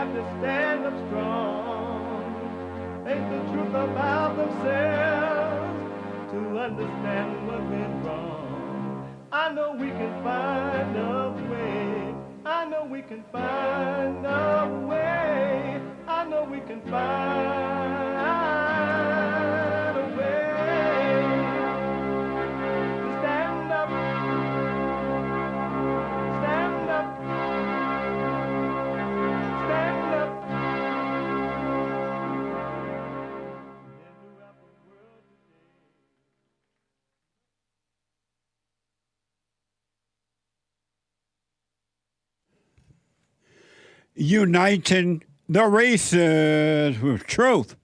got to stand up strong. Ain't the truth about themselves to understand what went wrong. I know we can find a way. I know we can find a way. I know we can find a way to stand up, stand up, stand up. Uniting the races with truth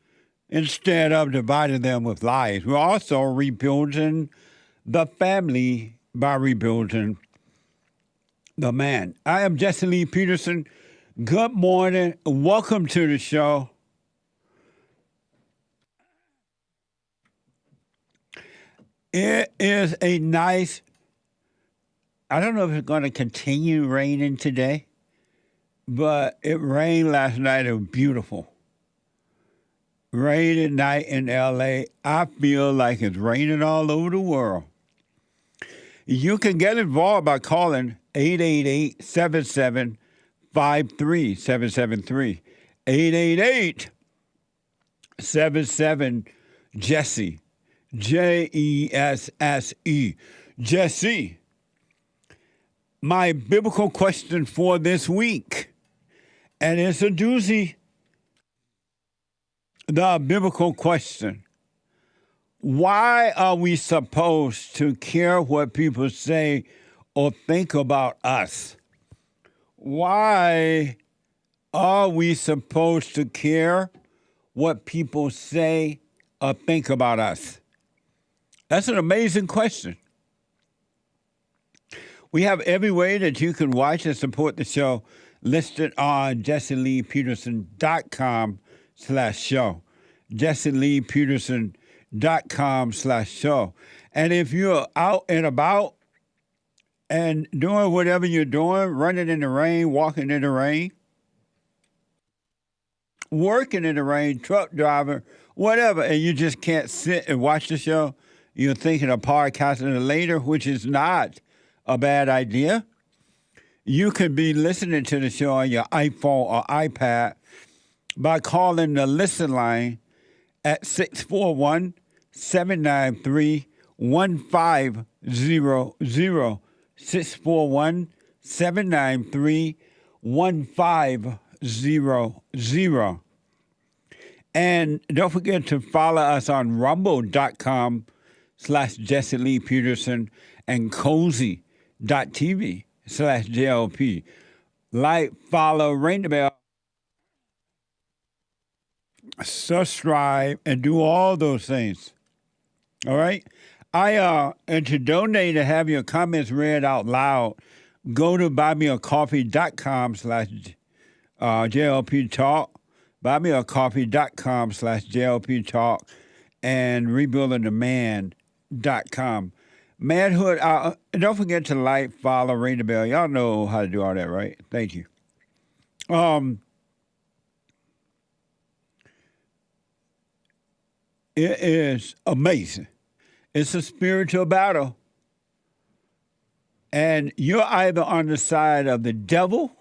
instead of dividing them with lies. We're also rebuilding the family by rebuilding the man. I am Jesse Lee Peterson. Good morning. Welcome to the show. It is a nice, I don't know if it's going to continue raining today, but it rained last night. It was beautiful. Rain at night in L.A. I feel like it's raining all over the world. You can get involved by calling 888-7753-773. 888-77-JESSE. Jesse. Jesse. My biblical question for this week, and it's a doozy. The biblical question: why are we supposed to care what people say or think about us? Why are we supposed to care what people say or think about us? That's an amazing question. We have every way that you can watch and support the show listed on jesseleepeterson.com/show. jesseleepeterson.com/show. And if you're out and about and doing whatever you're doing, running in the rain, walking in the rain, working in the rain, truck driver, whatever, and you just can't sit and watch the show, you're thinking of podcasting it later, which is not a bad idea. You could be listening to the show on your iPhone or iPad by calling the listen line at 641-793-1500. 641-793-1500. And don't forget to follow us on rumble.com/Jesse Lee Peterson and cozy.tv/JLP. Like, follow, ring the bell, subscribe, and do all those things. All right? And to donate and have your comments read out loud, go to buymeacoffee.com/JLP Talk, buymeacoffee.com/JLP Talk, and rebuildingtheman.com. Manhood Hour. Don't forget to like, follow, ring the bell. Y'all know how to do all that, right? Thank you. It is amazing. It's a spiritual battle. And you're either on the side of the devil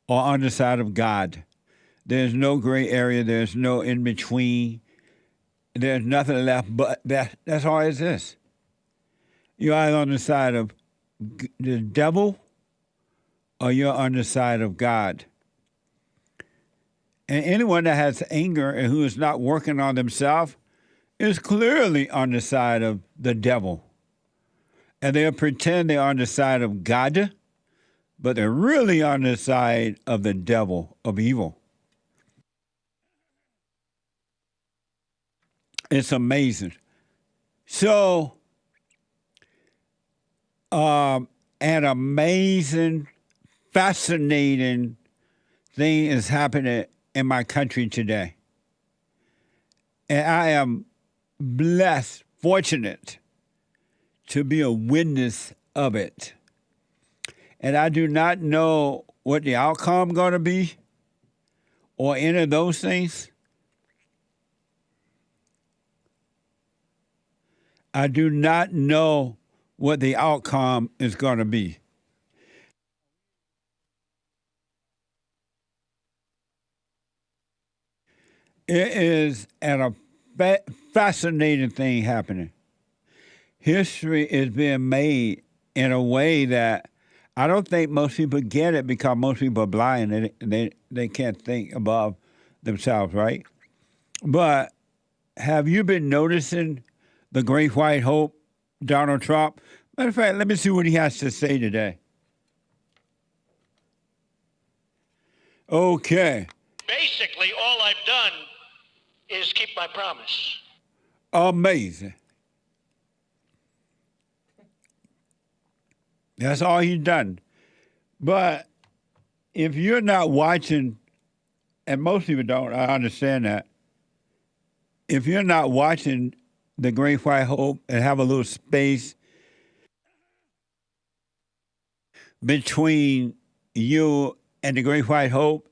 or on the side of God. There's no gray area. There's no in between. There's nothing left but that. That's all it is. You're either on the side of the devil or you're on the side of God. And anyone that has anger and who is not working on themselves is clearly on the side of the devil. And they'll pretend they're on the side of God, but they're really on the side of the devil, of evil. It's amazing. So, an amazing, fascinating thing is happening in my country today. And I am blessed, fortunate to be a witness of it. And I do not know what the outcome going to be, or any of those things, I do not know what the outcome is going to be. It is a fascinating thing happening. History is being made in a way that I don't think most people get it because most people are blind and they can't think above themselves, right? But have you been noticing the great white hope, Donald Trump? Matter of fact, let me see what he has to say today. Okay. Basically, all I've done is keep my promise. Amazing. That's all he's done. But if you're not watching, and most people don't, I understand that. If you're not watching the Great White Hope and have a little space between you and the Great White Hope,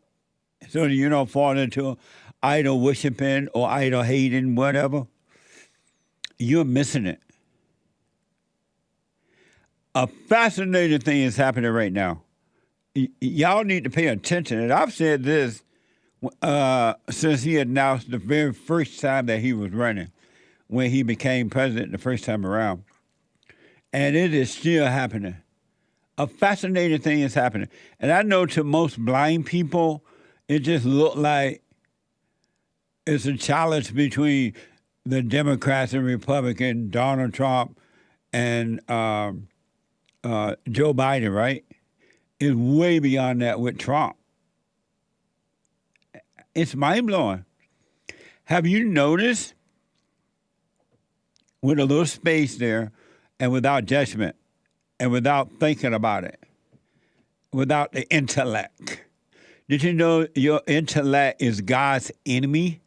so that you don't fall into idol worshiping or idol hating, whatever, you're missing it. A fascinating thing is happening right now. Y'all need to pay attention. And I've said this since he announced the very first time that he was running, when he became president the first time around. And it is still happening. A fascinating thing is happening. And I know to most blind people, it just looked like it's a challenge between the Democrats and Republicans, Donald Trump and Joe Biden, right? It's way beyond that with Trump. It's mind-blowing. Have you noticed, with a little space there and without judgment and without thinking about it, without the intellect, did you know your intellect is God's enemy?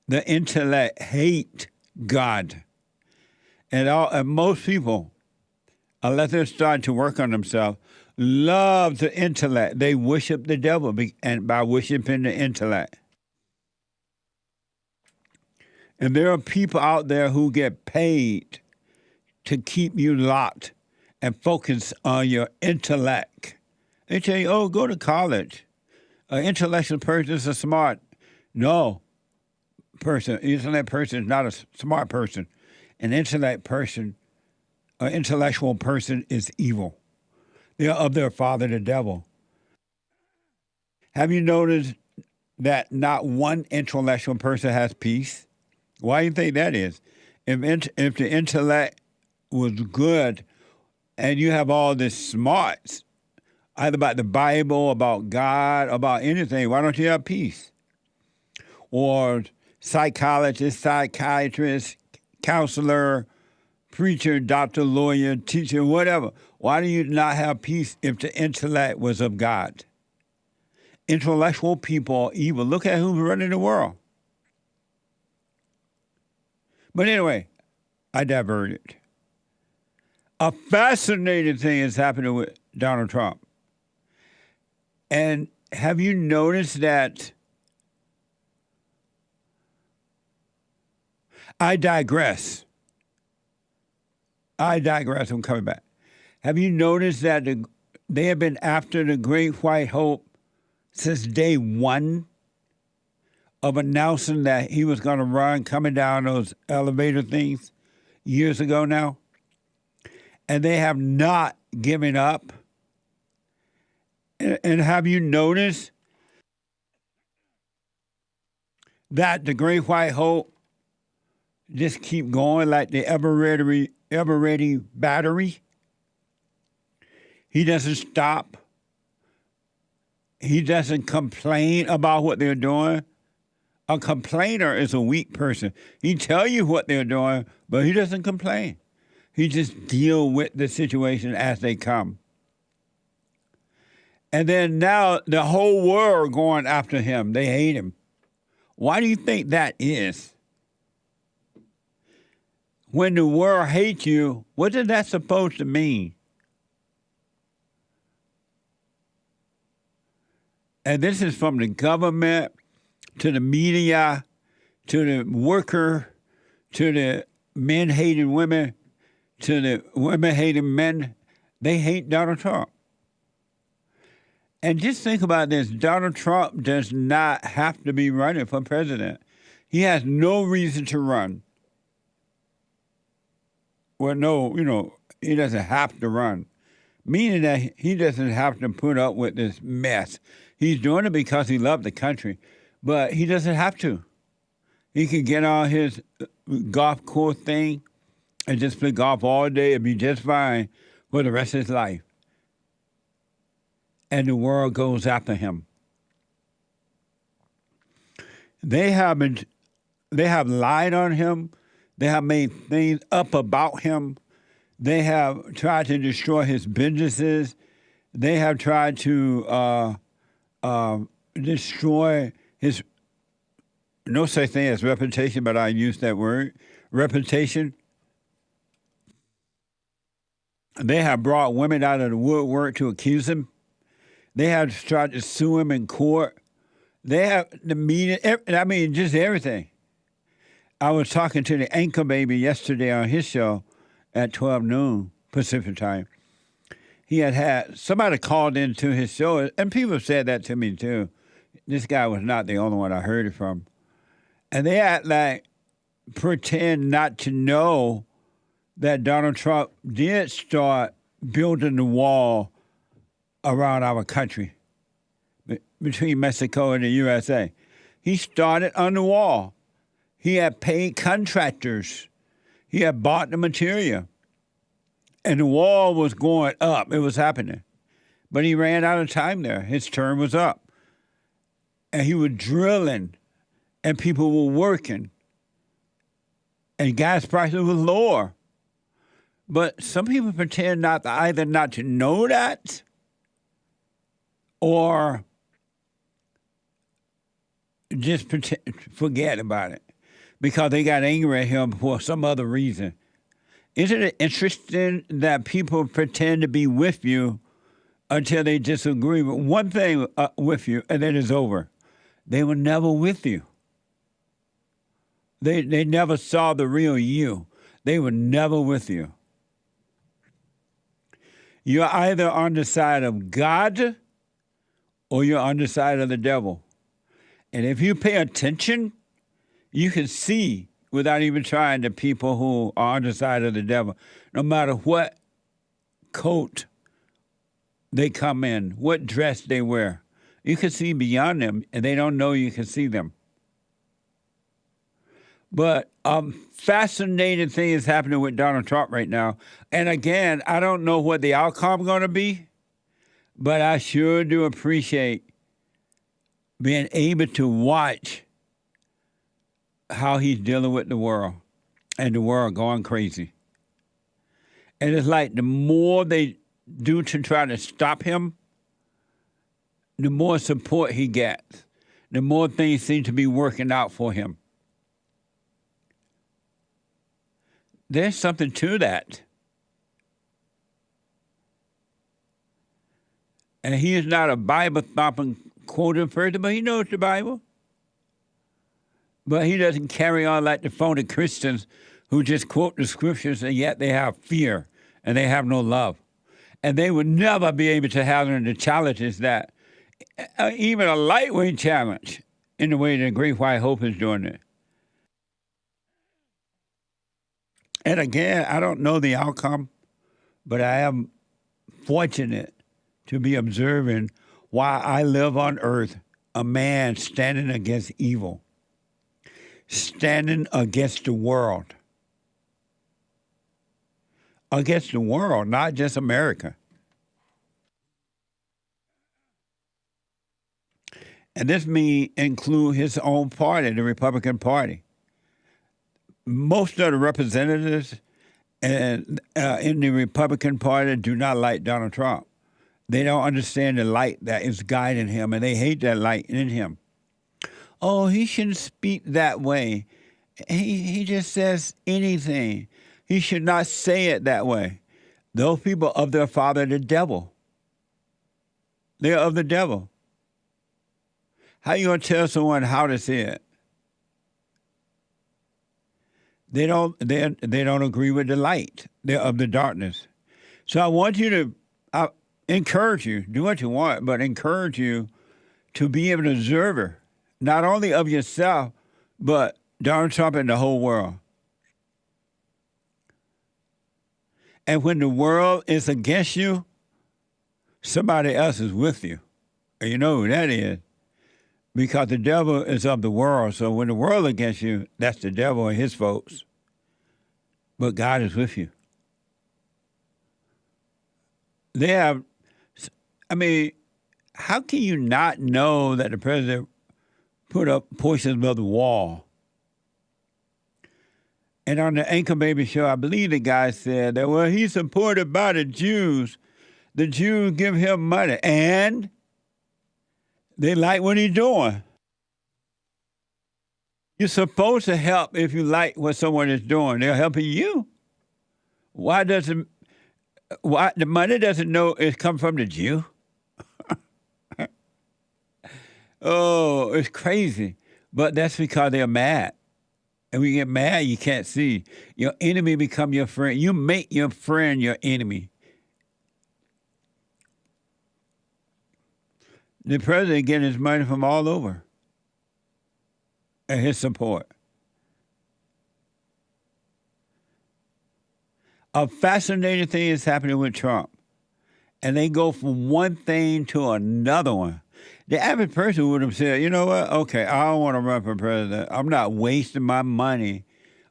The intellect hate God. And most people, unless they're starting to work on themselves, love the intellect. They worship the devil and by worshiping the intellect. And there are people out there who get paid to keep you locked and focus on your intellect. They tell you, oh, go to college. An intellectual person is a smart. No person. An intellect person is not a smart person. An intellect person, an intellectual person is evil. They are of their father, the devil. Have you noticed that not one intellectual person has peace? Why do you think that is? If the intellect was good and you have all this smarts, either about the Bible, about God, about anything, why don't you have peace? Or psychologist, psychiatrist, counselor, preacher, doctor, lawyer, teacher, whatever. Why do you not have peace if the intellect was of God? Intellectual people are evil. Look at who's running the world. But anyway, I diverted. A fascinating thing is happening with Donald Trump. And have you noticed that? I digress. I'm coming back. Have you noticed that they have been after the Great White Hope since day one of announcing that he was going to run, coming down those elevator things years ago now? And they have not given up. And have you noticed that the Great White Hope just keep going like the ever-ready battery? He doesn't stop. He doesn't complain about what they're doing. A complainer is a weak person. He tell you what they're doing, but he doesn't complain. He just deal with the situation as they come. And then now the whole world going after him. They hate him. Why do you think that is? When the world hates you, what is that supposed to mean? And this is from the government to the media to the worker to the men-hating women to the women-hating men. They hate Donald Trump. And just think about this. Donald Trump does not have to be running for president. He has no reason to run. Well, no, he doesn't have to run. Meaning that he doesn't have to put up with this mess. He's doing it because he loves the country. But he doesn't have to. He can get on his golf course thing and just play golf all day and be just fine for the rest of his life. And the world goes after him. They have lied on him. They have made things up about him. They have tried to destroy his businesses. They have tried to destroy his, no such thing as reputation, but I use that word, reputation. They have brought women out of the woodwork to accuse him. They have tried to sue him in court. They have the media, just everything. I was talking to the anchor baby yesterday on his show at 12 noon Pacific time. He had somebody called into his show, and people said that to me too. This guy was not the only one I heard it from. And they pretend not to know that Donald Trump did start building the wall around our country, between Mexico and the USA. He started on the wall. He had paid contractors. He had bought the material. And the wall was going up. It was happening. But he ran out of time there. His term was up. And he was drilling, and people were working. And gas prices were lower. But some people pretend either not to know that or just forget about it because they got angry at him for some other reason. Isn't it interesting that people pretend to be with you until they disagree with one thing with you, and then it's over? They were never with you. They never saw the real you. They were never with you. You're either on the side of God or you're on the side of the devil. And if you pay attention, you can see without even trying the people who are on the side of the devil, no matter what coat they come in, what dress they wear. You can see beyond them, and they don't know you can see them. But fascinating thing is happening with Donald Trump right now. And again, I don't know what the outcome is going to be, but I sure do appreciate being able to watch how he's dealing with the world and the world going crazy. And it's like the more they do to try to stop him, the more support he gets, the more things seem to be working out for him. There's something to that. And he is not a Bible-thumping quoting person, but he knows the Bible. But he doesn't carry on like the phony Christians who just quote the scriptures and yet they have fear and they have no love. And they would never be able to handle the challenges that, even a lightweight challenge, in the way that Great White Hope is doing it. And again, I don't know the outcome, but I am fortunate to be observing while I live on earth, a man standing against evil, standing against the world. Against the world, not just America. And this may include his own party, the Republican Party. Most of the representatives in the Republican Party do not like Donald Trump. They don't understand the light that is guiding him, and they hate that light in him. Oh, he shouldn't speak that way. He just says anything. He should not say it that way. Those people of their father, the devil. They are of the devil. How you gonna tell someone how to see it? They don't agree with the light. They're of the darkness. So I want you to encourage you, do what you want, but encourage you to be an observer, not only of yourself, but Donald Trump and the whole world. And when the world is against you, somebody else is with you. And you know who that is. Because the devil is of the world. So when the world is against you, that's the devil and his folks. But God is with you. How can you not know that the president put up portions of the wall? And on the Anchor Baby show, I believe the guy said that, well, he's supported by the Jews. The Jews give him money. And they like what he's doing. You're supposed to help if you like what someone is doing. They're helping you. Why the money doesn't know it's come from the Jew? Oh, it's crazy. But that's because they're mad. And when you get mad, you can't see. Your enemy become your friend. You make your friend your enemy. The president getting his money from all over. And his support. A fascinating thing is happening with Trump. And they go from one thing to another one. The average person would have said, you know what? Okay, I don't want to run for president. I'm not wasting my money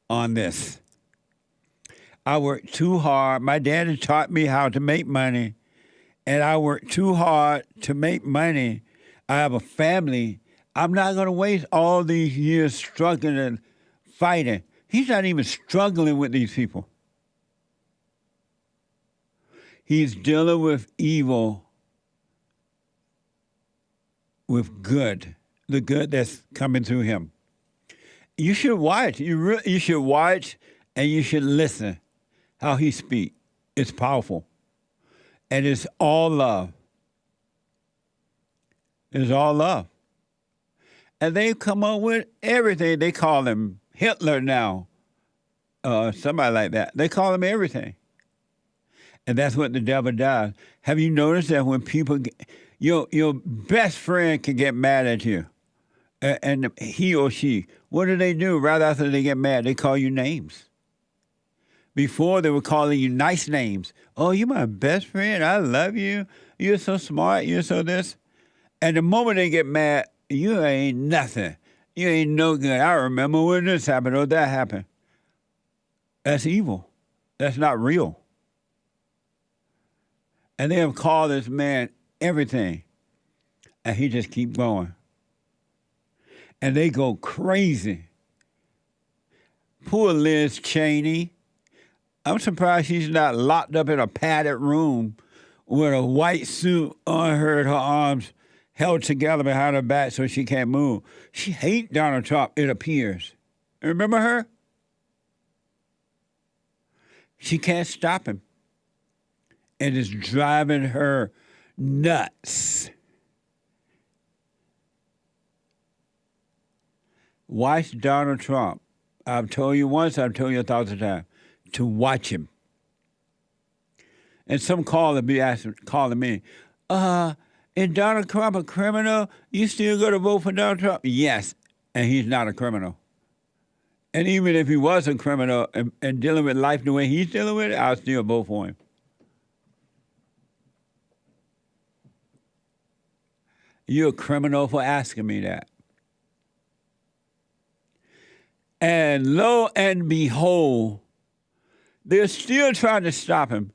on this. I worked too hard. My daddy taught me how to make money. And I worked too hard to make money. I have a family. I'm not going to waste all these years struggling and fighting. He's not even struggling with these people. He's dealing with evil with good, the good that's coming through him. You should watch. You should watch and you should listen how he speaks. It's powerful. And it's all love. It's all love. And they come up with everything. They call him Hitler now. Somebody like that. They call him everything. And that's what the devil does. Have you noticed that when people your best friend can get mad at you, and he or she, what do? Right after they get mad, they call you names. Before, they were calling you nice names. Oh, you're my best friend. I love you. You're so smart. You're so this. And the moment they get mad, you ain't nothing. You ain't no good. I remember when this happened or that happened. That's evil. That's not real. And they have called this man everything. And he just keep going. And they go crazy. Poor Liz Cheney. I'm surprised she's not locked up in a padded room with a white suit on her arms held together behind her back so she can't move. She hates Donald Trump, it appears. Remember her? She can't stop him. And it's driving her nuts. Watch Donald Trump. I've told you once, I've told you 1,000 times, to watch him. And some caller be calling me, is Donald Trump a criminal? You still going to vote for Donald Trump? Yes, and he's not a criminal. And even if he was a criminal and dealing with life the way he's dealing with it, I'll still vote for him. You're a criminal for asking me that. And lo and behold, they're still trying to stop him.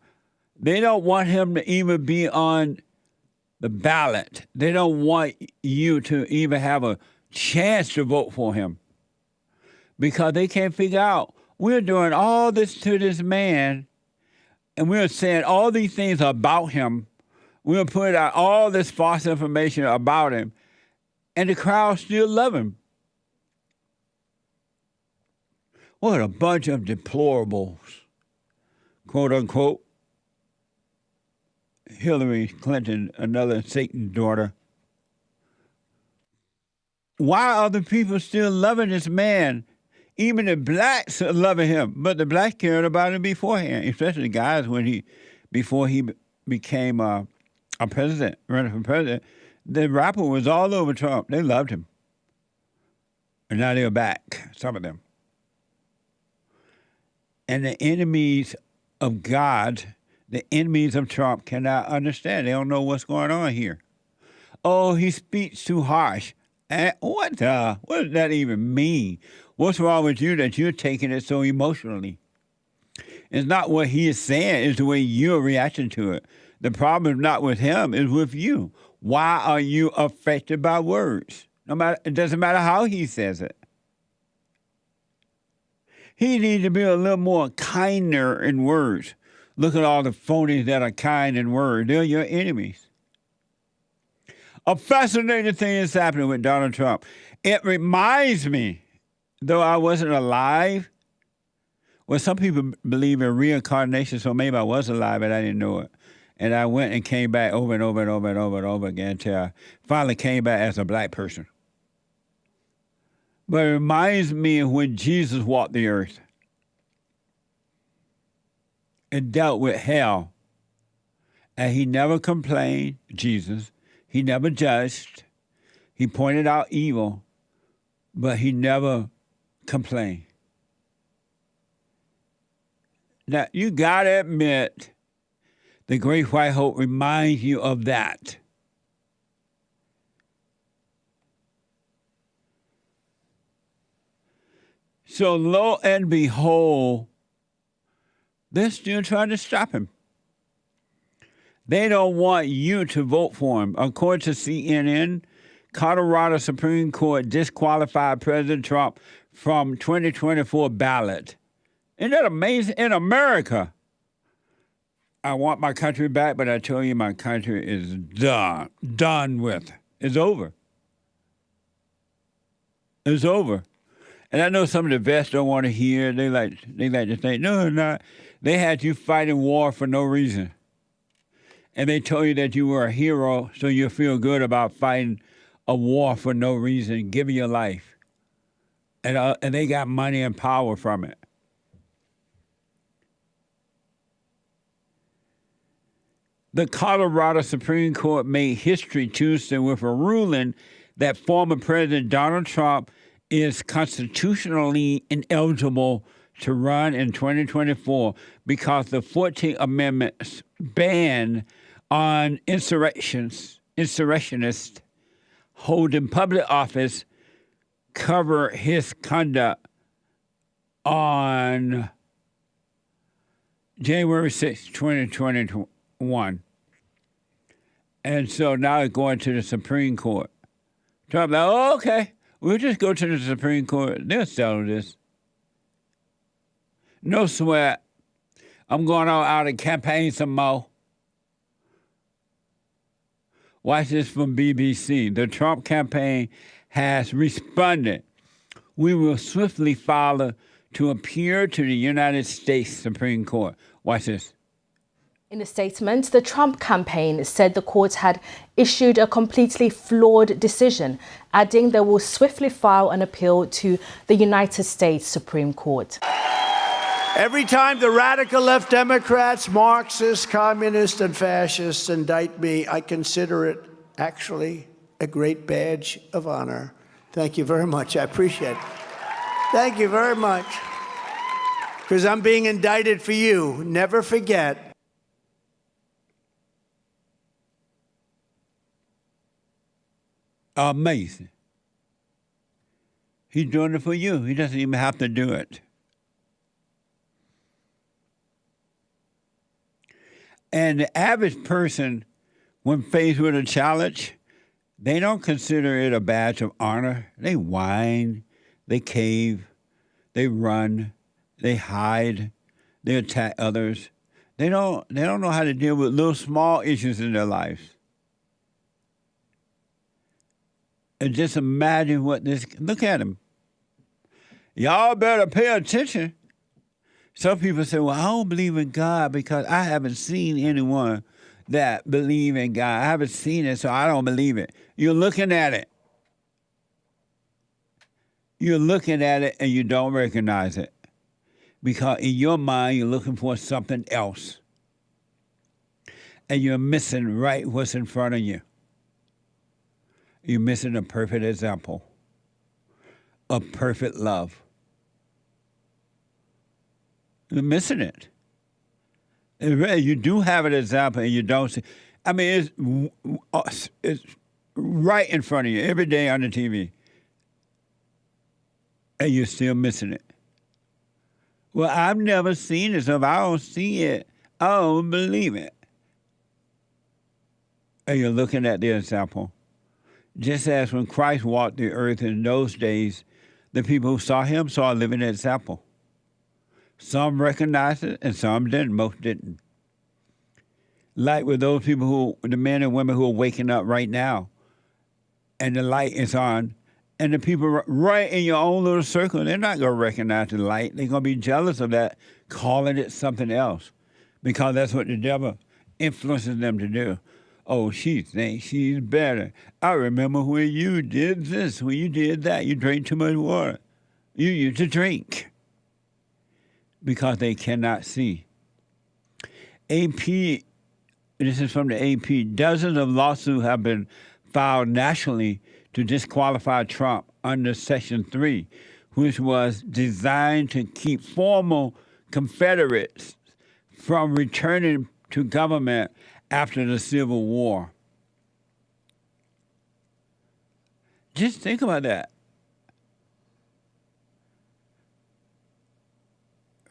They don't want him to even be on the ballot. They don't want you to even have a chance to vote for him. Because they can't figure out, we're doing all this to this man, and we're saying all these things about him. We're putting out all this false information about him, and the crowd still love him. What a bunch of deplorables, quote unquote. Hillary Clinton, another Satan's daughter. Why are the people still loving this man? Even the blacks are loving him, but the blacks cared about him beforehand, especially the guys before he became a president, running for president. The rapper was all over Trump. They loved him. And now they're back, some of them. And the enemies of God, the enemies of Trump cannot understand. They don't know what's going on here. Oh, he speaks too harsh. And what does that even mean? What's wrong with you that you're taking it so emotionally? It's not what he is saying, it's the way you're reacting to it. The problem is not with him, it's with you. Why are you affected by words? It doesn't matter how he says it. He needs to be a little more kinder in words. Look at all the phonies that are kind in words. They're your enemies. A fascinating thing is happening with Donald Trump. It reminds me, though I wasn't alive, well, some people believe in reincarnation, so maybe I was alive, but I didn't know it. And I went and came back over and over and over and over and over again until I finally came back as a black person. But it reminds me of when Jesus walked the earth and dealt with hell. And he never complained, Jesus. He never judged. He pointed out evil, but he never complained. Now, you got to admit, the Great White Hope reminds you of that. So lo and behold, they're still trying to stop him. They don't want you to vote for him. According to CNN, Colorado Supreme Court disqualified President Trump from 2024 ballot. Isn't that amazing? In America, I want my country back, but I tell you my country is done with. It's over. It's over. And I know some of the vets don't want to hear. They like to think, no, not. They had you fighting war for no reason. And they told you that you were a hero, so you feel good about fighting a war for no reason, giving your life. And they got money and power from it. The Colorado Supreme Court made history Tuesday with a ruling that former President Donald Trump is constitutionally ineligible to run in 2024 because the 14th Amendment's ban on insurrectionists holding public office cover his conduct on January 6, 2021. And so now it's going to the Supreme Court. Trump like, oh, okay, we'll just go to the Supreme Court. They'll settle this. No sweat. I'm going out and campaign some more. Watch this from BBC. The Trump campaign has responded. We will swiftly file to appeal to the United States Supreme Court. Watch this. In a statement, the Trump campaign said the court had issued a completely flawed decision, adding they will swiftly file an appeal to the United States Supreme Court. Every time the radical left Democrats, Marxists, communists, and fascists indict me, I consider it actually a great badge of honor. Thank you very much. I appreciate it. Thank you very much. Because I'm being indicted for you. Never forget. Amazing. He's doing it for you. He doesn't even have to do it. And the average person, when faced with a challenge, they don't consider it a badge of honor. They whine, they cave, they run, they hide, they attack others. They don't know how to deal with little small issues in their lives. And just imagine look at him. Y'all better pay attention. Some people say, well, I don't believe in God because I haven't seen anyone that believe in God. I haven't seen it, so I don't believe it. You're looking at it. You're looking at it and you don't recognize it. Because in your mind, you're looking for something else. And you're missing right what's in front of you. You're missing a perfect example of perfect love. You're missing it. You do have an example and you don't see. I mean, it's right in front of you every day on the TV. And you're still missing it. Well, I've never seen it, so if I don't see it, I don't believe it. And you're looking at the example. Just as when Christ walked the earth in those days, the people who saw him saw a living example. Some recognized it and some didn't. Most didn't. Like with those people the men and women who are waking up right now, and the light is on, and the people right in your own little circle, they're not going to recognize the light. They're going to be jealous of that, calling it something else, because that's what the devil influences them to do. Oh, she thinks she's better. I remember when you did this, when you did that. You drank too much water. You used to drink. Because they cannot see. AP, this is from the AP, dozens of lawsuits have been filed nationally to disqualify Trump under Section 3, which was designed to keep former Confederates from returning to government after the Civil War. Just think about that.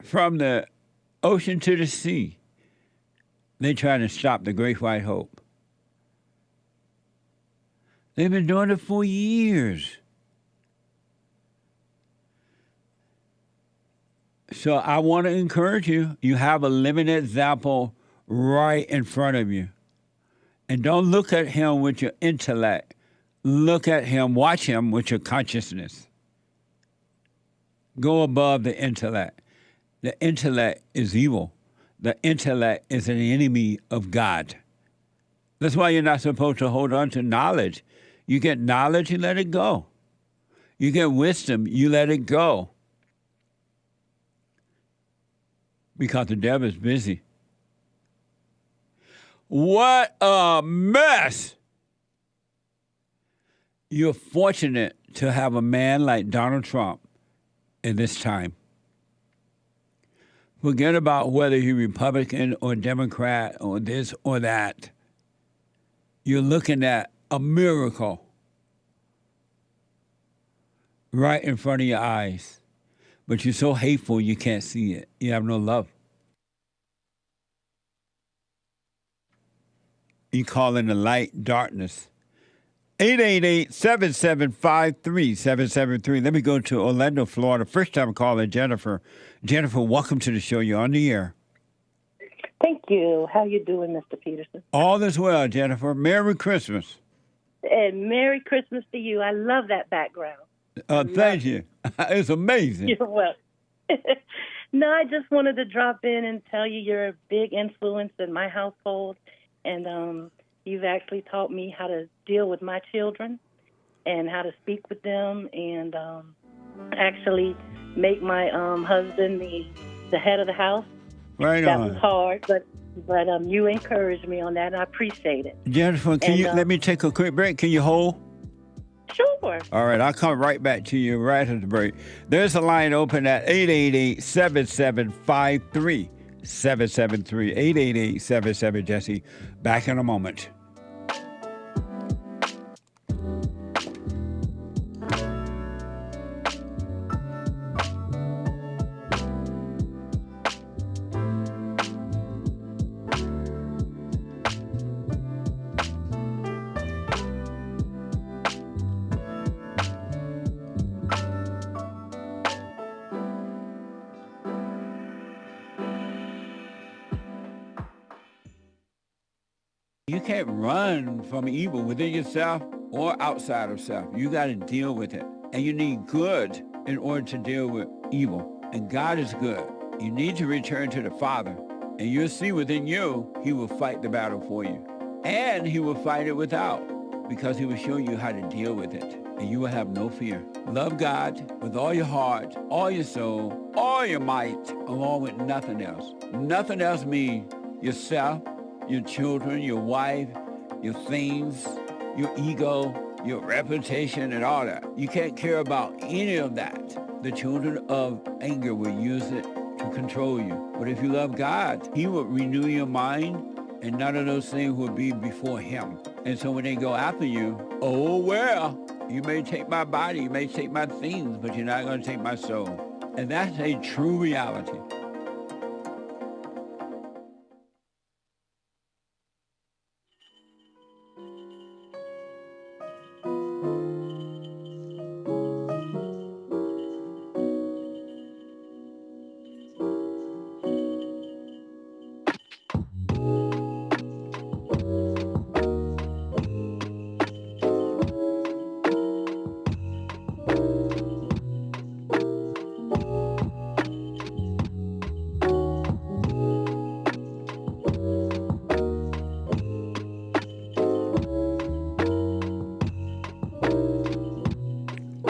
From the ocean to the sea, they try to stop the Great White Hope. They've been doing it for years. So I want to encourage you. You have a living example right in front of you. And don't look at him with your intellect. Look at him, watch him with your consciousness. Go above the intellect. The intellect is evil. The intellect is an enemy of God. That's why you're not supposed to hold on to knowledge. You get knowledge, you let it go. You get wisdom, you let it go. Because the devil is busy. What a mess! You're fortunate to have a man like Donald Trump in this time. Forget about whether he's Republican or Democrat or this or that. You're looking at a miracle right in front of your eyes. But you're so hateful you can't see it. You have no love. You call in the light darkness. 888-775-3773. Let me go to Orlando, Florida. First time caller, Jennifer. Jennifer, welcome to the show. You're on the air. Thank you. How you doing, Mr. Peterson? All is well, Jennifer. Merry Christmas. And Merry Christmas to you. I love that background. Thank you. It's amazing. You're welcome. No, I just wanted to drop in and tell you you're a big influence in my household. And you've actually taught me how to deal with my children and how to speak with them and actually make my husband the head of the house. Right that on. That was hard, but you encouraged me on that, and I appreciate it. Jennifer, can you let me take a quick break? Can you hold? Sure. All right, I'll come right back to you right at the break. There's a line open at 888-7753-773. 888-77-JESSE. Back in a moment. You can't run from evil within yourself or outside of self. You got to deal with it. And you need good in order to deal with evil. And God is good. You need to return to the Father. And you'll see within you, he will fight the battle for you. And he will fight it without, because he will show you how to deal with it. and you will have no fear. Love God with all your heart, all your soul, all your might, along with nothing else. Nothing else means yourself, your children, your wife, your things, your ego, your reputation, and all that. You can't care about any of that. The children of anger will use it to control you. But if you love God, he will renew your mind, and none of those things will be before him. And so when they go after you, oh, well, you may take my body, you may take my things, but you're not going to take my soul. And that's a true reality.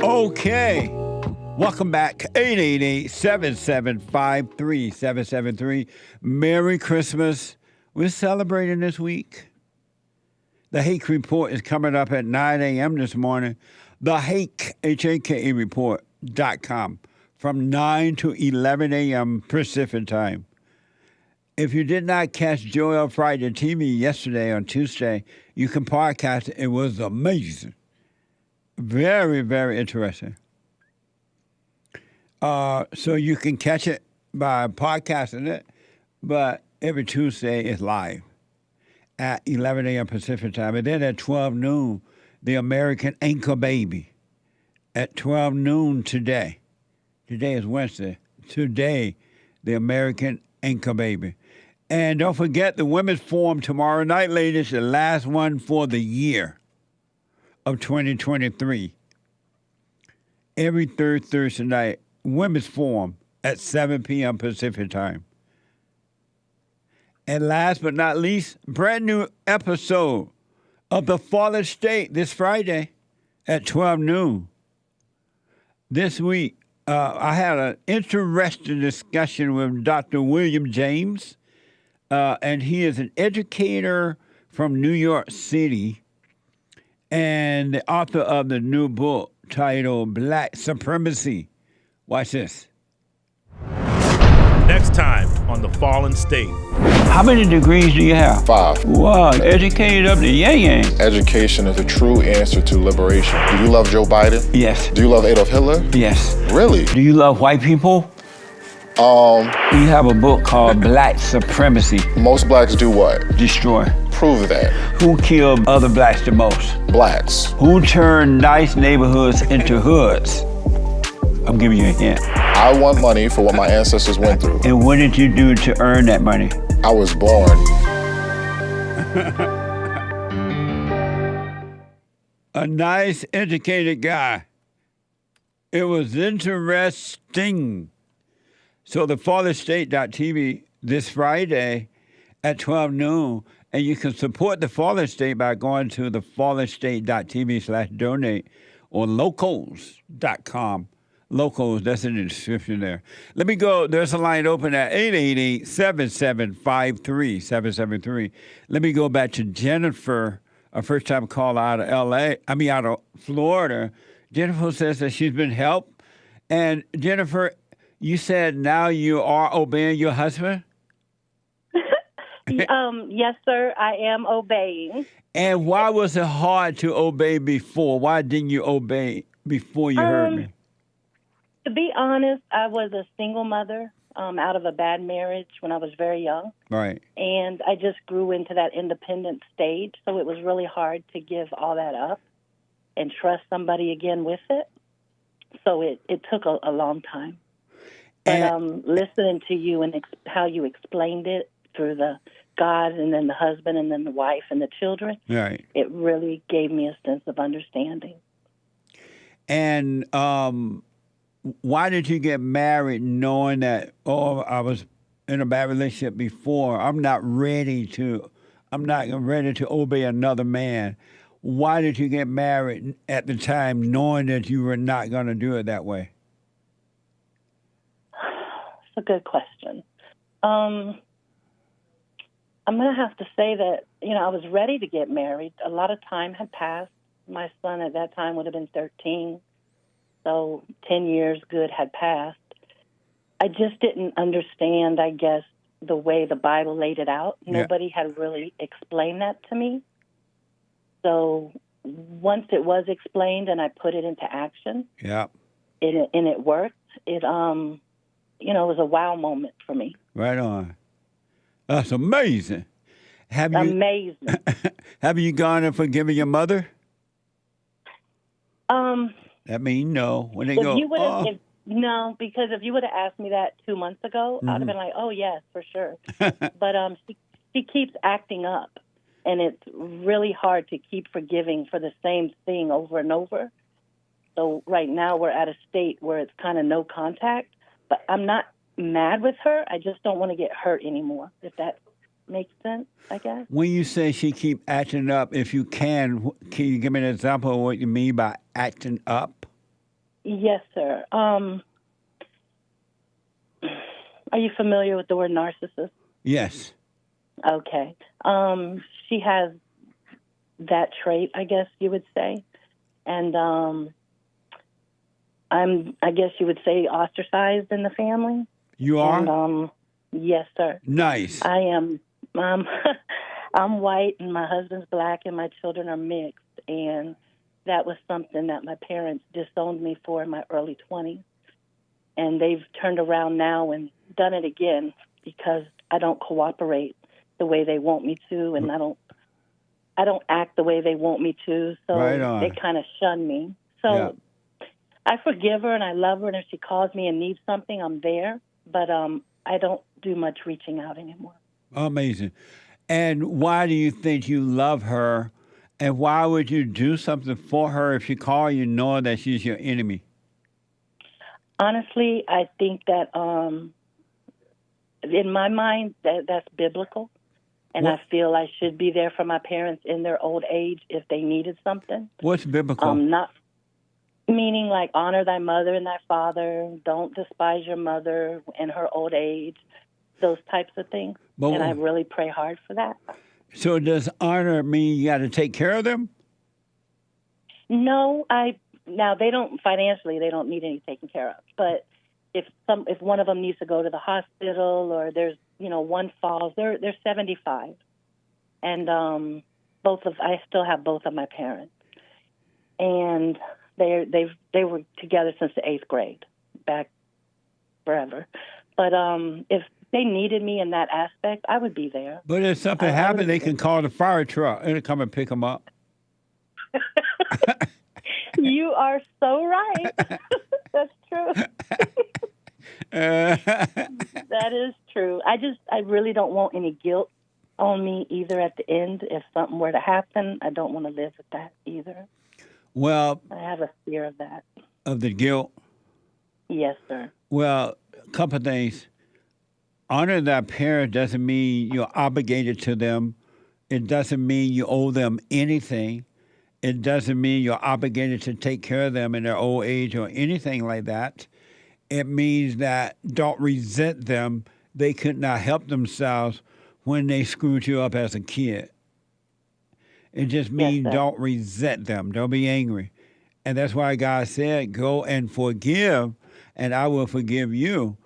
Okay. Welcome back. 888-775-3773. Merry Christmas. We're celebrating this week. The Hake Report is coming up at 9 a.m. this morning. The Hake, H-A-K-E report.com from 9 to 11 a.m. Pacific time. If you did not catch Joy on Friday TV yesterday on Tuesday, you can podcast it. It was amazing. Very, very interesting. So you can catch it by podcasting it, but every Tuesday it's live at 11 a.m. Pacific time. And then at 12 noon, the American Anchor Baby. At 12 noon today. Today is Wednesday. Today, the American Anchor Baby. And don't forget the Women's Forum tomorrow night, ladies, the last one for the year of 2023. Every third Thursday night, Women's Forum at 7 p.m. Pacific time. And last but not least, brand new episode of The Fallen State this Friday at 12 noon. This week, I had an interesting discussion with Dr. William James, and he is an educator from New York City and the author of the new book titled Black Supremacy. Watch this. Next time on The Fallen State. How many degrees do you have? 5. Wow, educated up to yang. Education is the true answer to liberation. Do you love Joe Biden? Yes. Do you love Adolf Hitler? Yes. Really? Do you love white people? You have a book called Black Supremacy. Most blacks do what? Destroy. Prove that. Who killed other blacks the most? Blacks. Who turned nice neighborhoods into hoods? I'm giving you a hint. I want money for what my ancestors went through. And what did you do to earn that money? I was born. A nice, educated guy. It was interesting. So the FallenState.tv this Friday at 12 noon, and you can support the Fallen State by going to the FallenState.tv/donate or locals.com. Locals, that's in the description there. Let me go. There's a line open at 888-775-3773. Let me go back to Jennifer, a first-time caller out of out of Florida. Jennifer says that she's been helped. And Jennifer, you said now you are obeying your husband? Yes, sir, I am obeying. And why was it hard to obey before? Why didn't you obey before you heard me? To be honest, I was a single mother out of a bad marriage when I was very young. Right. And I just grew into that independent stage, so it was really hard to give all that up and trust somebody again with it. So it took a long time. But listening to you and how you explained it through the God and then the husband and then the wife and the children, right, it really gave me a sense of understanding. And why did you get married knowing that, I was in a bad relationship before, I'm not ready to obey another man? why did you get married at the time knowing that you were not going to do it that way? It's a good question. I'm going to have to say that, I was ready to get married. A lot of time had passed. My son at that time would have been 13. So 10 years good had passed. I just didn't understand, I guess, the way the Bible laid it out. Yeah. Nobody had really explained that to me. So once it was explained and I put it into action, Yeah. it worked. It was a wow moment for me. Right on. That's amazing. Amazing. Have you gone and forgiven your mother? That means no. When they go, no, because if you would have asked me that 2 months ago, I'd have been like, oh, yes, for sure. But she keeps acting up, and it's really hard to keep forgiving for the same thing over and over. So right now we're at a state where it's kind of no contact, but I'm not mad with her. I just don't want to get hurt anymore, if that makes sense, I guess. When you say she keep acting up, if you can you give me an example of what you mean by acting up? Yes, sir. Are you familiar with the word narcissist? Yes. Okay. She has that trait, I guess you would say. And I guess you would say, ostracized in the family. You are? And, yes, sir. Nice. I am. I'm white, and my husband's black, and my children are mixed. And that was something that my parents disowned me for in my early 20s. And they've turned around now and done it again because I don't cooperate the way they want me to, and I don't act the way they want me to. So they kind of shun me. So I forgive her and I love her, and if she calls me and needs something, I'm there. But I don't do much reaching out anymore. Amazing. And why do you think you love her? And why would you do something for her if she called you knowing that she's your enemy? Honestly, I think that in my mind, that's biblical. And I feel I should be there for my parents in their old age if they needed something. What's biblical? Not meaning like honor thy mother and thy father, don't despise your mother in her old age, those types of things. And I really pray hard for that. So does honor mean you got to take care of them? No, now they don't financially. They don't need any taken care of. But if one of them needs to go to the hospital, or there's one falls, they're 75, and I still have both of my parents, and they were together since the 8th grade, back forever. But if they needed me in that aspect, I would be there. But if something happened, they can call the fire truck and come and pick them up. You are so right. That's true. That is true. I really don't want any guilt on me either at the end. If something were to happen, I don't want to live with that either. Well, I have a fear of that. Of the guilt? Yes, sir. Well, a couple of things. Honor thy parents doesn't mean you're obligated to them. It doesn't mean you owe them anything. It doesn't mean you're obligated to take care of them in their old age or anything like that. It means that don't resent them. They could not help themselves when they screwed you up as a kid. It just means don't resent them. Don't be angry. And that's why God said, go and forgive, and I will forgive you.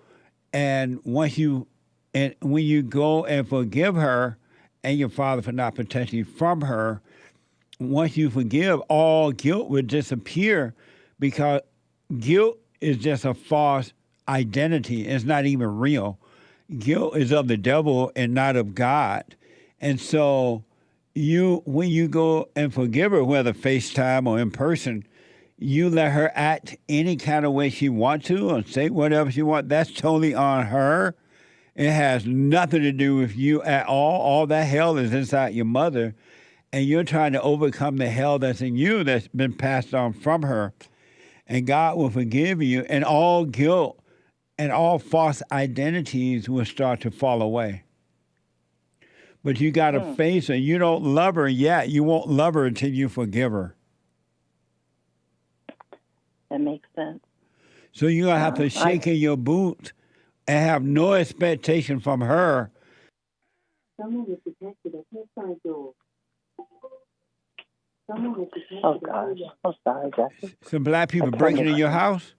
And when you go and forgive her and your father for not protecting you from her, once you forgive, all guilt will disappear, because guilt is just a false identity. It's not even real. Guilt is of the devil and not of God. And so when you go and forgive her, whether FaceTime or in person, you let her act any kind of way she wants to or say whatever she wants. That's totally on her. It has nothing to do with you at all. All that hell is inside your mother, and you're trying to overcome the hell that's in you that's been passed on from her. And God will forgive you, and all guilt and all false identities will start to fall away. But you got to face her. You don't love her yet. You won't love her until you forgive her. That makes sense. So you're going to have to shake in your boots and have no expectation from her. Someone is detected at your side door. Oh, gosh. I'm sorry, Jesse. Some black people breaking in your house?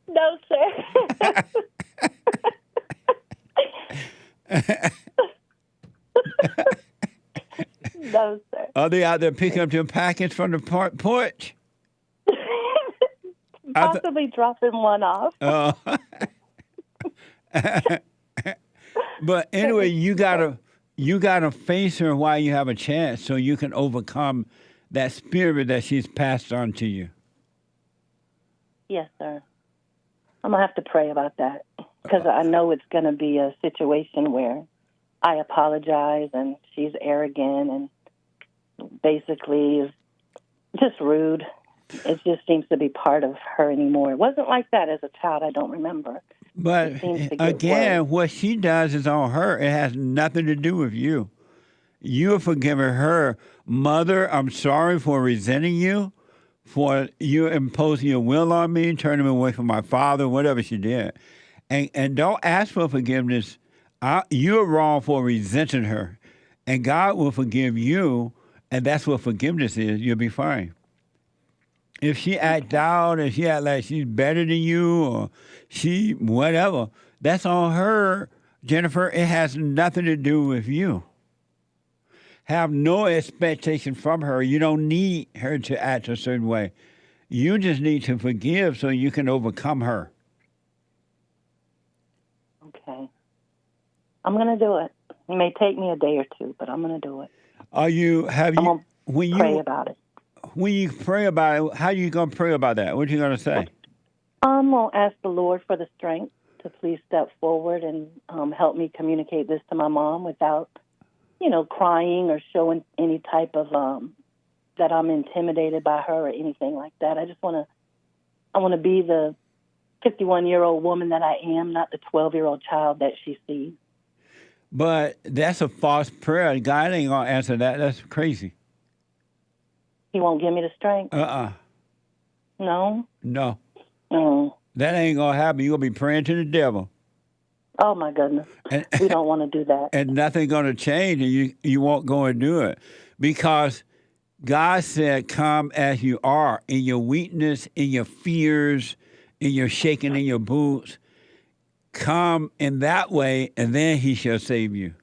No, sir. No, sir. Are they out there picking up your package from the porch? Possibly dropping one off. But anyway, you gotta face her while you have a chance, so you can overcome that spirit that she's passed on to you. Yes, sir. I'm gonna have to pray about that because I know it's gonna be a situation where I apologize and she's arrogant and basically is just rude. It just seems to be part of her anymore. It wasn't like that as a child. I don't remember. But again, what she does is on her. It has nothing to do with you. You have forgiven her. Mother, I'm sorry for resenting you, for you imposing your will on me, turning me away from my father, whatever she did. And don't ask for forgiveness. You're wrong for resenting her. And God will forgive you, and that's what forgiveness is. You'll be fine. If she act out, if she act like she's better than you, or she whatever, that's on her, Jennifer. It has nothing to do with you. Have no expectation from her. You don't need her to act a certain way. You just need to forgive so you can overcome her. Okay. I'm going to do it. It may take me a day or two, but I'm going to do it. Pray about it. When you pray about it, how are you going to pray about that? What are you going to say? I'm going to ask the Lord for the strength to please step forward and help me communicate this to my mom without, crying or showing any type of that I'm intimidated by her or anything like that. I want to be the 51-year-old woman that I am, not the 12-year-old child that she sees. But that's a false prayer. God ain't going to answer that. That's crazy. He won't give me the strength? No? No. Mm. That ain't going to happen. You're going to be praying to the devil. Oh, my goodness. We don't want to do that. And nothing's going to change, and you won't go and do it. Because God said, come as you are, in your weakness, in your fears, in your shaking in your boots. Come in that way, and then he shall save you.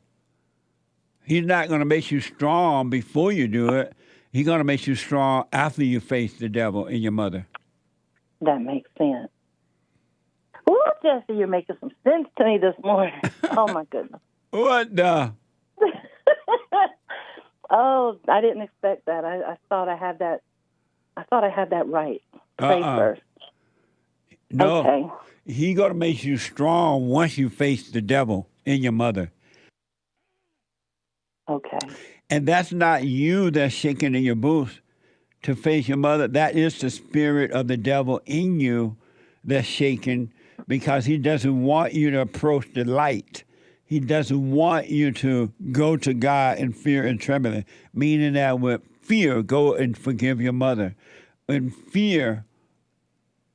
He's not going to make you strong before you do it. He's going to make you strong after you face the devil in your mother. That makes sense. Ooh, Jesse, you're making some sense to me this morning. Oh, my goodness. What the? Oh, I didn't expect that. I thought I had that. I thought I had that right. Pray first. No. Okay. He's going to make you strong once you face the devil in your mother. Okay. And that's not you that's shaking in your boots to face your mother. That is the spirit of the devil in you that's shaking, because he doesn't want you to approach the light. He doesn't want you to go to God in fear and trembling, meaning that with fear, go and forgive your mother. In fear,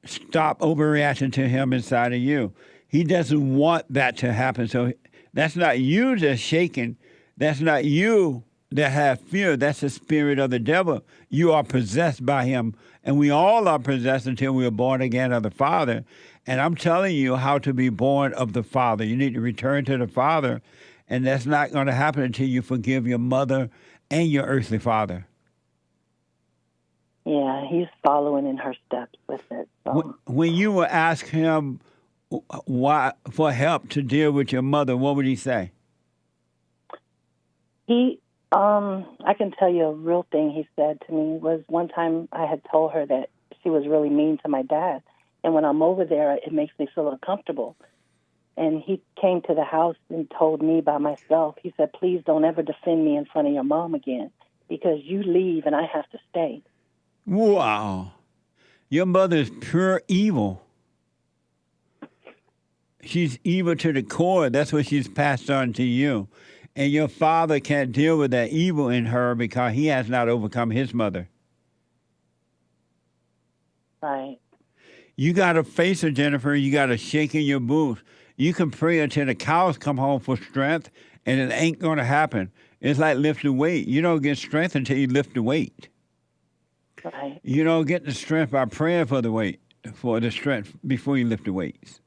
stop overreacting to him inside of you. He doesn't want that to happen. So that's not you that's shaking. That's not you that have fear. That's the spirit of the devil. You are possessed by him. And we all are possessed until we are born again of the Father. And I'm telling you how to be born of the Father. You need to return to the Father. And that's not going to happen until you forgive your mother and your earthly father. Yeah, he's following in her steps with it. So. When you will ask him why for help to deal with your mother, what would he say? I can tell you a real thing he said to me was one time I had told her that she was really mean to my dad. And when I'm over there, it makes me feel uncomfortable. And he came to the house and told me by myself, he said, please don't ever defend me in front of your mom again, because you leave and I have to stay. Wow. Your mother is pure evil. She's evil to the core. That's what she's passed on to you. And your father can't deal with that evil in her because he has not overcome his mother. Right. You got to face her, Jennifer. You got to shake in your boots. You can pray until the cows come home for strength, and it ain't going to happen. It's like lifting weight. You don't get strength until you lift the weight. Right. You don't get the strength by praying for the weight, for the strength before you lift the weights.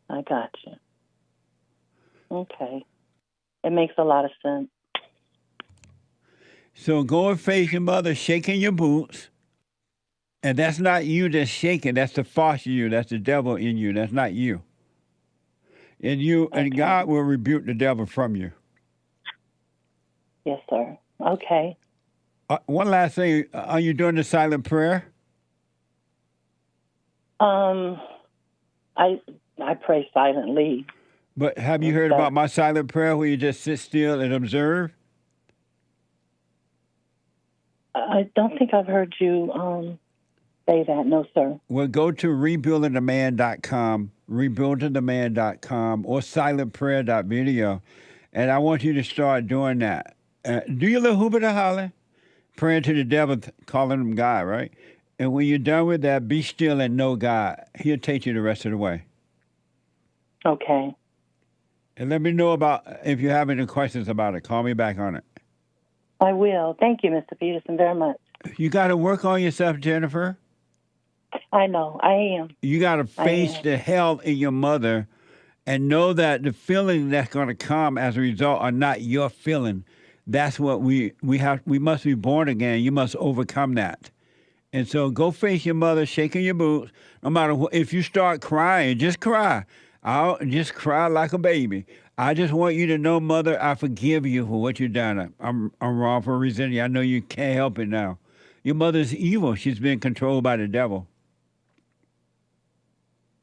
I got you. Okay. It makes a lot of sense. So go and face your mother, shaking your boots. And that's not you that's shaking. That's the false you. That's the devil in you. That's not you. And God will rebuke the devil from you. Yes, sir. Okay. One last thing. Are you doing the silent prayer? I pray silently. But have you heard about my silent prayer where you just sit still and observe? I don't think I've heard you say that. No, sir. Well, go to rebuildingtheman.com, rebuildingtheman.com, or silentprayer.video, and I want you to start doing that. Do your little hoop and holler, praying to the devil, calling him God, right? And when you're done with that, be still and know God. He'll take you the rest of the way. Okay. And let me know about if you have any questions about it. Call me back on it. I will. Thank you, Mr. Peterson, very much. You got to work on yourself, Jennifer. I know. I am. You got to face the hell in your mother and know that the feeling that's going to come as a result are not your feeling. That's what we must be born again. You must overcome that. And so go face your mother, shaking your boots. No matter what, if you start crying, just cry. I'll just cry like a baby. I just want you to know, Mother, I forgive you for what you've done. I'm wrong for resenting you. I know you can't help it now. Your mother's evil. She's been controlled by the devil.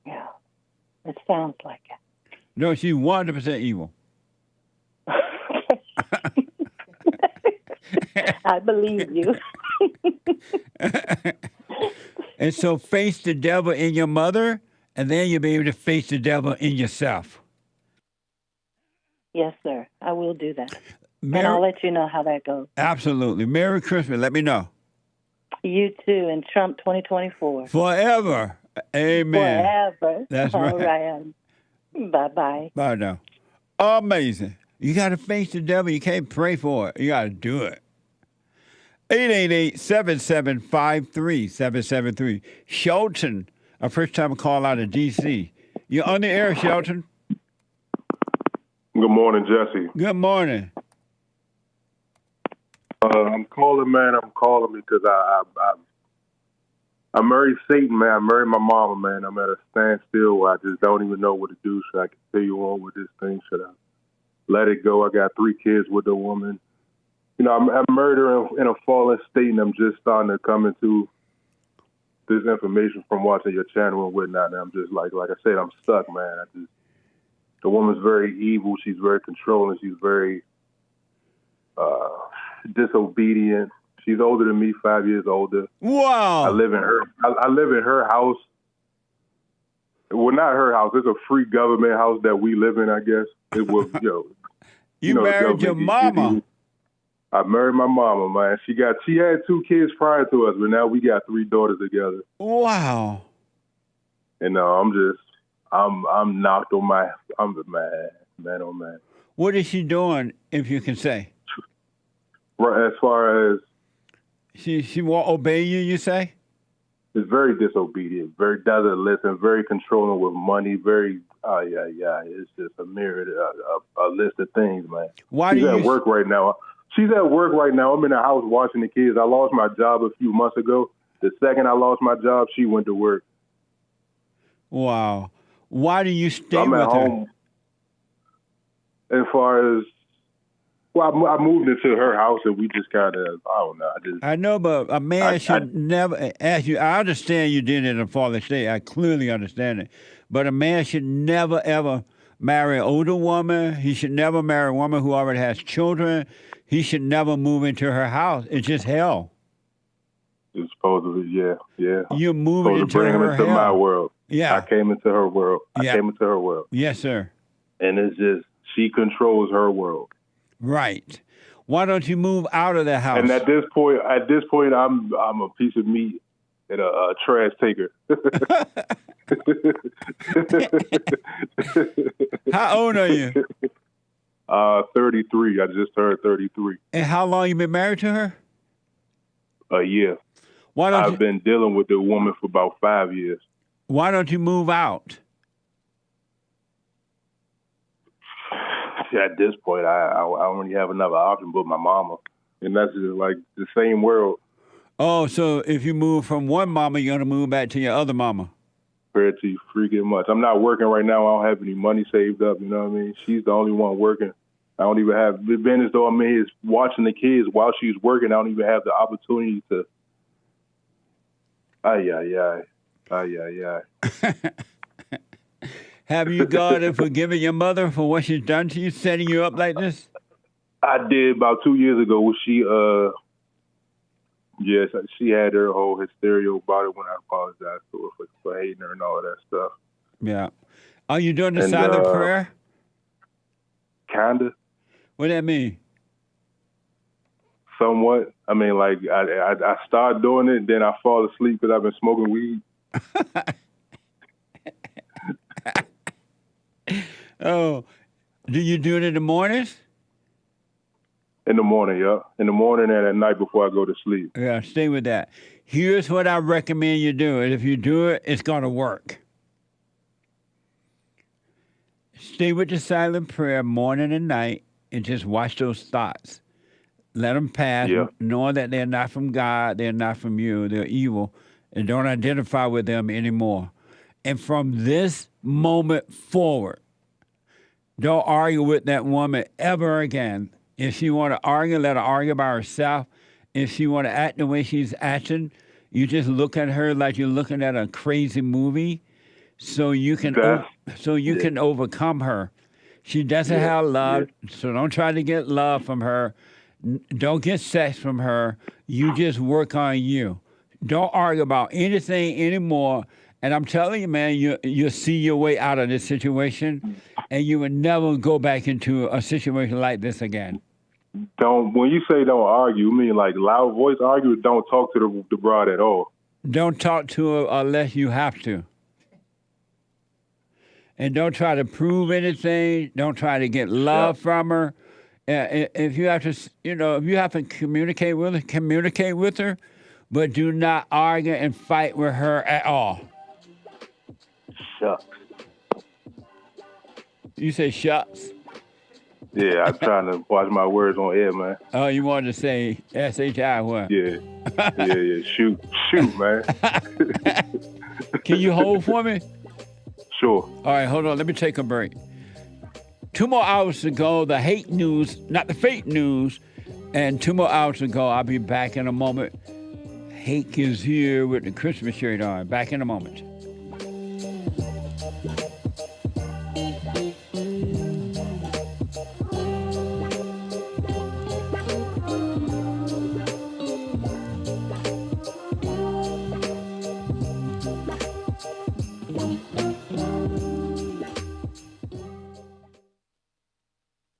Yeah, it sounds like it. No, she's 100% evil. I believe you. And so face the devil in your mother, and then you'll be able to face the devil in yourself. Yes, sir. I will do that. And I'll let you know how that goes. Absolutely. Merry Christmas. Let me know. You too, in Trump 2024. Forever. Amen. Forever. That's All right. Bye-bye. Bye now. Amazing. You got to face the devil. You can't pray for it. You got to do it. 888-7753-773. Shelton, a first-time call out of D.C. You're on the air, Shelton. Good morning, Jesse. Good morning. I'm calling, man. I'm calling because I married Satan, man. I married my mama, man. I'm at a standstill where I just don't even know what to do. Should I continue on with this thing? Should I let it go? I got 3 kids with a woman. You know, I married her in a fallen state, and I'm just starting to come into this information from watching your channel and whatnot. And I'm just like I said, I'm stuck, man. The woman's very evil. She's very controlling. She's very disobedient. She's older than me, 5 years older. Wow. I live in her house. Well, not her house. It's a free government house that we live in, I guess. It was, You married your mama. I married my mama, man. She had 2 kids prior to us, but now we got 3 daughters together. Wow. And I'm knocked on I'm man, oh man. What is she doing, if you can say? Right, as far as she won't obey you, you say? Is very disobedient, very doesn't listen, very controlling with money, very it's just a myriad, a list of things, man. She's at work right now. She's at work right now. I'm in the house watching the kids. I lost my job a few months ago. The second I lost my job, she went to work. Wow. Why do you stay I'm with at home. As far as, well, I moved into her house and we just kind of, I don't know. I know, but a man should never ask you. I understand you did it in a fallen state. I clearly understand it. But a man should never, ever marry an older woman. He should never marry a woman who already has children. He should never move into her house. It's just hell. It's supposed to be, yeah. You're moving Supposed to into bring him her into my hell. world. Yeah. I came into her world. Yeah. I came into her world. Yes, sir. And it's just, she controls her world. Right. Why don't you move out of the house? And at this point, I'm a piece of meat and a trash taker. How old are you? 33. I just turned 33. And how long you been married to her? A year. Why don't I've been dealing with the woman for about 5 years. Why don't you move out? At this point, I don't really have another option but my mama. And that's just like the same world. Oh, so if you move from one mama, you're going to move back to your other mama. Pretty freaking much. I'm not working right now. I don't have any money saved up. You know what I mean? She's the only one working. I don't even have, it's been as though I'm in here watching the kids while she's working. I don't even have the opportunity to. Ay. Have you gone and forgiven your mother for what she's done to you, setting you up like this? I did about 2 years ago. Yes, she had her whole hysteria about it when I apologized to her for hating her and all of that stuff. Yeah. Are you doing the silent prayer? Kinda. What that mean? Somewhat. I mean, like, I start doing it, then I fall asleep because I've been smoking weed. Oh, do you do it in the mornings? In the morning, yeah. In the morning and at night before I go to sleep. Yeah, stay with that. Here's what I recommend you do. And if you do it, it's going to work. Stay with the silent prayer morning and night and just watch those thoughts. Let them pass, knowing that they're not from God, they're not from you, they're evil, and don't identify with them anymore. And from this moment forward, don't argue with that woman ever again. If she want to argue, let her argue by herself. If she want to act the way she's acting, you just look at her like you're looking at a crazy movie, so you can can overcome her. She doesn't have love, so don't try to get love from her. Don't get sex from her. You just work on you. Don't argue about anything anymore. And I'm telling you, man, you'll see your way out of this situation, and you will never go back into a situation like this again. When you say don't argue, you mean like loud voice argue, or don't talk to the broad at all? Don't talk to her unless you have to. And don't try to prove anything. Don't try to get love from her. If you have to, if you have to communicate with her, but do not argue and fight with her at all. Shucks. You say shucks? Yeah, I'm trying to watch my words on air, man. Oh, you wanted to say S-H-I what? Yeah. Shoot, man. Can you hold for me? Sure. All right, hold on. Let me take a break. 2 more hours to go. The hate news, not the fake news. And 2 more hours to go. I'll be back in a moment. Hake is here with the Christmas shirt on. Back in a moment.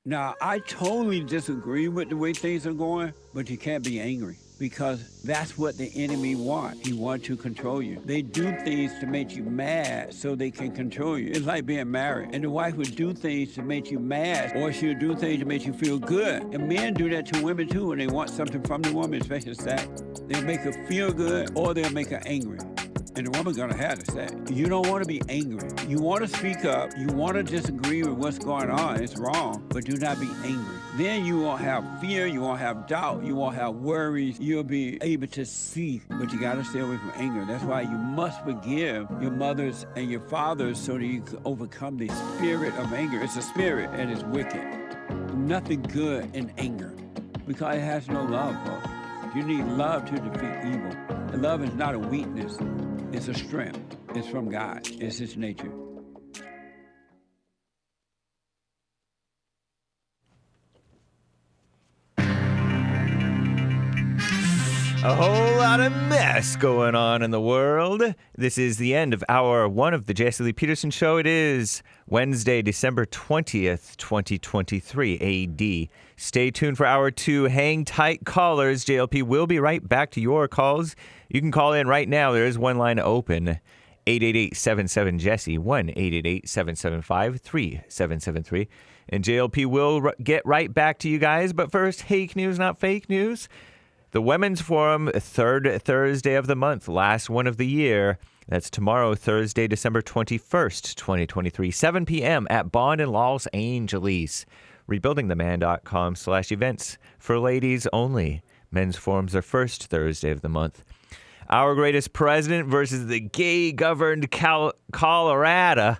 Now, I totally disagree with the way things are going, but you can't be angry because that's what the enemy wants. He wants to control you. They do things to make you mad so they can control you. It's like being married, and the wife would do things to make you mad, or she'll do things to make you feel good. And men do that to women too when they want something from the woman, especially sex. They'll make her feel good, or they'll make her angry. And the woman's gonna have to say, you don't want to be angry. You want to speak up. You want to disagree with what's going on. It's wrong, but do not be angry. Then you won't have fear. You won't have doubt. You won't have worries. You'll be able to see, but you got to stay away from anger. That's why you must forgive your mothers and your fathers so that you can overcome the spirit of anger. It's a spirit and it's wicked. Nothing good in anger because it has no love, folks. You need love to defeat evil. And love is not a weakness. It's a strength. It's from God. It's His nature. A whole lot of mess going on in the world. This is the end of hour one of the Jesse Lee Peterson Show. It is Wednesday, December 20th, 2023 AD. Stay tuned for hour two. Hang tight, callers. JLP will be right back to your calls. You can call in right now. There is one line open. 888-77-JESSE, 1-888-775-3773. And JLP will get right back to you guys. But first, Hake news, not fake news. The Women's Forum, third Thursday of the month, last one of the year. That's tomorrow, Thursday, December 21st, 2023, 7 p.m. at Bond in Los Angeles. Rebuildingtheman.com/events for ladies only. Men's forums are first Thursday of the month. Our Greatest President versus the gay-governed Colorado.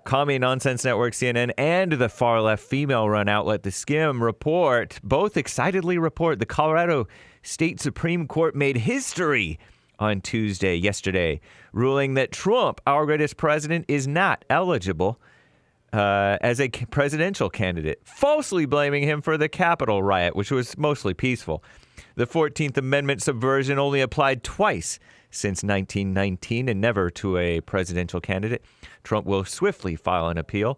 Commie Nonsense Network, CNN, and the far-left female-run outlet, The Skim, both excitedly report the Colorado State Supreme Court made history on yesterday, ruling that Trump, our greatest president, is not eligible as a presidential candidate, falsely blaming him for the Capitol riot, which was mostly peaceful. The 14th Amendment subversion only applied twice since 1919 and never to a presidential candidate. Trump will swiftly file an appeal.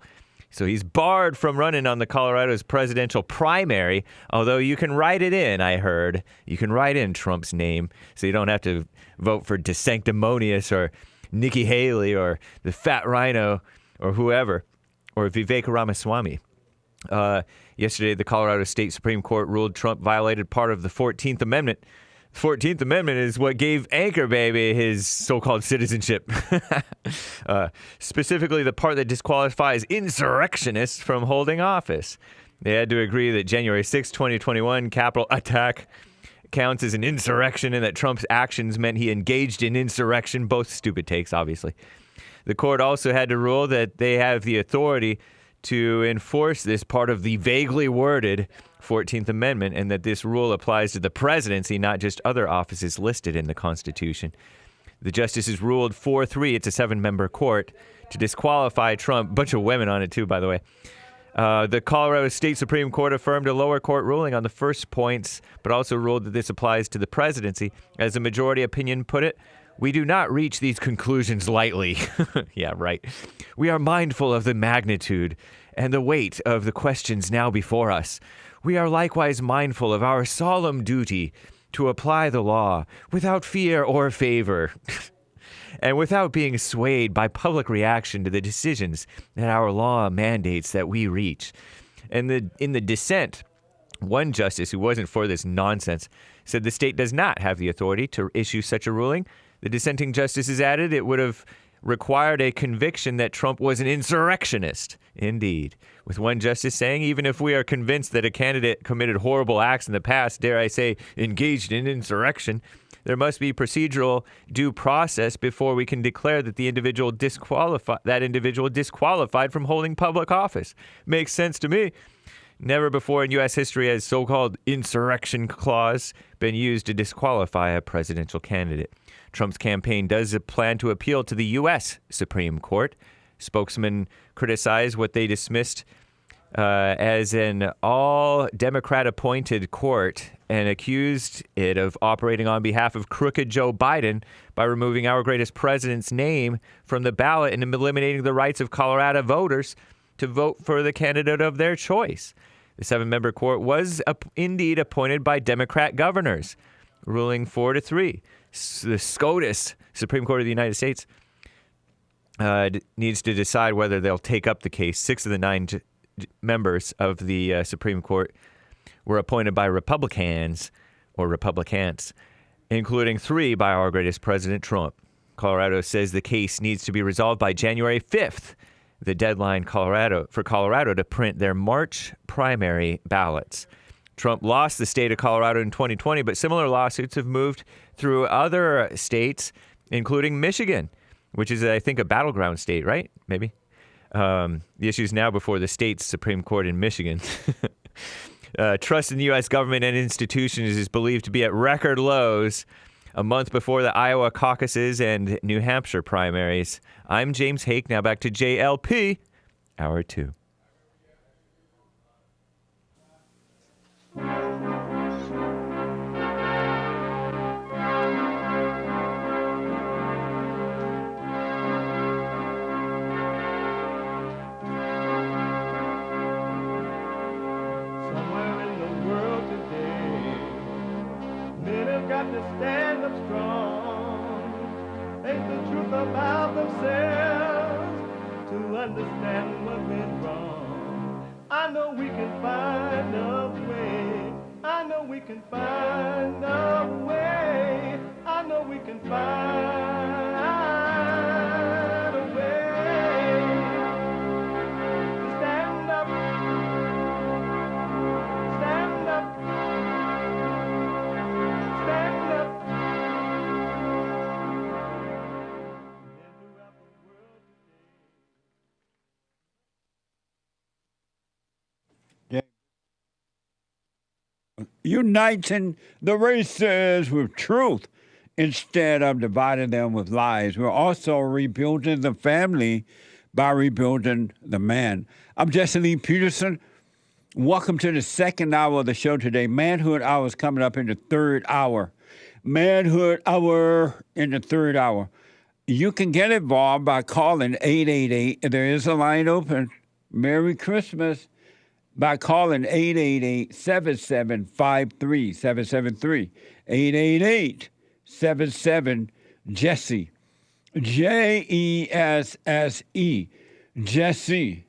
So he's barred from running on the Colorado's presidential primary, although you can write it in, I heard. You can write in Trump's name, so you don't have to vote for DeSanctimonious or Nikki Haley or the Fat Rhino or whoever, or Vivek Ramaswamy. Yesterday, the Colorado State Supreme Court ruled Trump violated part of the 14th Amendment. The 14th Amendment is what gave Anchor Baby his so-called citizenship. Specifically, the part that disqualifies insurrectionists from holding office. They had to agree that January 6, 2021 Capitol attack counts as an insurrection and that Trump's actions meant he engaged in insurrection. Both stupid takes, obviously. The court also had to rule that they have the authority to enforce this part of the vaguely worded 14th Amendment and that this rule applies to the presidency, not just other offices listed in the Constitution. The justices ruled 4-3, it's a 7-member court, to disqualify Trump. Bunch of women on it too, by the way. The Colorado State Supreme Court affirmed a lower court ruling on the first points, but also ruled that this applies to the presidency. As the majority opinion put it, we do not reach these conclusions lightly. Yeah, right. We are mindful of the magnitude and the weight of the questions now before us. We are likewise mindful of our solemn duty to apply the law without fear or favor and without being swayed by public reaction to the decisions that our law mandates that we reach. And in the dissent, one justice who wasn't for this nonsense said the state does not have the authority to issue such a ruling. The dissenting justices added it would have required a conviction that Trump was an insurrectionist. Indeed. With one justice saying, even if we are convinced that a candidate committed horrible acts in the past, dare I say, engaged in insurrection, there must be procedural due process before we can declare that the individual disqualified from holding public office. Makes sense to me. Never before in U.S. history has so-called insurrection clause been used to disqualify a presidential candidate. Trump's campaign does plan to appeal to the U.S. Supreme Court. Spokesman criticized what they dismissed as an all-Democrat-appointed court and accused it of operating on behalf of crooked Joe Biden by removing our greatest president's name from the ballot and eliminating the rights of Colorado voters to vote for the candidate of their choice. The 7-member court was indeed appointed by Democrat governors, ruling 4-3. The SCOTUS, Supreme Court of the United States, needs to decide whether they'll take up the case. 6 of the 9 members of the Supreme Court were appointed by Republicans, including 3 by our greatest President Trump. Colorado says the case needs to be resolved by January 5th, the deadline for Colorado to print their March primary ballots. Trump lost the state of Colorado in 2020, but similar lawsuits have moved through other states, including Michigan, which is, I think, a battleground state, right? Maybe. The issue is now before the state's Supreme Court in Michigan. Trust in the U.S. government and institutions is believed to be at record lows a month before the Iowa caucuses and New Hampshire primaries. I'm James Hake. Now back to JLP, Hour 2. stand up strong, face the truth about themselves, to understand what went wrong. I know we can find a way. I know we can find a way. I know we can find a way to stand up, stand up, stand up. And throughout the world today. Uniting the races with truth instead of dividing them with lies. We're also rebuilding the family by rebuilding the man. I'm Jesse Lee Peterson. Welcome to the second hour of the show today. Manhood Hour is coming up in the third hour. Manhood Hour in the third hour. You can get involved by calling 888. There is a line open. Merry Christmas. By calling 888-7753-773. 888-77-JESSE. Jesse. Jesse.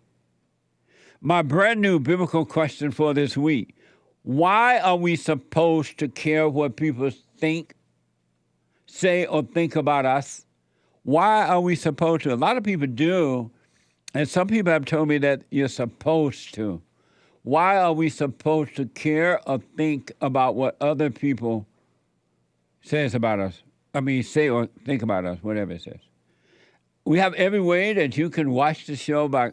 My brand new biblical question for this week. Why are we supposed to care what people think, say, or think about us? Why are we supposed to? A lot of people do, and some people have told me that you're supposed to. Why are we supposed to care or think about what other people says about us? I mean, say or think about us, whatever it says. We have every way that you can watch the show by.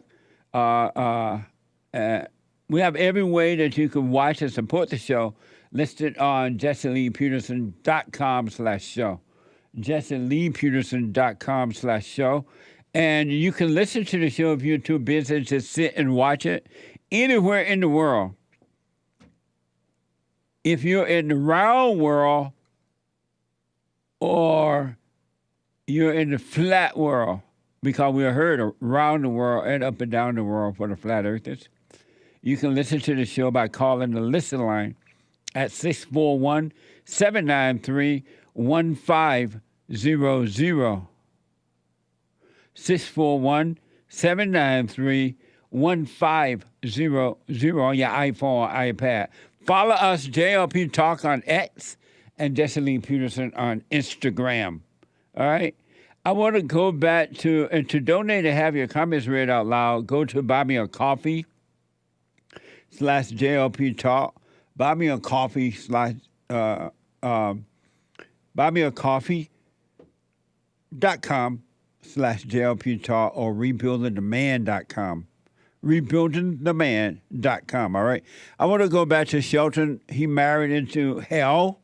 We have every way that you can watch and support the show listed on jesseleepeterson.com/show. jesseleepeterson.com/show. And you can listen to the show if you're too busy to sit and watch it anywhere in the world. If you're in the round world or you're in the flat world, because we are heard around the world and up and down the world for the flat earthers, you can listen to the show by calling the listen line at 641-793-1500. 641-793-1500 on your iPhone or iPad. Follow us, JLP Talk on X and Jesse Lee Peterson on Instagram. All right? I want to go back to, and to donate and have your comments read out loud, go to Buy Me a Coffee /JLP Talk. Buy Me a Coffee buymeacoffee.com/JLP Talk or rebuildingtheman.com. Rebuildingtheman.com, all right? I want to go back to Shelton. He married into hell.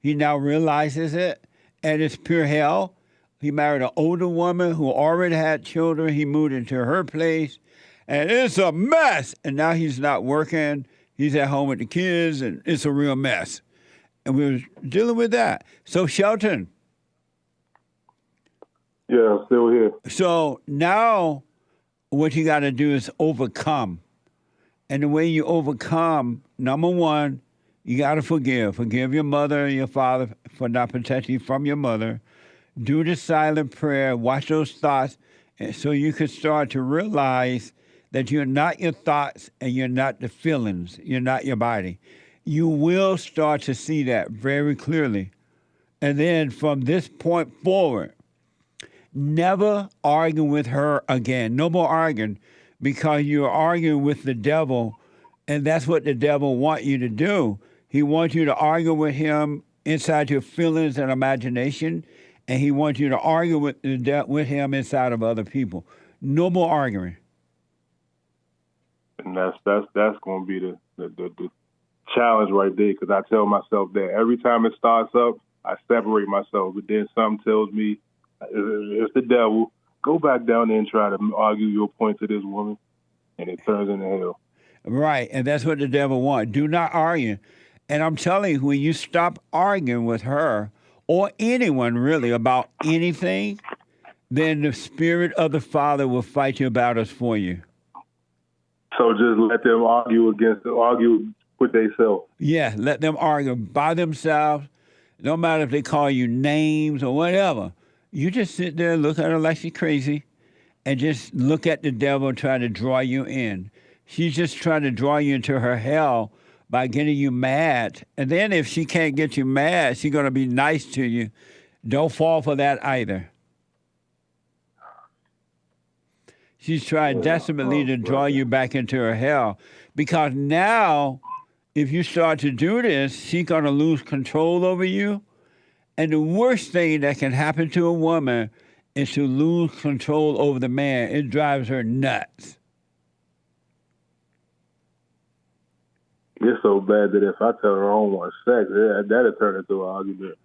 He now realizes it, and it's pure hell. He married an older woman who already had children. He moved into her place, and it's a mess. And now he's not working. He's at home with the kids, and it's a real mess. And we were dealing with that. So, Shelton. Yeah, I'm still here. So now what you got to do is overcome. And the way you overcome, number one, you got to forgive. Forgive your mother and your father for not protecting you from your mother. Do the silent prayer. Watch those thoughts so you can start to realize that you're not your thoughts and you're not the feelings. You're not your body. You will start to see that very clearly. And then from this point forward, never argue with her again. No more arguing, because you're arguing with the devil, and that's what the devil wants you to do. He wants you to argue with him inside your feelings and imagination, and he wants you to argue with him inside of other people. No more arguing. And that's going to be the challenge right there, because I tell myself that every time it starts up, I separate myself, but then something tells me it's the devil. Go back down there and try to argue your point to this woman, and it turns into hell. Right, and that's what the devil wants. Do not argue. And I'm telling you, when you stop arguing with her or anyone really about anything, then the Spirit of the Father will fight your battles for you. So just let them argue with themselves. Yeah, let them argue by themselves. No matter if they call you names or whatever. You just sit there and look at her like she's crazy and just look at the devil trying to draw you in. She's just trying to draw you into her hell by getting you mad. And then if she can't get you mad, she's going to be nice to you. Don't fall for that either. She's trying desperately to draw you back into her hell. Because now, if you start to do this, she's going to lose control over you. And the worst thing that can happen to a woman is to lose control over the man. It drives her nuts. It's so bad that if I tell her I don't want sex, that'll turn into an argument.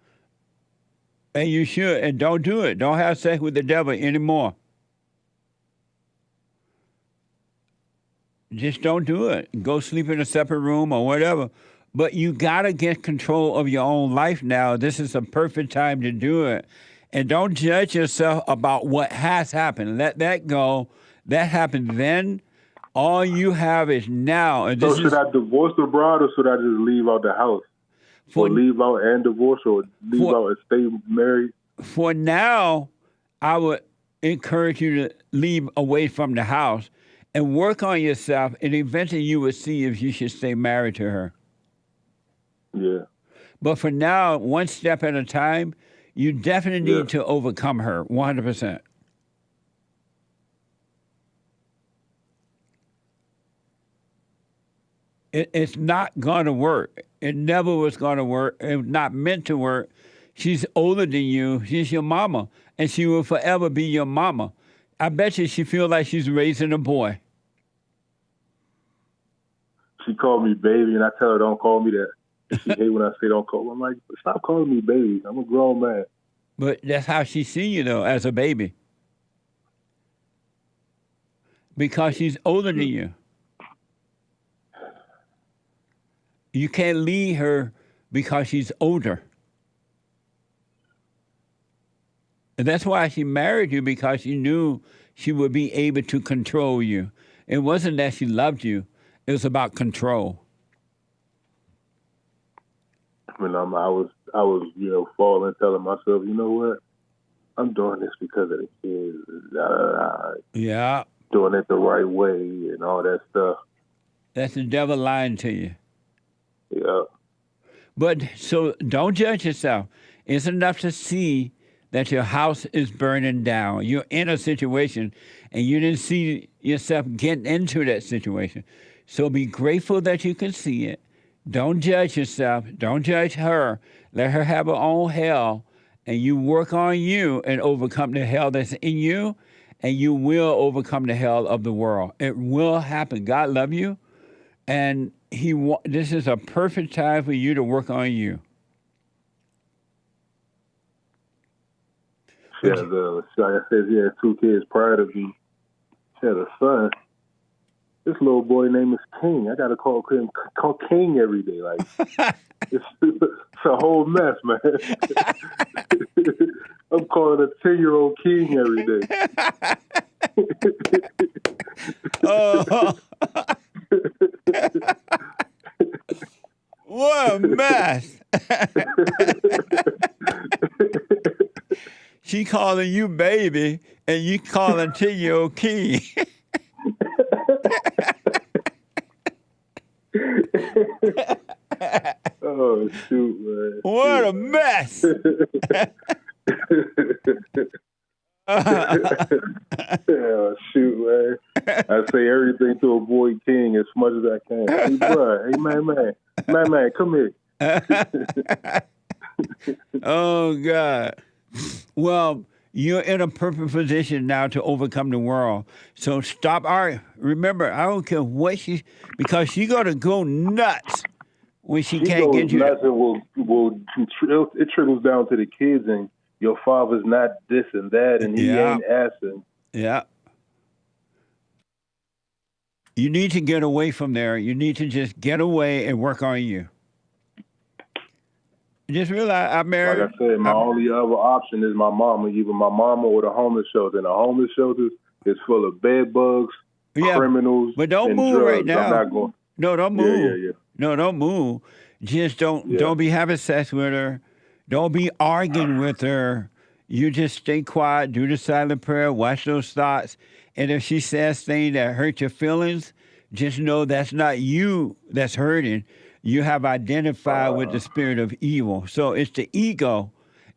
And you should. And don't do it. Don't have sex with the devil anymore. Just don't do it. Go sleep in a separate room or whatever. But you got to get control of your own life now. This is a perfect time to do it. And don't judge yourself about what has happened. Let that go. That happened then. All you have is now. And so should I divorce the bride or should I just leave out the house? Or leave out and divorce or leave out and stay married? For now, I would encourage you to leave away from the house and work on yourself. And eventually you will see if you should stay married to her. Yeah. But for now, one step at a time, you definitely need to overcome her 100%. It's not going to work. It never was going to work. It was not meant to work. She's older than you. She's your mama. And she will forever be your mama. I bet you she feels like she's raising a boy. She called me baby, and I tell her don't call me that. She hate when I say don't call. I'm like, stop calling me baby. I'm a grown man. But that's how she see you, though, as a baby. Because she's older than you. You can't leave her because she's older. And that's why she married you, because she knew she would be able to control you. It wasn't that she loved you. It was about control. When I was, falling, telling myself, you know what? I'm doing this because of the kids. Yeah. Doing it the right way and all that stuff. That's the devil lying to you. Yeah. But so don't judge yourself. It's enough to see that your house is burning down. You're in a situation and you didn't see yourself getting into that situation. So be grateful that you can see it. Don't judge yourself. Don't judge her. Let her have her own hell. And you work on you and overcome the hell that's in you. And you will overcome the hell of the world. It will happen. God love you. And this is a perfect time for you to work on you. She has, like I said, she had 2 kids prior to me. She had a son. This little boy name is King. I got to call him King every day. Like, it's a whole mess, man. I'm calling a 10-year-old King every day. Oh. What a mess. She calling you baby, and you calling 10-year-old King. Oh, shoot, man. What a mess. Oh, shoot, man. I say everything to avoid King as much as I can. Hey, bro. Hey, man, come here. Oh, God. Well, you're in a perfect position now to overcome the world. So stop arguing. Remember, I don't care what because she's going to go nuts when she can't get you. Nuts and it trickles down to the kids, and your father's not this and that, and he ain't asking. Yeah. You need to get away from there. You need to just get away and work on you. Just realize I'm married. Like I said, my only other option is my mama, either my mama or the homeless shelter. And the homeless shelter is full of bed bugs, criminals, but don't and move drugs. right now. I'm not going. No, don't move. Yeah. No, don't move. Just don't be having sex with her. Don't be arguing with her. You just stay quiet, do the silent prayer, watch those thoughts. And if she says things that hurt your feelings, just know that's not you that's hurting. You have identified with the spirit of evil. So it's the ego,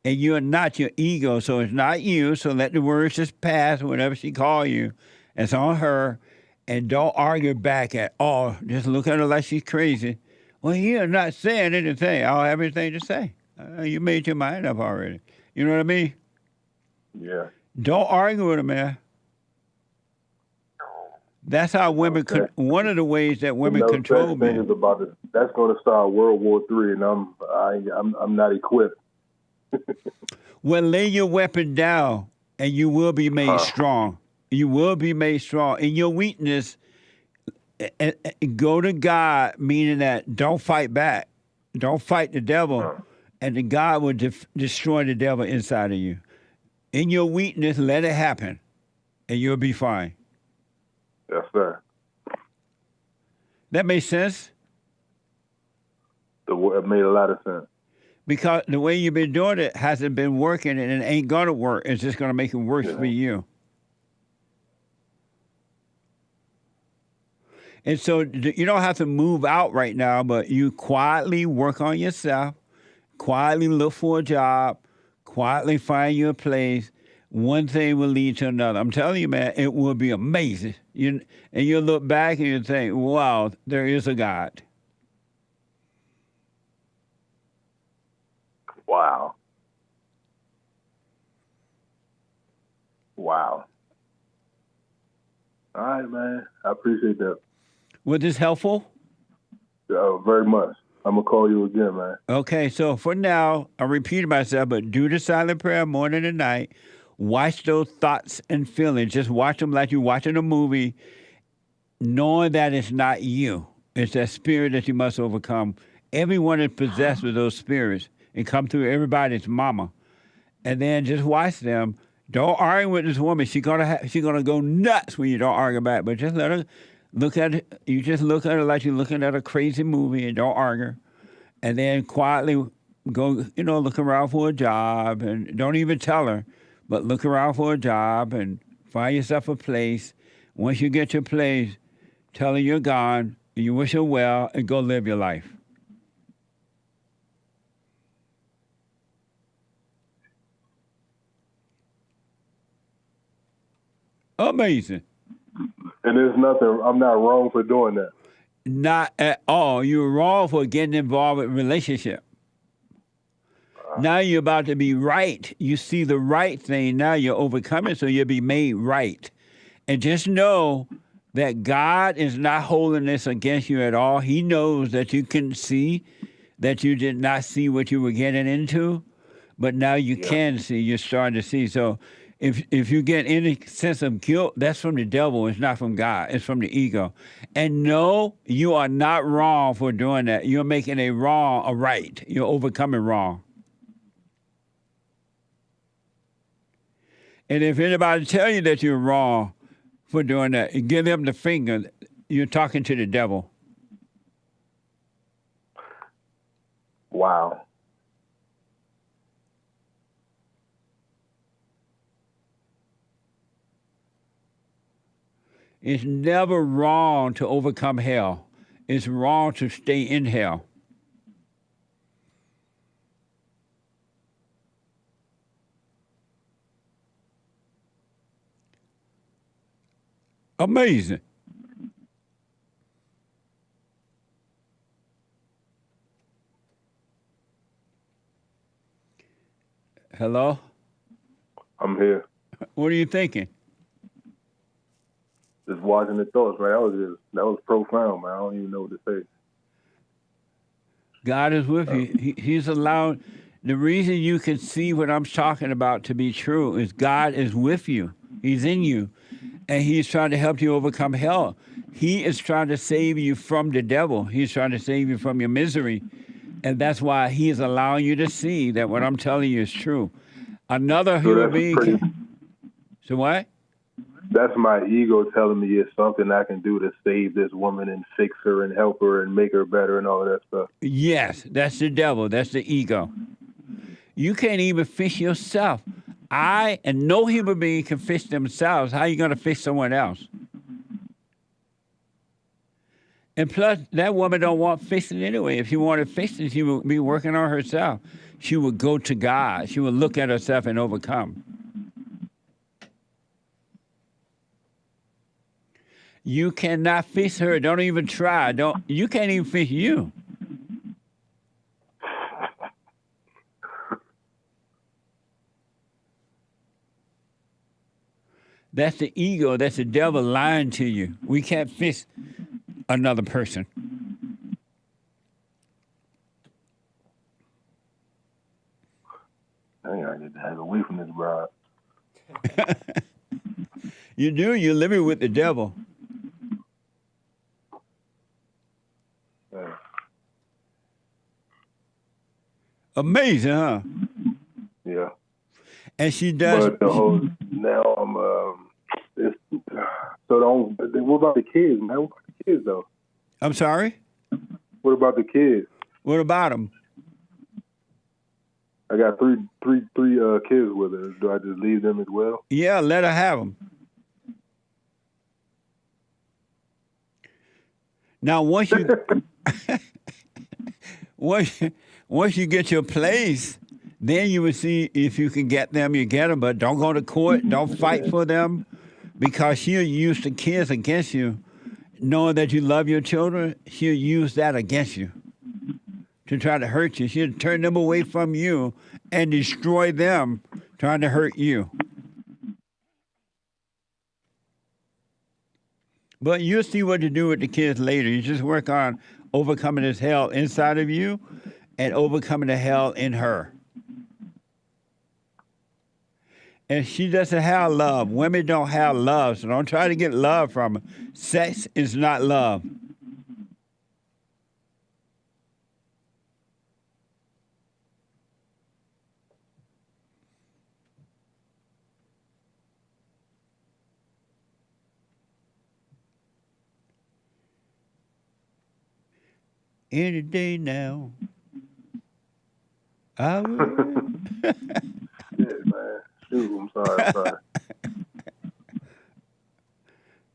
and you're not your ego. So it's not you. So let the words just pass, whatever she call you. It's on her. And don't argue back at all. Just look at her like she's crazy. Well, you're not saying anything. I don't have anything to say. You made your mind up already. You know what I mean? Yeah. Don't argue with her, man. That's how women. One of the ways that women control men. Is about this. That's going to start World War III, and I'm not equipped. Well, lay your weapon down, and you will be made strong. You will be made strong. In your weakness, go to God, meaning that don't fight back. Don't fight the devil, and the God will destroy the devil inside of you. In your weakness, let it happen, and you'll be fine. Yes, sir. That makes sense? It made a lot of sense. Because the way you've been doing it hasn't been working, and it ain't going to work. It's just going to make it worse for you. And so you don't have to move out right now, but you quietly work on yourself, quietly look for a job, quietly find you a place. One thing will lead to another. I'm telling you, man, it will be amazing. And you'll look back and you'll think, wow, there is a God. Wow. Wow. All right, man. I appreciate that. Was this helpful? Very much. I'm going to call you again, man. Okay, so for now, I repeated myself, but do the silent prayer morning and night. Watch those thoughts and feelings. Just watch them like you're watching a movie, knowing that it's not you. It's that spirit that you must overcome. Everyone is possessed with those spirits and come through everybody's mama. And then just watch them. Don't argue with this woman. She's gonna go nuts when you don't argue back. But just let her look at it. You just look at her like you're looking at a crazy movie and don't argue. And then quietly go, look around for a job and don't even tell her. But look around for a job and find yourself a place. Once you get your place, tell her you're gone, and you wish her well, and go live your life. Amazing. And there's nothing, I'm not wrong for doing that. Not at all. You're wrong for getting involved with a relationship. Now you're about to be right. You see the right thing. Now you're overcoming, so you'll be made right. And just know that God is not holding this against you at all. He knows that you can see that you did not see what you were getting into, but now you can see. You're starting to see. So if you get any sense of guilt, that's from the devil. It's not from God. It's from the ego. And no, you are not wrong for doing that. You're making a wrong a right. You're overcoming wrong. And if anybody tell you that you're wrong for doing that, give them the finger. You're talking to the devil. Wow. It's never wrong to overcome hell. It's wrong to stay in hell. Amazing. Hello? I'm here. What are you thinking? Just watching the thoughts, man. That was profound, man. I don't even know what to say. God is with you. He's allowed. The reason you can see what I'm talking about to be true is God is with you. He's in you. And he's trying to help you overcome hell. He is trying to save you from the devil. He's trying to save you from your misery. And that's why he is allowing you to see that what I'm telling you is true. Another human being So what? That's my ego telling me it's something I can do to save this woman and fix her and help her and make her better and all of that stuff. Yes, that's the devil. That's the ego. You can't even fish yourself. And no human being can fish themselves. How are you going to fish someone else? And plus, that woman don't want fishing anyway. If she wanted fishing, she would be working on herself. She would go to God. She would look at herself and overcome. You cannot fish her. Don't even try. You can't even fish you. That's the ego. That's the devil lying to you. We can't fish another person. I gotta get the heck away from this bride. You do. You're living with the devil. Yeah. Amazing, huh? Yeah. And she does. But now I'm what about the kids, man? What about the kids though? I'm sorry? What about the kids? What about them? I got three kids with her. Do I just leave them as well? Yeah, let her have them. Now, once you get your place, then you will see if you can get them, you get them. But don't go to court. Don't fight for them, because she'll use the kids against you. Knowing that you love your children, she'll use that against you to try to hurt you. She'll turn them away from you and destroy them, trying to hurt you. But you'll see what to do with the kids later. You just work on overcoming this hell inside of you and overcoming the hell in her. And she doesn't have love. Women don't have love, so don't try to get love from her. Sex is not love. Any day now, I will. Shit, man. Shoot, I'm sorry.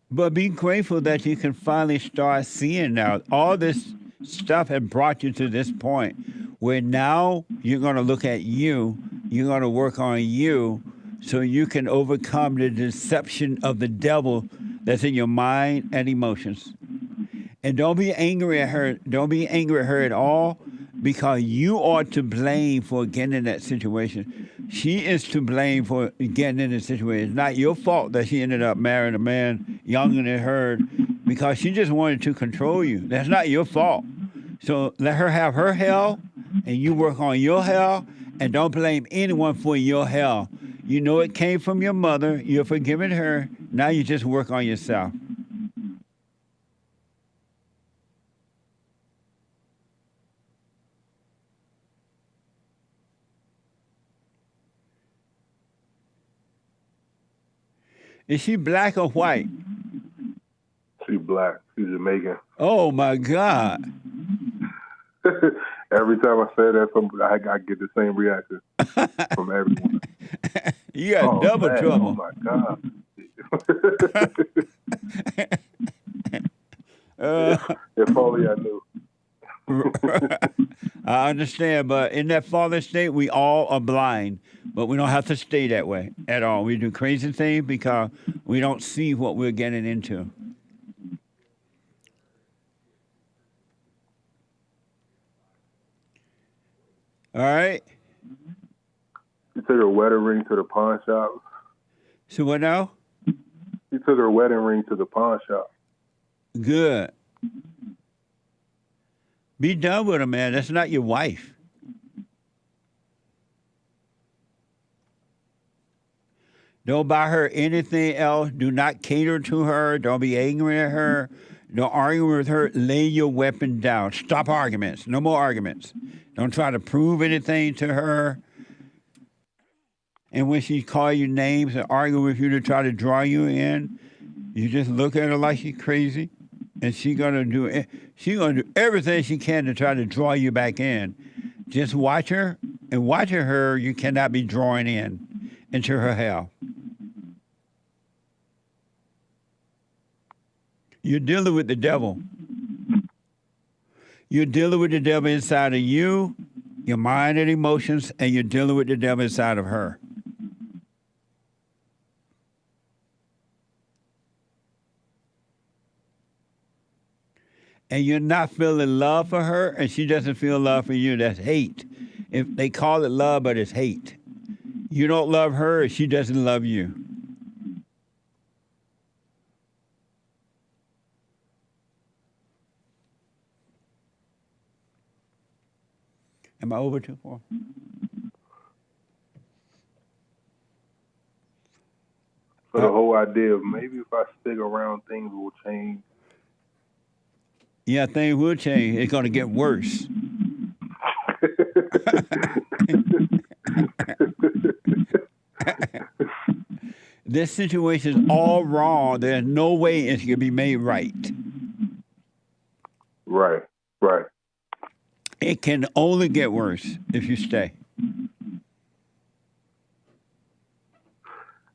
But be grateful that you can finally start seeing now. All this stuff has brought you to this point where now you're going to look at you, you're going to work on you so you can overcome the deception of the devil that's in your mind and emotions. And don't be angry at her. Don't be angry at her at all, because you are to blame for getting in that situation. She is to blame for getting in the situation. It's not your fault that she ended up marrying a man younger than her, because she just wanted to control you. That's not your fault. So let her have her hell, and you work on your hell, and don't blame anyone for your hell. You know it came from your mother. You're forgiving her. Now you just work on yourself. Is she black or white? She's black. She's Jamaican. Oh, my God. Every time I say that, I get the same reaction from everyone. You got double trouble. Oh, my God. If only I knew. I understand, but in that fallen state, we all are blind. But we don't have to stay that way at all. We do crazy things because we don't see what we're getting into. All right? She took her wedding ring to the pawn shop. So what now? She took her wedding ring to the pawn shop. Good. Be done with her, man. That's not your wife. Don't buy her anything else. Do not cater to her. Don't be angry at her. Don't argue with her. Lay your weapon down. Stop arguments. No more arguments. Don't try to prove anything to her. And when she call you names and argue with you to try to draw you in, you just look at her like she's crazy, and she's gonna do everything she can to try to draw you back in. Just watch her And watching her, you cannot be drawing into her hell. You're dealing with the devil. You're dealing with the devil inside of you, your mind and emotions, and you're dealing with the devil inside of her. And you're not feeling love for her, and she doesn't feel love for you. That's hate. If they call it love, but it's hate. You don't love her, and she doesn't love you. Am I over too far? So the whole idea of maybe if I stick around, things will change. Yeah, things will change. It's going to get worse. This situation is all wrong. There's no way it can be made right. Right. It can only get worse if you stay.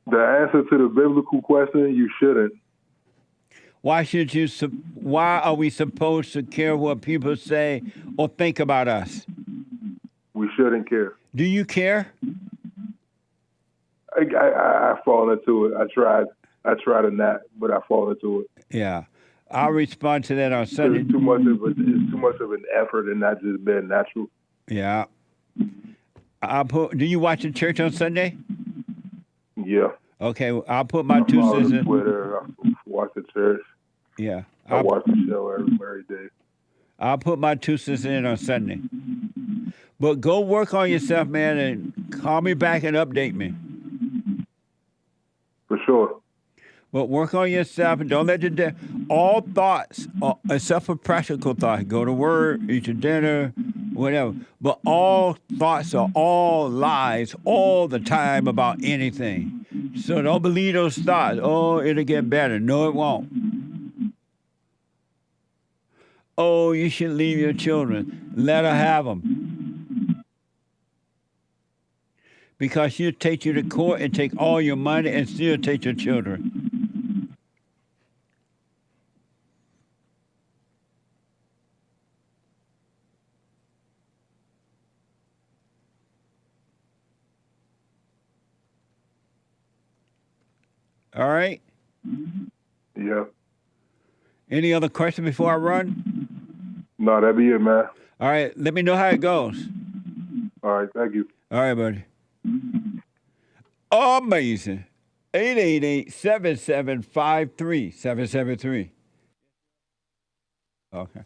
The answer to the biblical question, you shouldn't. Why should you? Why are we supposed to care what people say or think about us? We shouldn't care. Do you care? I fall into it. I try to not, but I fall into it. Yeah. I'll respond to that on Sunday. It's too much of an effort and not just being natural. Yeah. Do you watch the church on Sunday? Yeah. Okay, I'll put my 2 cents in. Twitter, I watch the church. Yeah. I watch the show every day. I'll put my 2 cents in on Sunday. But go work on yourself, man, and call me back and update me. For sure. But work on yourself and don't let your all thoughts, except for practical thoughts, go to work, eat your dinner, whatever. But all thoughts are all lies all the time about anything. So don't believe those thoughts. Oh, it'll get better. No, it won't. Oh, you should leave your children. Let her have them. Because she'll take you to court and take all your money and still take your children. All right? Yeah. Any other question before I run? No, that'd be it, man. All right. Let me know how it goes. All right. Thank you. All right, buddy. Amazing. 888-7753-773. Okay.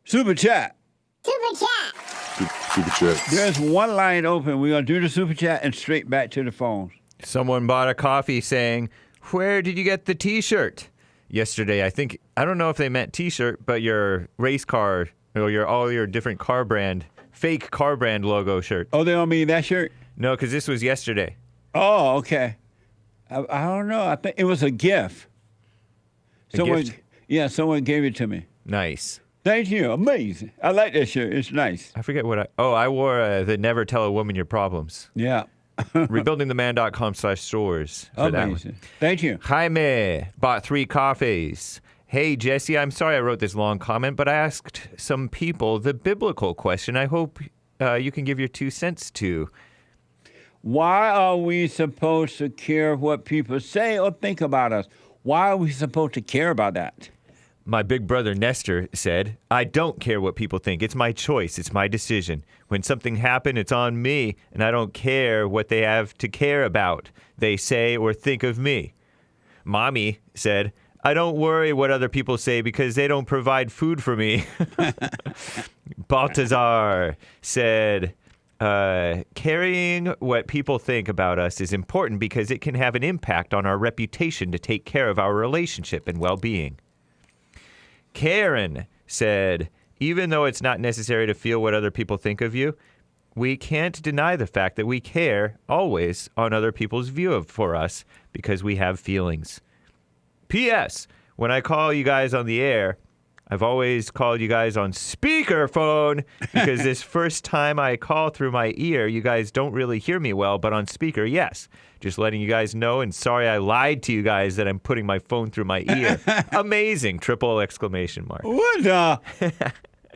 Super chat. Super chat. There's one line open. We're going to do the super chat and straight back to the phones. Someone bought a coffee saying, "Where did you get the T-shirt?" Yesterday, I don't know if they meant T-shirt, but your race car or all your different car brand, fake car brand logo shirt. Oh, they don't mean that shirt? No, because this was yesterday. Oh, okay. I don't know. I think it was a gift. Gift? Yeah, someone gave it to me. Nice. Thank you. Amazing. I like that shirt. It's nice. I forget what I wore the Never Tell a Woman Your Problems. Yeah. Rebuildingtheman.com/stores for that one. Thank you. Jaime bought 3 coffees. Hey, Jesse, I'm sorry I wrote this long comment, but I asked some people the biblical question I hope you can give your 2 cents to. Why are we supposed to care what people say or think about us? Why are we supposed to care about that? My big brother Nestor said, "I don't care what people think. It's my choice. It's my decision. When something happened, it's on me, and I don't care what they have to care about. They say or think of me." Mommy said, "I don't worry what other people say because they don't provide food for me." Baltazar said, "Caring what people think about us is important because it can have an impact on our reputation to take care of our relationship and well-being." Karen said, "Even though it's not necessary to feel what other people think of you, we can't deny the fact that we care always on other people's view for us because we have feelings. P.S. When I call you guys on the air, I've always called you guys on speakerphone because this first time I call through my ear, you guys don't really hear me well, but on speaker, yes. Just letting you guys know, and sorry I lied to you guys that I'm putting my phone through my ear. Amazing! Triple exclamation mark. What the?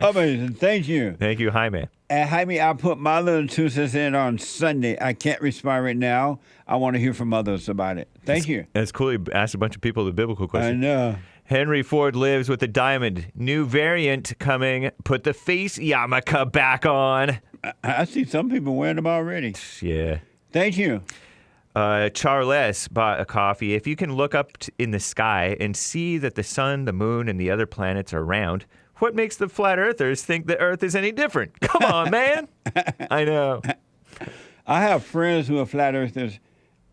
Amazing. Thank you. Thank you, Jaime. And Jaime, I'll put my little 2 cents in on Sunday. I can't respond right now. I want to hear from others about it. Thank you. That's cool. You asked a bunch of people the biblical question. I know. Henry Ford lives with a diamond. New variant coming. Put the face yarmulke back on. I see some people wearing them already. Yeah. Thank you. Charles bought a coffee. If you can look up in the sky and see that the sun, the moon, and the other planets are round, what makes the flat earthers think the earth is any different? Come on, man. I know. I have friends who are flat earthers,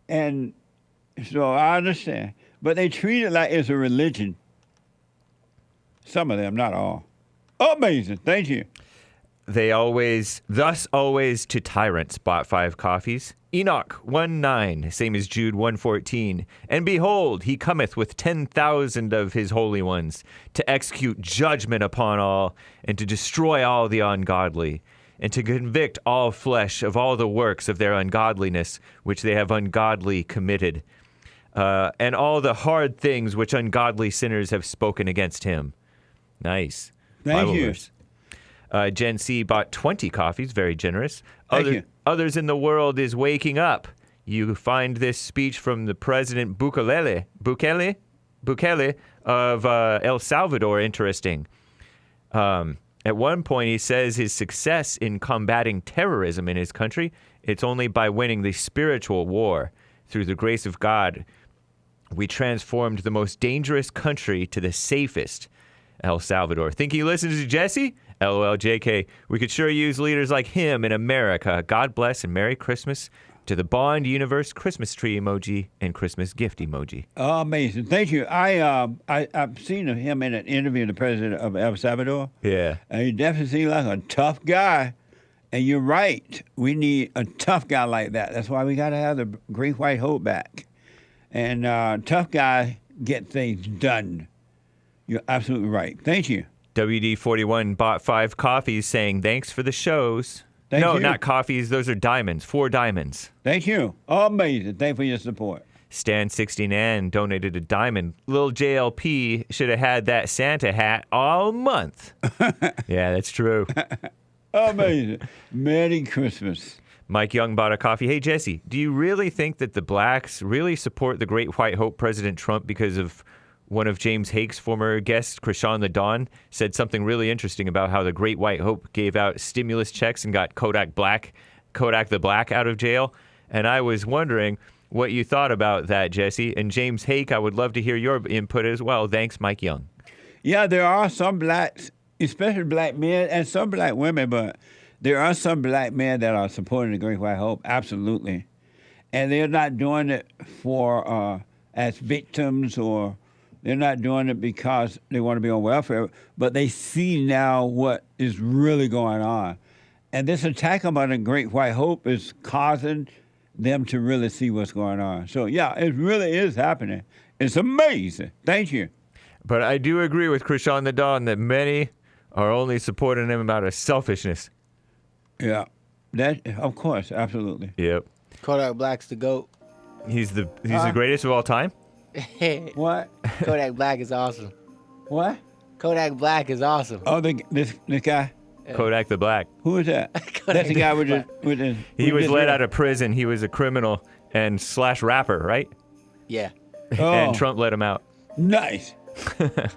and so I understand. But they treat it like it's a religion. Some of them, not all. Amazing. Thank you. Thus always to tyrants, bought 5 coffees. Enoch 1:9, same as Jude 1:14. And behold, he cometh with 10,000 of his holy ones to execute judgment upon all and to destroy all the ungodly and to convict all flesh of all the works of their ungodliness which they have ungodly committed, and all the hard things which ungodly sinners have spoken against him. Nice. Thank Bible you. verse. Gen C bought 20 coffees, very generous. Thank you. Others in the world is waking up. You find this speech from the President Bukele of El Salvador interesting. At one point, he says his success in combating terrorism in his country, it's only by winning the spiritual war. Through the grace of God, we transformed the most dangerous country to the safest, El Salvador. Think he listens to Jesse? LOL, JK. We could sure use leaders like him in America. God bless and Merry Christmas to the Bond Universe Christmas tree emoji and Christmas gift emoji. Amazing. Thank you. I've seen him in an interview, the president of El Salvador. Yeah. And he definitely seems like a tough guy. And you're right. We need a tough guy like that. That's why we got to have the Great White Hope back. And tough guy get things done. You're absolutely right. Thank you. WD41 bought 5 coffees saying, thanks for the shows. Thank no, you. not coffees. Those are diamonds. 4 diamonds. Thank you. Amazing. Thank you for your support. Stan69 donated a diamond. Little JLP should have had that Santa hat all month. Yeah, that's true. Amazing. Merry Christmas. Mike Young bought a coffee. Hey, Jesse, do you really think that the blacks really support the Great White Hope President Trump because of one of James Hake's former guests, Krishan the Don, said something really interesting about how the Great White Hope gave out stimulus checks and got Kodak the Black out of jail? And I was wondering what you thought about that, Jesse. And James Hake, I would love to hear your input as well. Thanks, Mike Young. Yeah, there are some blacks, especially black men and some black women, but there are some black men that are supporting the Great White Hope, absolutely. And they're not doing it for as victims, or they're not doing it because they want to be on welfare, but they see now what is really going on. And this attack on the Great White Hope is causing them to really see what's going on. So, yeah, it really is happening. It's amazing. Thank you. But I do agree with Krishan the Don that many are only supporting him out of selfishness. Yeah, that of course, absolutely. Yep. Kodak Black's the GOAT. He's the greatest of all time? What? Kodak Black is awesome. What? Kodak Black is awesome. Oh, this guy? Kodak the Black. Who is that? That's the guy with the... He was let out of prison. He was a criminal and / rapper, right? Yeah. Oh. And Trump let him out. Nice.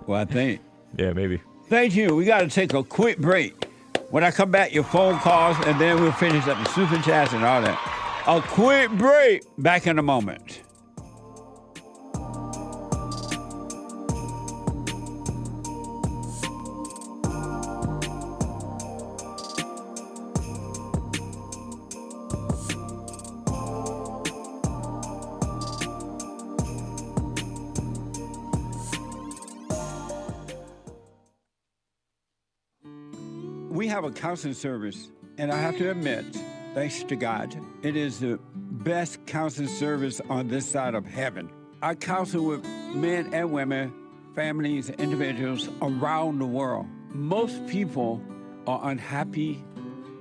Well, I think. Yeah, maybe. Thank you. We got to take a quick break. When I come back, your phone calls, and then we'll finish up the super chats and all that. A quick break. Back in a moment. We have a counseling service, and I have to admit, thanks to God, it is the best counseling service on this side of heaven. I counsel with men and women families, individuals around the world. Most people are unhappy,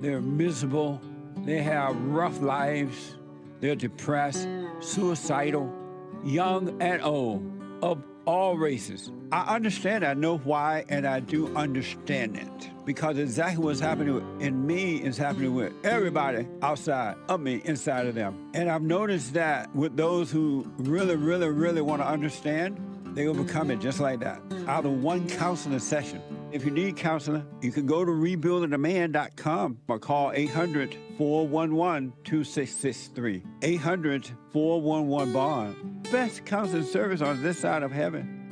they're miserable, they have rough lives, they're depressed, suicidal, young and old, of all races. I understand, I know why, and I do understand it. Because exactly what's happening in me is happening with everybody outside of me, inside of them. And I've noticed that with those who really, really, really want to understand, they overcome it just like that, out of one counseling session. If you need counseling, you can go to rebuildingtheman.com or call 800-411-2663. 800-411-BOND. Best counseling service on this side of heaven.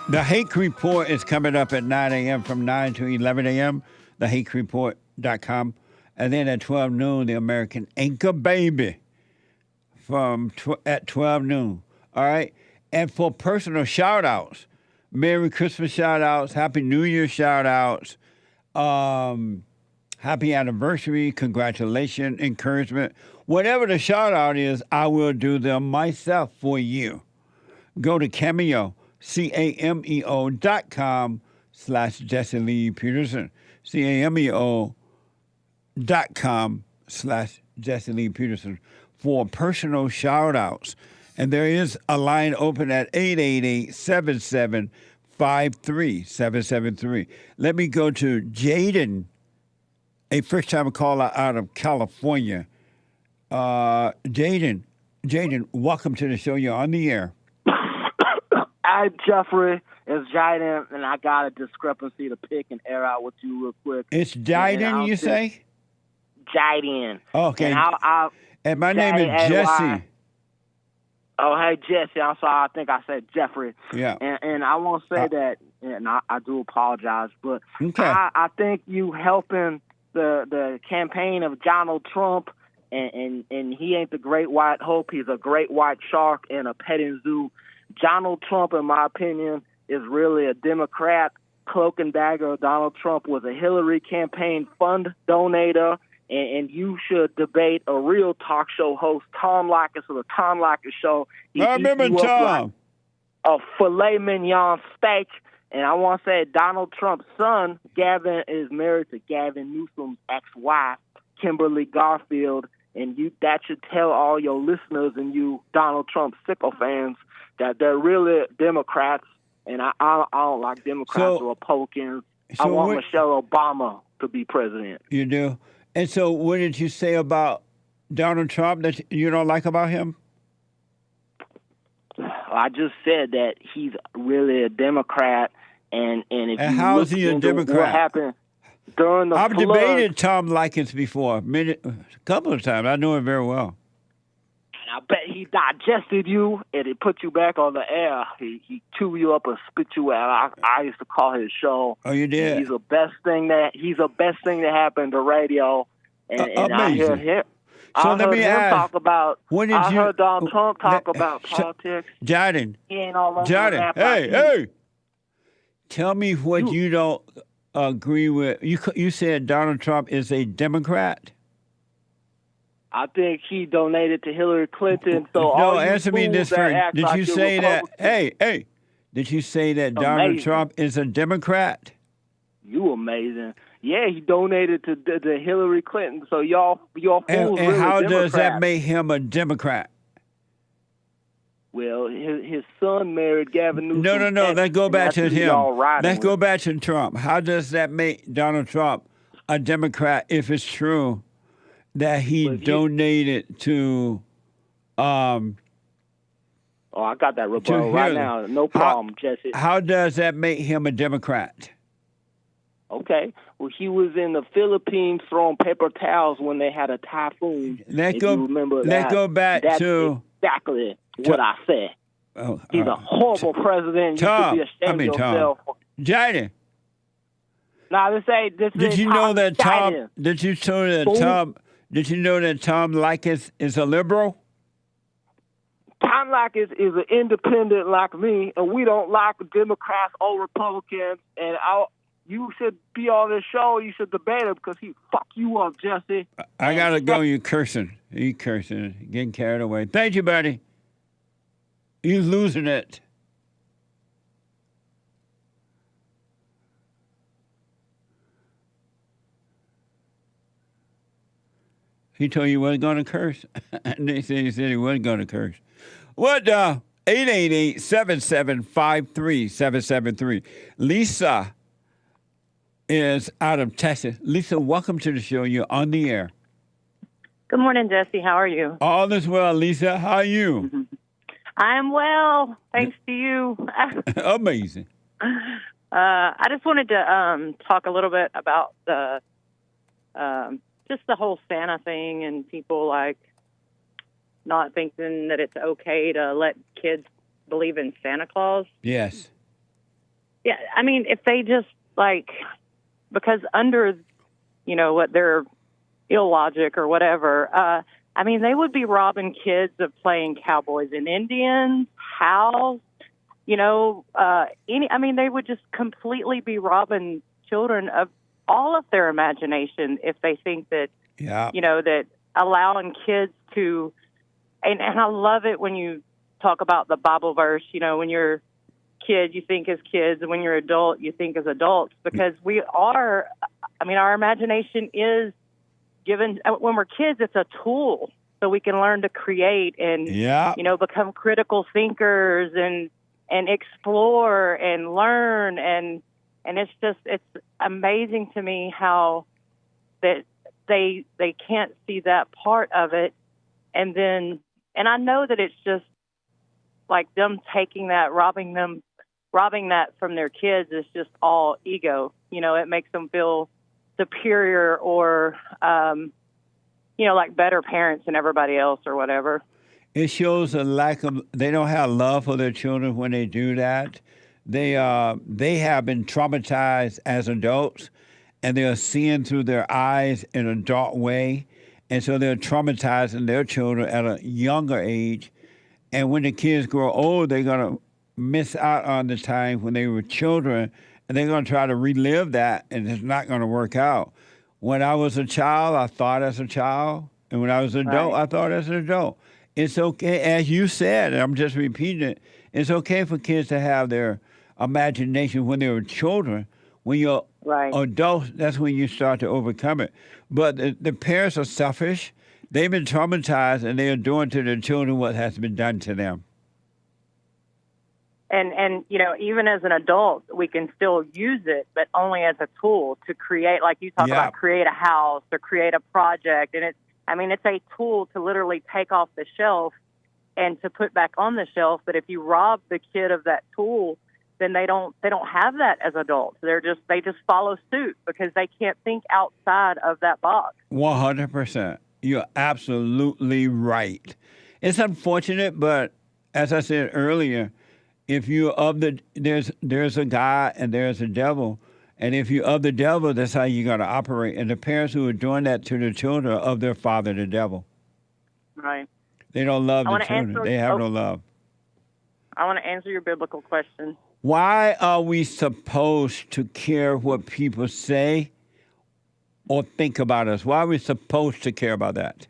The Hake Report is coming up at 9 a.m. from 9 to 11 a.m., thehakereport.com. And then at 12 noon, the American Anchor Baby at 12 noon. All right? And for personal shout-outs, Merry Christmas shout-outs, Happy New Year shout-outs, happy anniversary, congratulations, encouragement. Whatever the shout-out is, I will do them myself for you. Go to Cameo. CAMEO.com/Jesse Lee Peterson. CAMEO.com/Jesse Lee Peterson for personal shout outs. And there is a line open at 888-775-3773. Let me go to Jaiden, a first time caller out of California. Jaiden, welcome to the show. You're on the air. Hi, Jeffrey. It's Jaiden, and I got a discrepancy to pick and air out with you real quick. It's Jaiden, you say? Jaiden. Okay. And my name is Jesse. Oh, hey, Jesse. I'm sorry. I think I said Jeffrey. Yeah. And I want to say that, and I do apologize, but okay. I think you helping the campaign of Donald Trump, and he ain't the great white hope. He's a great white shark in a petting zoo. Donald Trump, in my opinion, is really a Democrat. Cloak and dagger. Donald Trump was a Hillary campaign fund donator, and you should debate a real talk show host, Tom Leykis, of the Tom Leykis Show. I remember Tom. Like a filet mignon steak. And I want to say Donald Trump's son, Gavin, is married to Gavin Newsom's ex-wife, Kimberly Garfield. And that should tell all your listeners and you Donald Trump sicko fans that they're really Democrats, and I don't like Democrats or Republicans. I want Michelle Obama to be president. You do? And so what did you say about Donald Trump that you don't like about him? I just said that he's really a Democrat, and if and you how look is he a into Democrat? what happened during the I've flood, debated Tom Leykis before, a couple of times. I know him very well. I bet he digested you and he put you back on the air. He chew you up and spit you out. I used to call his show. Oh, you did? He's the best thing that happened to radio. And I heard him. So let me ask. Talk about. I heard Donald Trump talk about politics. Jaiden. He ain't all over Jaiden. Hey. Tell me what you don't agree with. You said Donald Trump is a Democrat. I think he donated to Hillary Clinton. So no, answer me this first. Did you say that? Hey. Did you say that Donald Trump is a Democrat? You amazing. Yeah, he donated to Hillary Clinton. So y'all fools and really how Democrat. does that make him a Democrat? Well, his son married Gavin Newsom. No. Let's go back to him. Let's go back. back to Trump. How does that make Donald Trump a Democrat if it's true that he donated to? Oh, I got that rebuttal right now. No problem, Jesse. How does that make him a Democrat? Okay. Well, he was in the Philippines throwing paper towels when they had a typhoon. Let's go back to exactly what I said. Oh, he's a horrible president. You should be ashamed of yourself. Jaiden. Now, Did you know that Tom? Did you know that Tom Leykis is a liberal? Tom Leykis is an independent like me, and we don't like Democrats or Republicans. And you should be on this show. You should debate him because he fuck you up, Jesse. I gotta go. You cursing? You cursing? Getting carried away. Thank you, buddy. You losing it. He told you he wasn't going to curse. And he said he wasn't going to curse. What? 888-7753-773. Lisa is out of Texas. Lisa, welcome to the show. You're on the air. Good morning, Jesse. How are you? All is well, Lisa. How are you? I'm well, thanks to you. Amazing. I just wanted to talk a little bit about the just the whole Santa thing and people like not thinking that it's okay to let kids believe in Santa Claus. Yes. Yeah, I mean, if they just because under, what their illogic or whatever, I mean, they would be robbing kids of playing cowboys and Indians, house, they would just completely be robbing children of all of their imagination if they think that, that allowing kids to, and I love it when you talk about the Bible verse, when you're kid, you think as kids, and when you're adult, you think as adults, because our imagination is given, when we're kids, it's a tool so we can learn to create and, become critical thinkers and explore and learn. And it's amazing to me how that they can't see that part of it. And I know that it's just like them taking that, robbing that from their kids is just all ego. It makes them feel superior or, like better parents than everybody else or whatever. It shows a lack of, they don't have love for their children when they do that. They have been traumatized as adults, and they're seeing through their eyes in a dark way. And so they're traumatizing their children at a younger age. And when the kids grow old, they're going to miss out on the time when they were children, and they're going to try to relive that, and it's not going to work out. When I was a child, I thought as a child, and when I was an adult, I thought as an adult. It's okay, as you said, and I'm just repeating it, it's okay for kids to have their imagination when they were children. When you're adults, that's when you start to overcome it. But the parents are selfish. They've been traumatized, and they are doing to their children what has been done to them. And even as an adult, we can still use it, but only as a tool to create, like you talk about, create a house or create a project. And it's a tool to literally take off the shelf and to put back on the shelf. But if you rob the kid of that tool, then they don't have that as adults. They just follow suit because they can't think outside of that box. 100%. You're absolutely right. It's unfortunate, but as I said earlier, if you're of there's a God and there's a devil, and if you're of the devil, that's how you got to operate. And the parents who are doing that to their children are of their father, the devil. Right. They don't love the children. They have no love. I want to answer your biblical question. Why are we supposed to care what people say or think about us? Why are we supposed to care about that?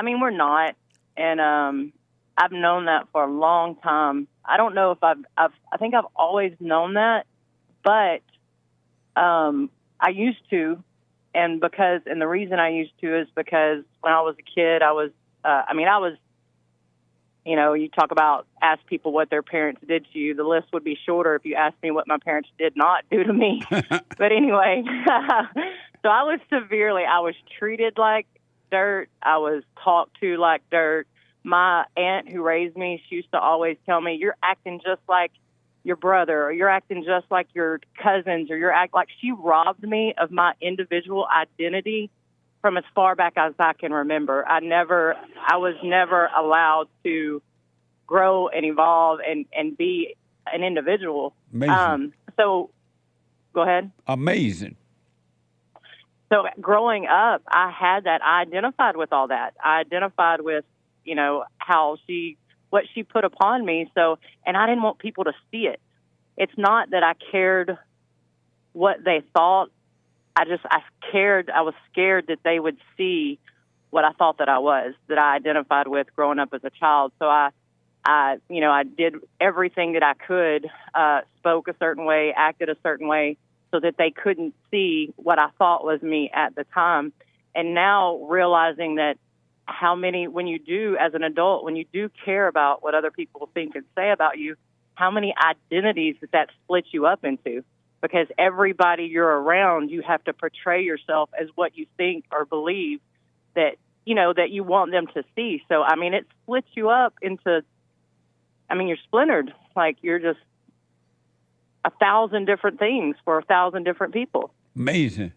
We're not. And I've known that for a long time. I don't know if I think I've always known that, but I used to, and the reason I used to is because when I was a kid, I was You talk about ask people what their parents did to you. The list would be shorter if you asked me what my parents did not do to me. But anyway, so I was treated like dirt. I was talked to like dirt. My aunt who raised me, she used to always tell me, you're acting just like your brother, or you're acting just like your cousins, or she robbed me of my individual identity from as far back as I can remember. I was never allowed to grow and evolve and be an individual. Amazing. So go ahead. Amazing. So growing up, I had that. I identified with all that. I identified with, what she put upon me. So, and I didn't want people to see it. It's not that I cared what they thought. I was scared that they would see what I thought that I identified with growing up as a child. So I did everything that I could, spoke a certain way, acted a certain way so that they couldn't see what I thought was me at the time. And now realizing that when you do, as an adult, when you do care about what other people think and say about you, how many identities that splits you up into. Because everybody you're around, you have to portray yourself as what you think or believe that you want them to see. So, it splits you up into, you're splintered. Like you're just 1,000 different things for 1,000 different people. Amazing.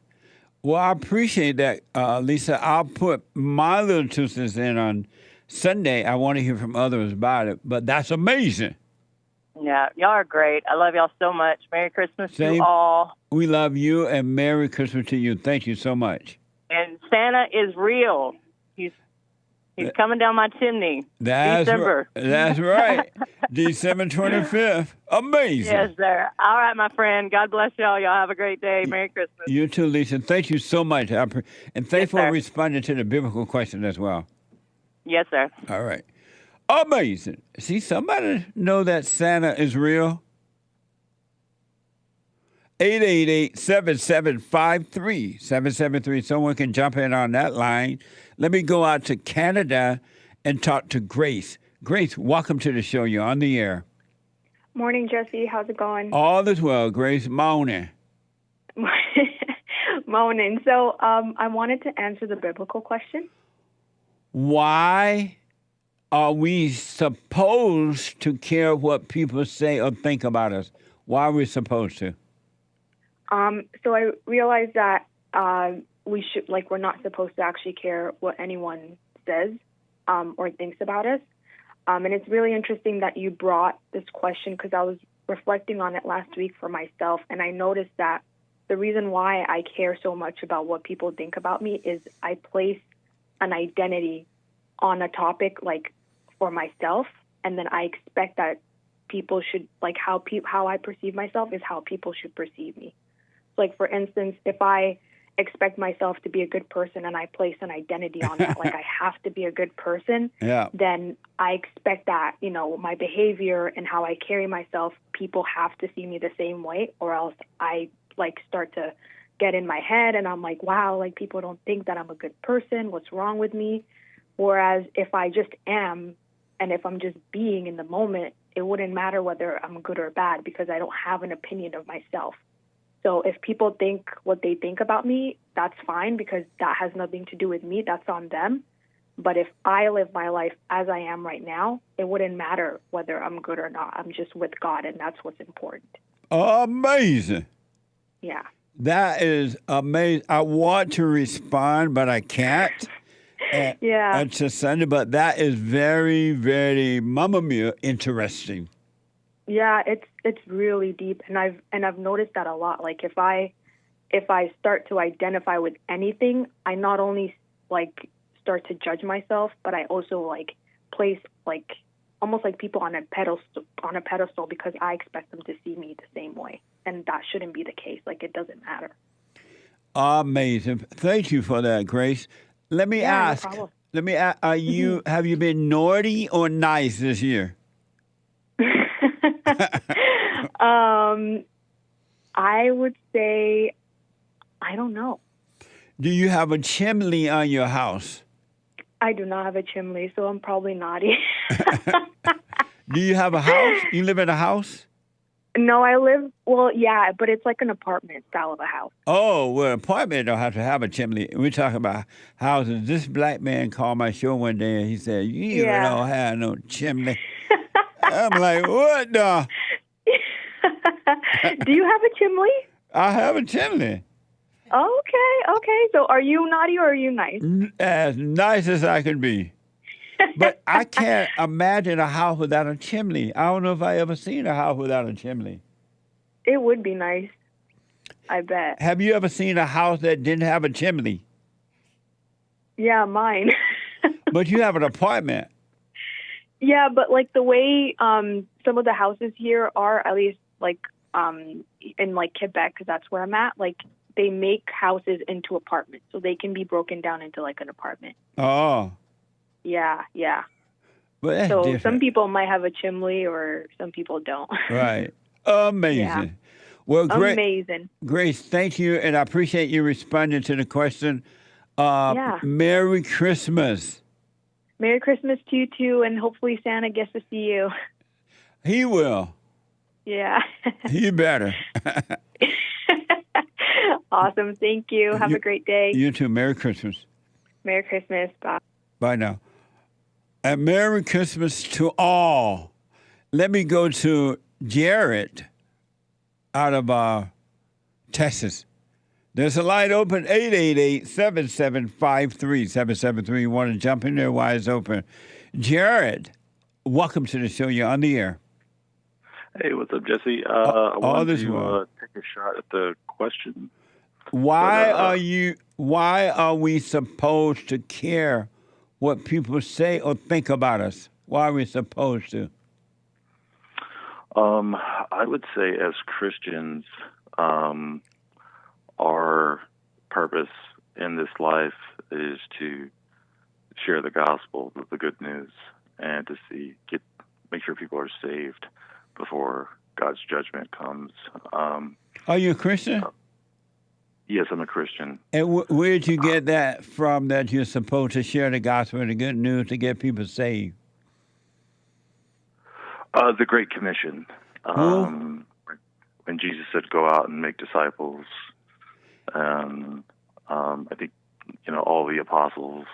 Well, I appreciate that, Lisa. I'll put my little 2 cents in on Sunday. I want to hear from others about it, but that's amazing. Yeah, y'all are great. I love y'all so much. Merry Christmas to you all. We love you, and Merry Christmas to you. Thank you so much. And Santa is real. He's coming down my chimney. December. That's right. December 25th. Amazing. Yes, sir. All right, my friend. God bless y'all. Y'all have a great day. Merry Christmas. You too, Lisa. Thank you so much. And thanks for responding to the biblical question as well. Yes, sir. All right. Amazing. See, somebody know that Santa is real? 888-7753-773. Someone can jump in on that line. Let me go out to Canada and talk to Grace. Grace, welcome to the show. You're on the air. Morning, Jesse. How's it going? All is well, Grace. Morning. Morning. So I wanted to answer the biblical question. Why are we supposed to care what people say or think about us? Why are we supposed to? So I realized that we're not supposed to actually care what anyone says or thinks about us. And it's really interesting that you brought this question because I was reflecting on it last week for myself, and I noticed that the reason why I care so much about what people think about me is I place an identity on a topic like for myself, and then I expect that people should, like how I perceive myself is how people should perceive me. Like, for instance, if I expect myself to be a good person and I place an identity on that, like I have to be a good person, then I expect that, my behavior and how I carry myself, people have to see me the same way, or else I start to get in my head and I'm like, wow, like people don't think that I'm a good person. What's wrong with me? Whereas if I just am, and if I'm just being in the moment, it wouldn't matter whether I'm good or bad because I don't have an opinion of myself. So if people think what they think about me, that's fine because that has nothing to do with me. That's on them. But if I live my life as I am right now, it wouldn't matter whether I'm good or not. I'm just with God, and that's what's important. Amazing. Yeah. That is amazing. I want to respond, but I can't. Yeah. It's a Sunday, but that is very, very, mamma mia, interesting. Yeah, it's really deep, and I've noticed that a lot. Like if I start to identify with anything, I not only start to judge myself, but I also place almost like people on a pedestal because I expect them to see me the same way, and that shouldn't be the case. Like it doesn't matter. Amazing. Thank you for that, Grace. Let me ask. No problem. Let me ask. Have you been naughty or nice this year? I would say, I don't know. Do you have a chimney on your house? I do not have a chimney, so I'm probably naughty. Do you have a house? You live in a house? No, yeah, but it's like an apartment style of a house. Oh, well, apartment don't have to have a chimney. We're talking about houses. This black man called my show one day and he said, you don't have no chimney. I'm like, what the? Do you have a chimney? I have a chimney. Okay. So are you naughty or are you nice? As nice as I can be. But I can't imagine a house without a chimney. I don't know if I ever seen a house without a chimney. It would be nice, I bet. Have you ever seen a house that didn't have a chimney? Yeah, mine. But you have an apartment. Yeah, but like the way some of the houses here are, at least like in like Quebec, because that's where I'm at, like they make houses into apartments. So they can be broken down into like an apartment. Oh. Yeah. But so different. some people might have a chimney or some people don't. Right. Amazing. Yeah. Well, great. Amazing. Grace, thank you, and I appreciate you responding to the question. Yeah. Merry Christmas. Merry Christmas to you too, and hopefully Santa gets to see you. He will. Yeah. He better. Awesome. Thank you. Have a great day. You too. Merry Christmas. Merry Christmas. Bye. Bye now. And Merry Christmas to all. Let me go to Jared out of Texas. There's a line open, 888-7753-7753. You want to jump in there while it's open. Jared, welcome to the show. You're on the air. Hey, what's up, Jesse? I wanted to take a shot at the question. Why are we supposed to care what people say or think about us? Why are we supposed to? I would say as Christians, our purpose in this life is to share the gospel, the good news, and to make sure people are saved before God's judgment comes. Are you a Christian? Yes, I'm a Christian. And where did you get that from, that you're supposed to share the gospel and the good news to get people saved? The Great Commission. When Jesus said, go out and make disciples. And I think, all the apostles.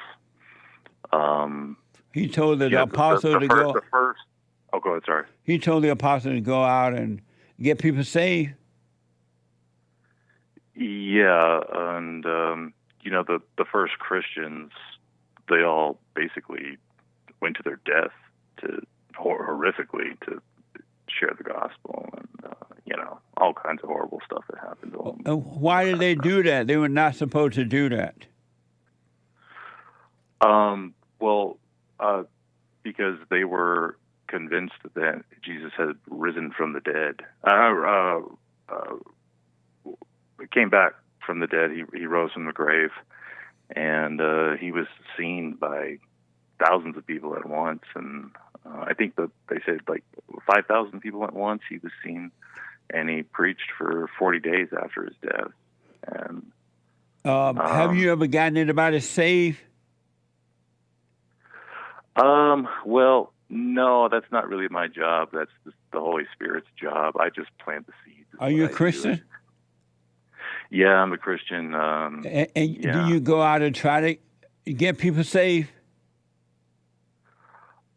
He told the apostle to go. Oh, go ahead, sorry. He told the apostle to go out and get people saved. Yeah, and the first Christians, they all basically went to their death horrifically to share the gospel, and all kinds of horrible stuff that happened to them. Why did they do that? They were not supposed to do that. Because they were convinced that Jesus had risen from the dead. Came back from the dead. He rose from the grave, and he was seen by thousands of people at once. And I think that they said like 5,000 people at once. He was seen, and he preached for 40 days after his death. And have you ever gotten anybody saved? Well, no, that's not really my job. That's the Holy Spirit's job. I just plant the seeds. Are you a Christian? Yeah, I'm a Christian. And do you go out and try to get people saved?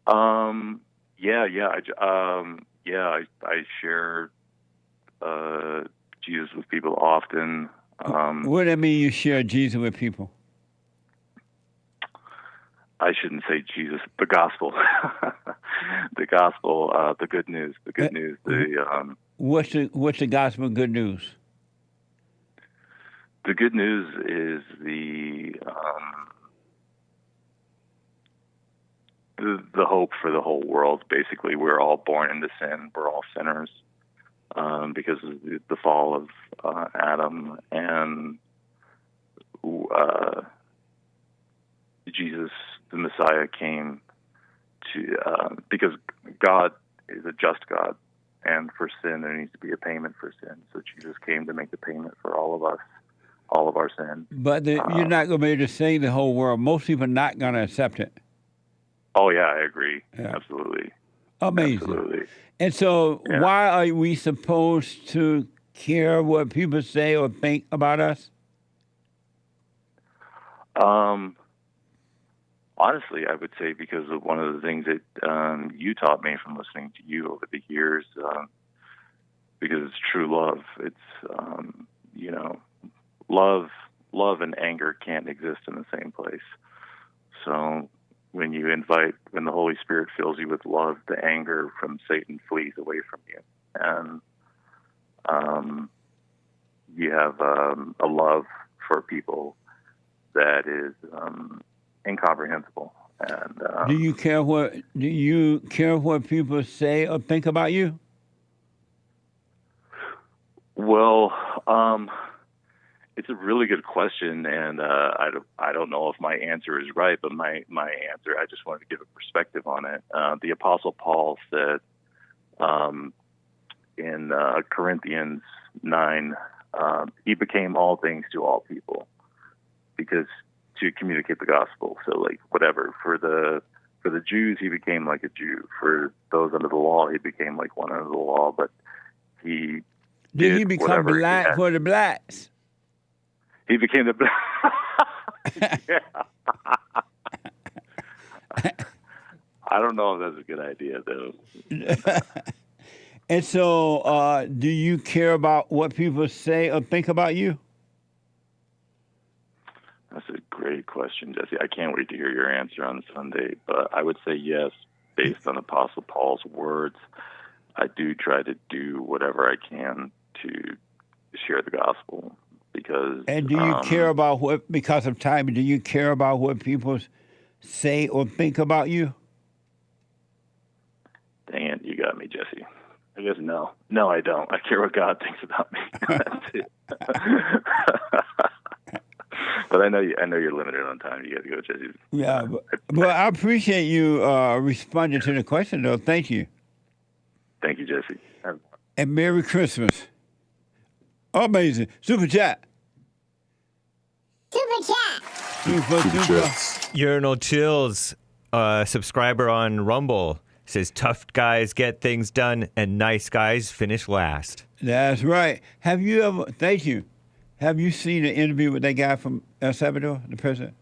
I share Jesus with people often. What does that mean, you share Jesus with people? I shouldn't say Jesus, the gospel. The gospel, the good news, the good news. What's the gospel good news? The good news is the hope for the whole world. Basically, we're all born into sin. We're all sinners because of the fall of Adam, and Jesus, the Messiah, came to because God is a just God, and for sin there needs to be a payment for sin. So Jesus came to make the payment for all of us. all of our sin. But you're not going to be able to save the whole world. Most people are not going to accept it. Oh, yeah, I agree. Yeah. Absolutely. Amazing. Absolutely. And so why are we supposed to care what people say or think about us? Honestly, I would say because of one of the things that you taught me from listening to you over the years, because it's true love. It's, love and anger can't exist in the same place. So when the Holy Spirit fills you with love, the anger from Satan flees away from you. And you have a love for people that is incomprehensible. And do you care what people say or think about you? Well, it's a really good question, and I don't know if my answer is right, but my answer, I just wanted to give a perspective on it. The Apostle Paul said in Corinthians 9, he became all things to all people because to communicate the gospel. So, like, whatever for the Jews, he became like a Jew. For those under the law, he became like one under the law. But he did he become black for the blacks? He became the black. Yeah. I don't know if that's a good idea, though. And so, do you care about what people say or think about you? That's a great question, Jesse. I can't wait to hear your answer on Sunday. But I would say yes, based on Apostle Paul's words. I do try to do whatever I can to share the gospel. And do you care about what, because of time, do you care about what people say or think about you? Dang it, you got me, Jesse. I guess no. No, I don't. I care what God thinks about me. That's it. But I know you're limited on time. You got to go, Jesse. Yeah, but I appreciate you responding to the question, though. Thank you. Thank you, Jesse. And Merry Christmas. Amazing. Super chat. Super chat. Urinal Chills, subscriber on Rumble, says tough guys get things done and nice guys finish last. That's right. Have you ever, thank you. Have you seen an interview with that guy from El Salvador, the president?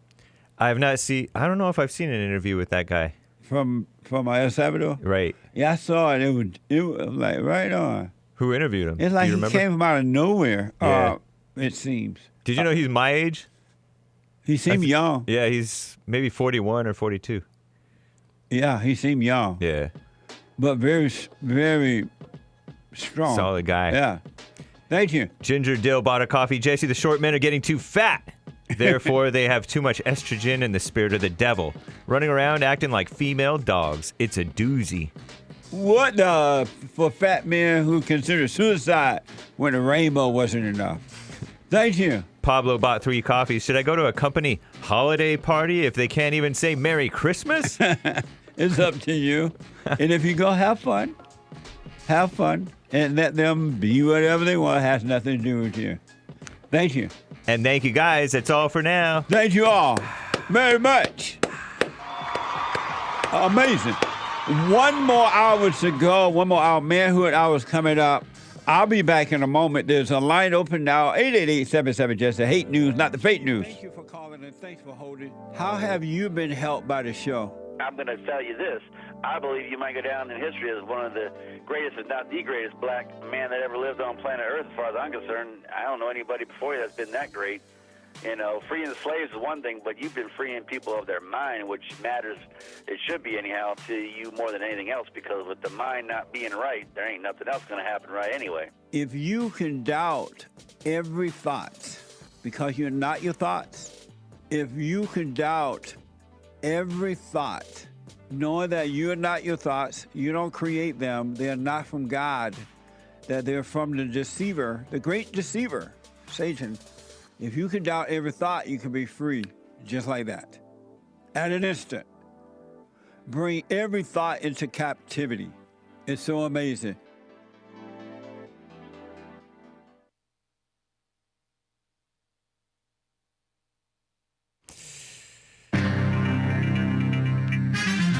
I have not seen, I don't know if I've seen an interview with that guy. From El Salvador? Right. Yeah, I saw it. It was like right on. Who interviewed him? It's like he came from out of nowhere, it seems. Did you know he's my age? He seemed young. Yeah, he's maybe 41 or 42. Yeah, he seemed young. Yeah. But very, very strong. Solid guy. Yeah. Thank you. Ginger Dill bought a coffee. JC, the short men are getting too fat. Therefore, they have too much estrogen and the spirit of the devil. Running around acting like female dogs. It's a doozy. What for fat men who consider suicide when a rainbow wasn't enough? Thank you. Pablo bought 3 coffees. Should I go to a company holiday party if they can't even say Merry Christmas? It's up to you. And if you go, have fun. Have fun. And let them be whatever they want. It has nothing to do with you. Thank you. And thank you, guys. That's all for now. Thank you all very much. Amazing. One more hour to go. One more hour. Manhood Hour is coming up. I'll be back in a moment. There's a line open now. 888-77 just the hate news, not the fake news. Thank you for calling and thanks for holding. How have you been helped by the show? I'm going to tell you this. I believe you might go down in history as one of the greatest, if not the greatest, black man that ever lived on planet Earth, as far as I'm concerned. I don't know anybody before you that's been that great. You know, freeing the slaves is one thing, but you've been freeing people of their mind, which matters, it should be anyhow, to you more than anything else, because with the mind not being right, there ain't nothing else going to happen right anyway. If you can doubt every thought because you're not your thoughts, if you can doubt every thought, knowing that you're not your thoughts, you don't create them, they're not from God, that they're from the deceiver, the great deceiver, Satan. If you can doubt every thought, you can be free, just like that. At an instant. Bring every thought into captivity. It's so amazing.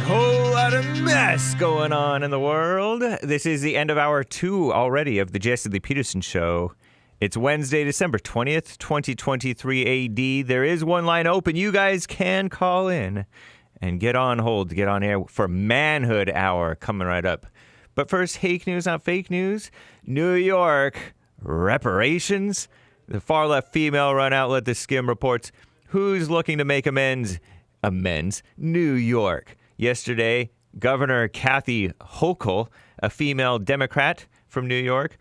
Whole lot of mess going on in the world. This is the end of hour 2 already of the Jesse Lee Peterson Show. It's Wednesday, December 20th, 2023 AD. There is one line open. You guys can call in and get on hold to get on air for Manhood Hour coming right up. But first, Hake news, not fake news. New York, reparations. The far-left female-run outlet The Skim reports who's looking to make amends. New York. Yesterday, Governor Kathy Hochul, a female Democrat from New York,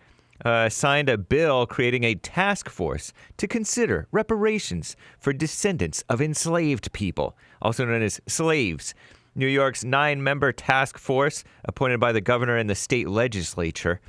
signed a bill creating a task force to consider reparations for descendants of enslaved people, also known as slaves. New York's 9-member task force, appointed by the governor and the state legislature,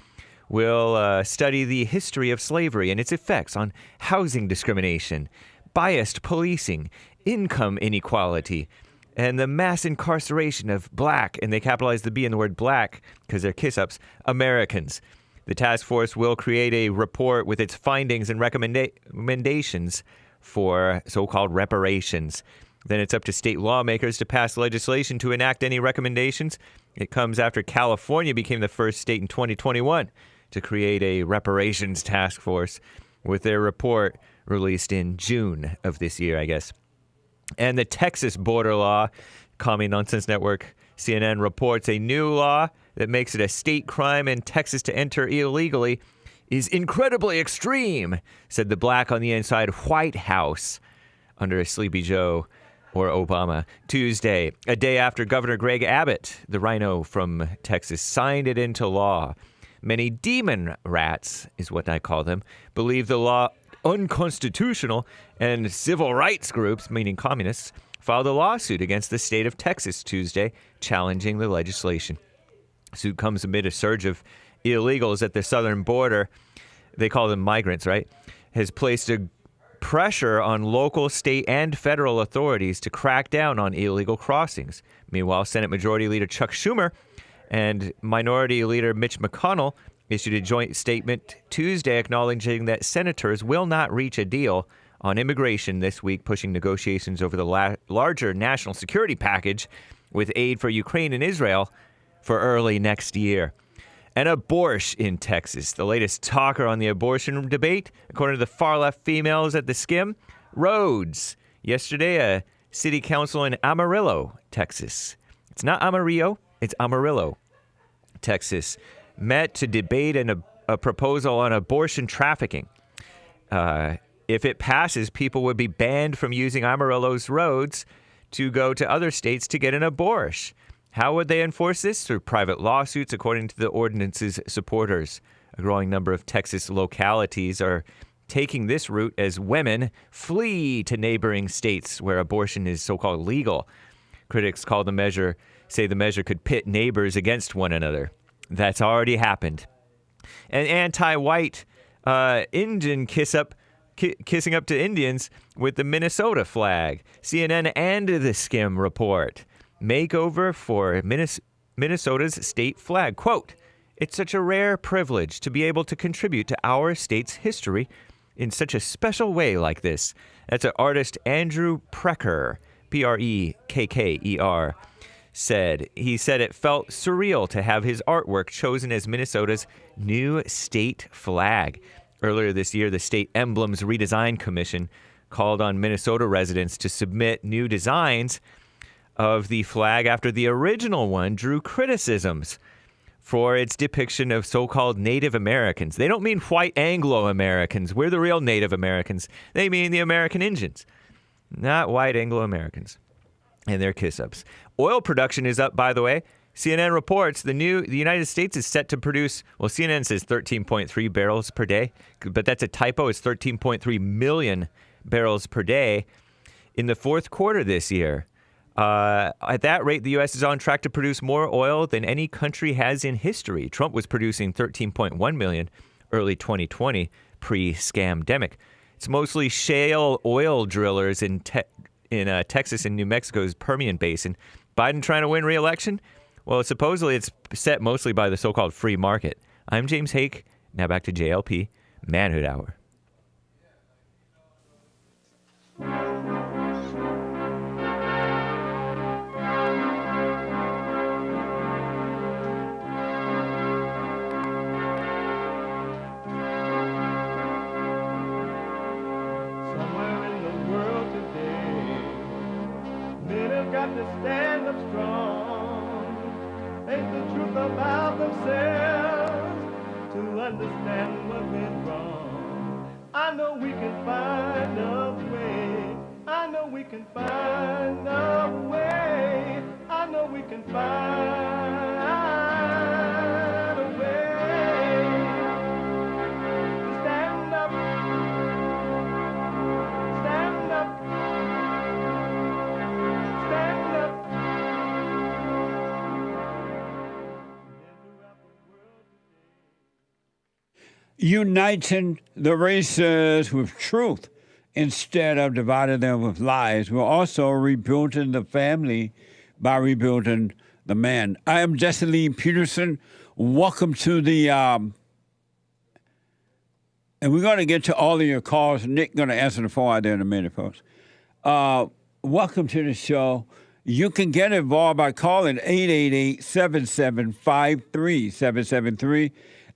will study the history of slavery and its effects on housing discrimination, biased policing, income inequality, and the mass incarceration of black, and they capitalize the B in the word black because they're kiss-ups, Americans. The task force will create a report with its findings and recommendations for so-called reparations. Then it's up to state lawmakers to pass legislation to enact any recommendations. It comes after California became the first state in 2021 to create a reparations task force, with their report released in June of this year, I guess. And the Texas border law, Commie Nonsense Network, CNN reports a new law that makes it a state crime in Texas to enter illegally is incredibly extreme, said the black on the inside White House under a Sleepy Joe or Obama Tuesday, a day after Governor Greg Abbott, the rhino from Texas, signed it into law. Many demon rats, is what I call them, believe the law unconstitutional, and civil rights groups, meaning communists, filed a lawsuit against the state of Texas Tuesday, challenging the legislation. The suit comes amid a surge of illegals at the southern border. They call them migrants, right? Has placed a pressure on local, state, and federal authorities to crack down on illegal crossings. Meanwhile, Senate Majority Leader Chuck Schumer and Minority Leader Mitch McConnell issued a joint statement Tuesday acknowledging that senators will not reach a deal on immigration this week, pushing negotiations over the larger national security package with aid for Ukraine and Israel for early next year. An Aborsh in Texas, the latest talker on the abortion debate, according to the far-left females at the Skim, roads. Yesterday, a city council in Amarillo, Texas. It's not Amarillo, it's Amarillo, Texas, met to debate a proposal on abortion trafficking. If it passes, people would be banned from using Amarillo's roads to go to other states to get an abortion. How would they enforce this? Through private lawsuits, according to the ordinance's supporters. A growing number of Texas localities are taking this route as women flee to neighboring states where abortion is so-called legal. Critics say the measure could pit neighbors against one another. That's already happened. An anti-white Indian kissing up to Indians with the Minnesota flag. CNN and the Skim report. Makeover for Minnesota's state flag. Quote, "It's such a rare privilege to be able to contribute to our state's history in such a special way like this." That's an artist Andrew Precker, Prekker, said. He said it felt surreal to have his artwork chosen as Minnesota's new state flag. Earlier this year, the State Emblems Redesign Commission called on Minnesota residents to submit new designs of the flag after the original one drew criticisms for its depiction of so-called Native Americans. They don't mean white Anglo-Americans. We're the real Native Americans. They mean the American Indians, not white Anglo-Americans and their kiss-ups. Oil production is up, by the way. CNN reports the United States is set to produce, well, CNN says 13.3 barrels per day, but that's a typo. It's 13.3 million barrels per day in the fourth quarter this year. At that rate, the U.S. is on track to produce more oil than any country has in history. Trump was producing 13.1 million early 2020, pre-scamdemic. It's mostly shale oil drillers in Texas and New Mexico's Permian Basin. Biden trying to win re-election? Well, supposedly it's set mostly by the so-called free market. I'm James Hake. Now back to JLP, Manhood Hour. stand up strong. Ain't the truth about themselves to understand what went wrong. I know we can find a way. I know we can find a way. I know we can find a way to stand up, stand up, stand up. Uniting the races with truth instead of dividing them with lies. We're also rebuilding the family by rebuilding the man. I am Jesse Lee Peterson. Welcome to the, and we're going to get to all of your calls. Nick going to answer the phone out there in a minute, folks. Welcome to the show. You can get involved by calling 888-7753-773,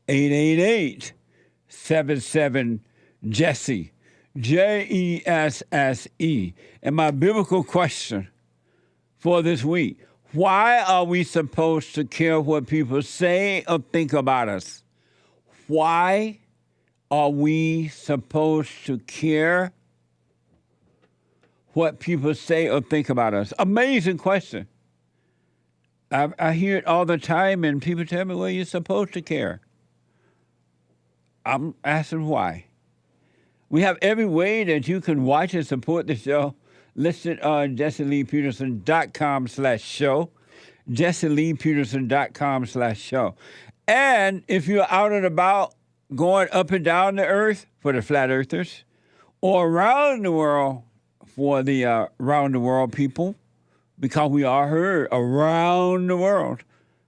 888-77-JESSE, Jesse. And my biblical question for this week, why are we supposed to care what people say or think about us? Why are we supposed to care what people say or think about us? Amazing question. I hear it all the time, and people tell me, well, you're supposed to care. I'm asking why. We have every way that you can watch and support the show listed on JesseLeePeterson.com/show, JesseLeePeterson.com/show. And if you're out and about going up and down the earth for the flat earthers, or around the world for the around the world people, because we are heard around the world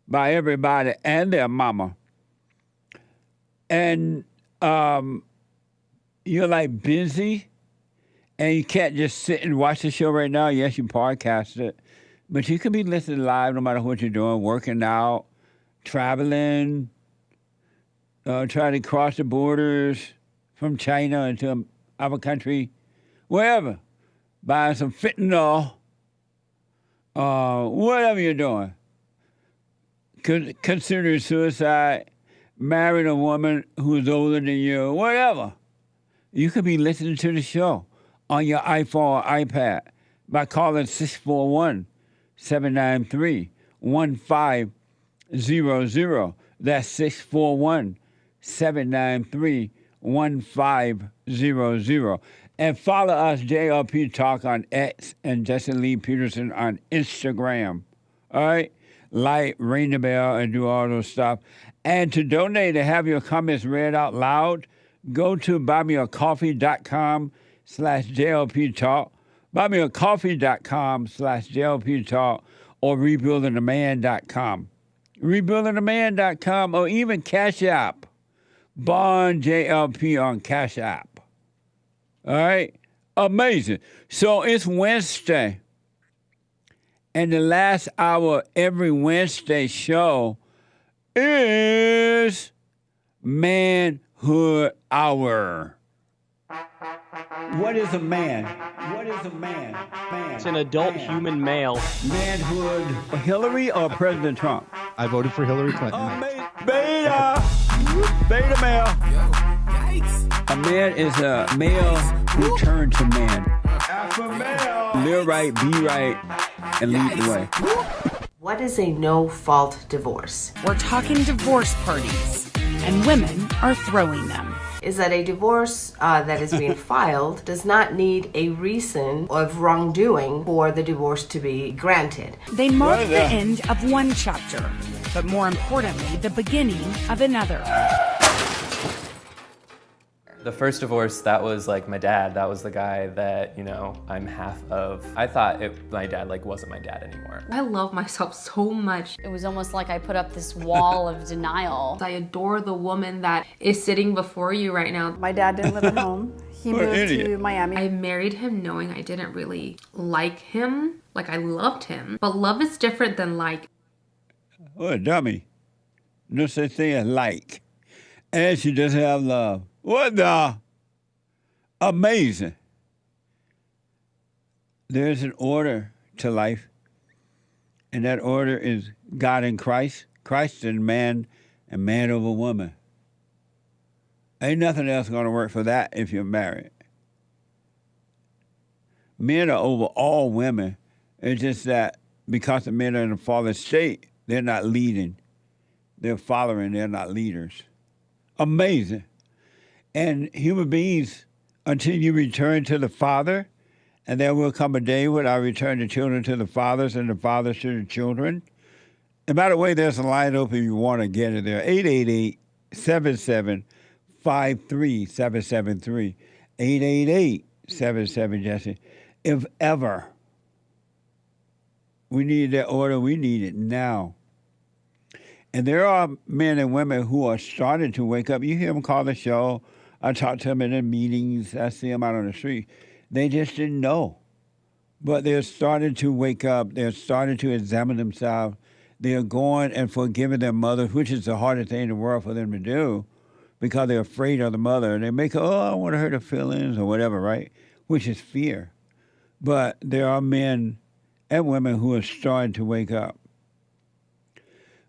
by everybody and their mama. And you're like busy and you can't just sit and watch the show right now. Yes, you podcast it, but you can be listening live no matter what you're doing, working out, traveling, trying to cross the borders from China into our country, wherever, buying some fentanyl, whatever you're doing. Considering suicide, marrying a woman who's older than you, whatever. You could be listening to the show on your iPhone or iPad by calling 641-793-1500. That's 641-793-1500. And follow us, JLP Talk, on X and Jesse Lee Peterson on Instagram. All right? Like, ring the bell, and do all those stuff. And to donate and have your comments read out loud, go to buymeacoffee.com/JLP Talk, buymeacoffee.com/JLP Talk, or rebuildingtheman.com. Rebuildingtheman.com, or even Cash App. Bond JLP on Cash App. All right? Amazing. So it's Wednesday. And the last hour every Wednesday show is Manhood Hour. What is a man? What is a man? It's an adult human male. Manhood. Hillary or President Trump? I voted for Hillary Clinton. Beta male. A man is a male who turned to man. Alpha male. Live right, be right, and lead the way. What is a no-fault divorce? We're talking divorce parties, and women are throwing them. Is that a divorce that is being filed does not need a reason of wrongdoing for the divorce to be granted. They mark the end of one chapter, but more importantly, the beginning of another. The first divorce, that was like my dad. That was the guy that, you know, I'm half of. I thought my dad wasn't my dad anymore. I love myself so much. It was almost like I put up this wall of denial. I adore the woman that is sitting before you right now. My dad didn't live at home. He moved to Miami. I married him knowing I didn't really like him. Like, I loved him. But love is different than like. What a dummy. No such thing as like. And she doesn't have love. What the? Amazing. There's an order to life. And that order is God in Christ, Christ in man, and man over woman. Ain't nothing else going to work for that if you're married. Men are over all women. It's just that because the men are in a fallen state, they're not leading. They're following, they're not leaders. Amazing. And human beings, until you return to the Father, and there will come a day when I return the children to the fathers and the fathers to the children. And by the way, there's a line open if you want to get it there. 888-77-53773. 888-77 Jesse. If ever we need that order, we need it now. And there are men and women who are starting to wake up. You hear them call the show. I talk to them in the meetings. I see them out on the street. They just didn't know. But they're starting to wake up. They're starting to examine themselves. They're going and forgiving their mother, which is the hardest thing in the world for them to do because they're afraid of the mother. And they make, I want to hurt her feelings or whatever, right? Which is fear. But there are men and women who are starting to wake up.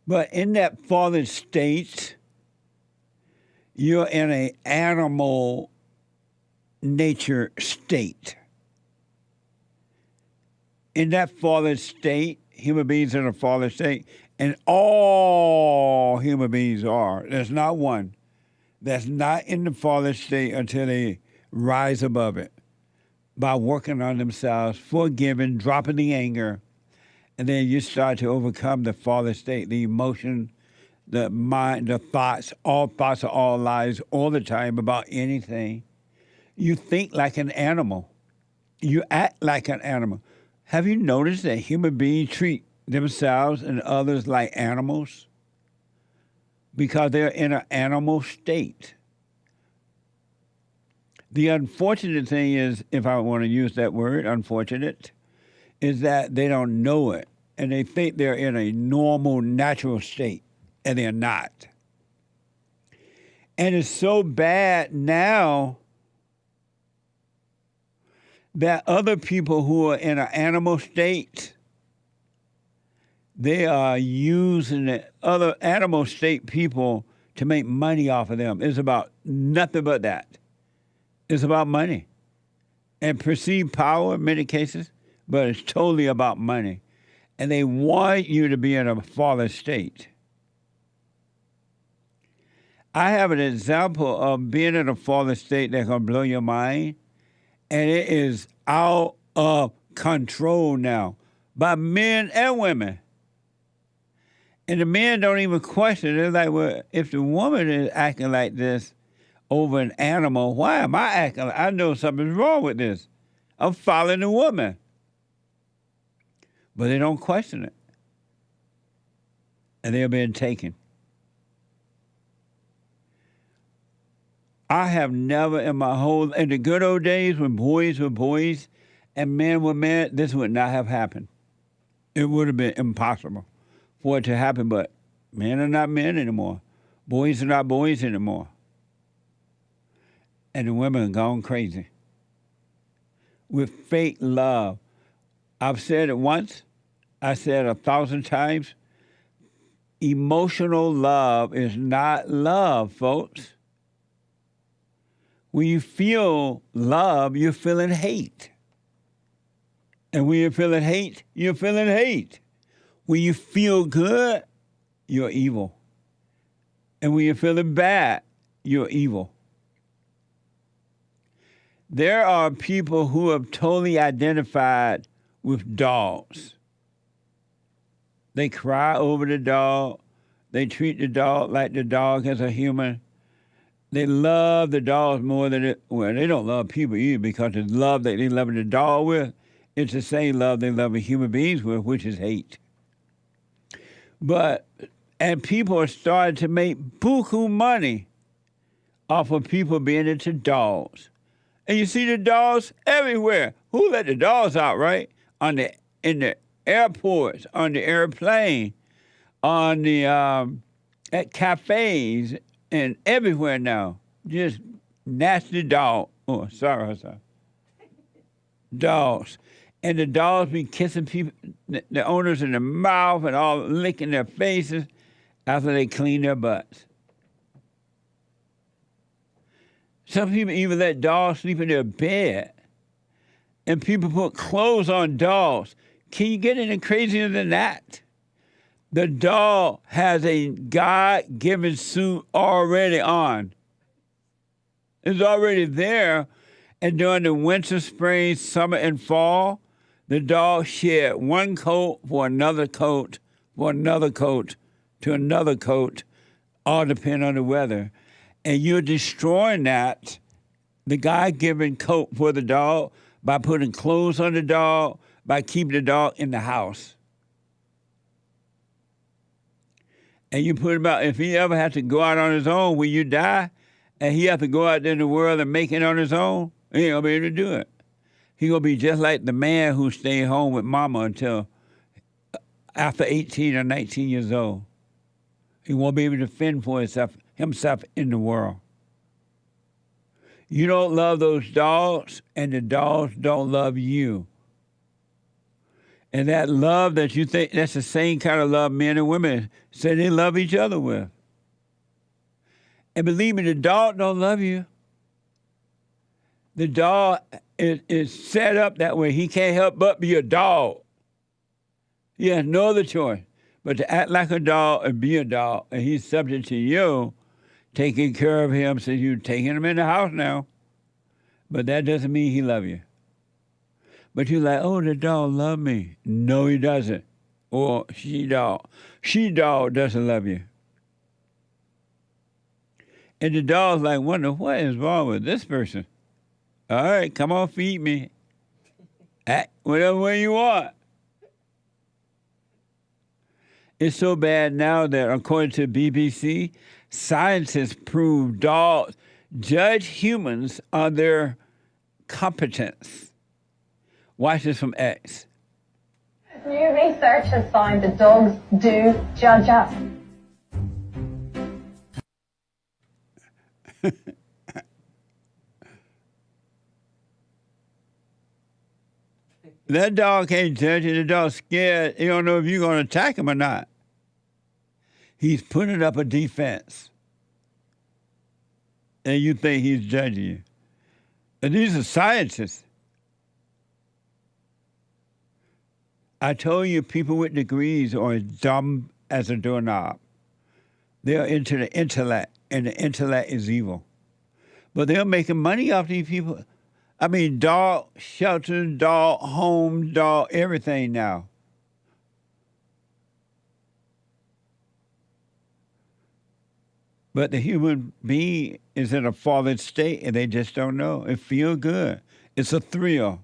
But in that fallen state, you're in an animal nature state. In that fallen state, human beings are in a fallen state, and all human beings are. There's not one that's not in the fallen state until they rise above it by working on themselves, forgiving, dropping the anger, and then you start to overcome the fallen state, the emotion, the mind, the thoughts. All thoughts are all lies all the time about anything. You think like an animal. You act like an animal. Have you noticed that human beings treat themselves and others like animals? Because they're in an animal state. The unfortunate thing is, if I want to use that word, unfortunate, is that they don't know it. And they think they're in a normal, natural state, and they're not. And it's so bad now that other people who are in an animal state, they are using the other animal state people to make money off of them. It's about nothing but that. It's about money and perceived power in many cases, but it's totally about money. And they want you to be in a fallen state. I have an example of being in a fallen state that's going to blow your mind. And it is out of control now by men and women. And the men don't even question it. They're like, well, if the woman is acting like this over an animal, why am I acting like I know something's wrong with this? I'm following the woman. But they don't question it. And they're being taken. I have never in the good old days when boys were boys and men were men, this would not have happened. It would have been impossible for it to happen, but men are not men anymore. Boys are not boys anymore. And the women are gone crazy with fake love. I've said it once, I said 1,000 times, emotional love is not love, folks. When you feel love, you're feeling hate. And when you're feeling hate, you're feeling hate. When you feel good, you're evil. And when you're feeling bad, you're evil. There are people who have totally identified with dogs. They cry over the dog. They treat the dog like the dog is a human. They love the dogs more than they don't love people either, because the love that they love the dog with, it's the same love they love human beings with, which is hate. And people are starting to make buku money off of people being into dogs. And you see the dogs everywhere. Who let the dogs out, right? In the airports, on the airplane, on the at cafes, and everywhere now. Just nasty dog. Oh, sorry, Hassan. Dogs. And the dogs be kissing people, the owners in the mouth and all licking their faces after they clean their butts. Some people even let dogs sleep in their bed. And people put clothes on dogs. Can you get any crazier than that? The dog has a God-given suit already on. It's already there. And during the winter, spring, summer, and fall, the dog shed one coat for another coat, for another coat, to another coat, all depending on the weather. And you're destroying that, the God-given coat for the dog, by putting clothes on the dog, by keeping the dog in the house. And you put him out, if he ever has to go out on his own when you die, and he has to go out there in the world and make it on his own, he ain't gonna be able to do it. He gonna be just like the man who stayed home with mama until after 18 or 19 years old. He won't be able to fend for himself in the world. You don't love those dogs, and the dogs don't love you. And that love that you think, that's the same kind of love men and women say they love each other with. And believe me, the dog don't love you. The dog is set up that way. He can't help but be a dog. He has no other choice but to act like a dog and be a dog. And he's subject to you taking care of him, so you're taking him in the house now. But that doesn't mean he love you. But you're like, oh, the dog love me. No, he doesn't. Or she-dog. She-dog doesn't love you. And the dog's like, wonder, what is wrong with this person? All right, come on, feed me. Act whatever way you want. It's so bad now that, according to BBC, scientists prove dogs judge humans on their competence. Watch this from X. New research has found that dogs do judge us. That dog can't judge you. The dog's scared. He don't know if you're going to attack him or not. He's putting up a defense. And you think he's judging you. And these are scientists. I told you people with degrees are as dumb as a doorknob. They're into the intellect, and the intellect is evil. But they're making money off these people. I mean, dog shelters, dog homes, dog everything now. But the human being is in a fallen state, and they just don't know. It feels good. It's a thrill.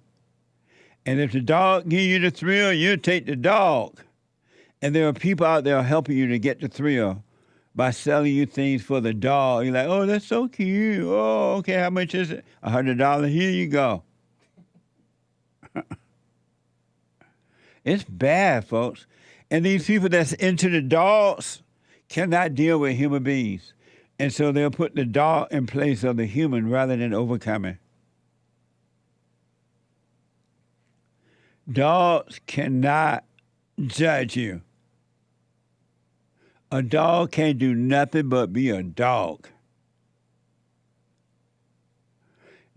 And if the dog gives you the thrill, you take the dog. And there are people out there helping you to get the thrill by selling you things for the dog. You're like, oh, that's so cute. Oh, okay, how much is it? $100. Here you go. It's bad, folks. And these people that's into the dogs cannot deal with human beings. And so they'll put the dog in place of the human rather than overcoming. Dogs cannot judge you. A dog can't do nothing but be a dog.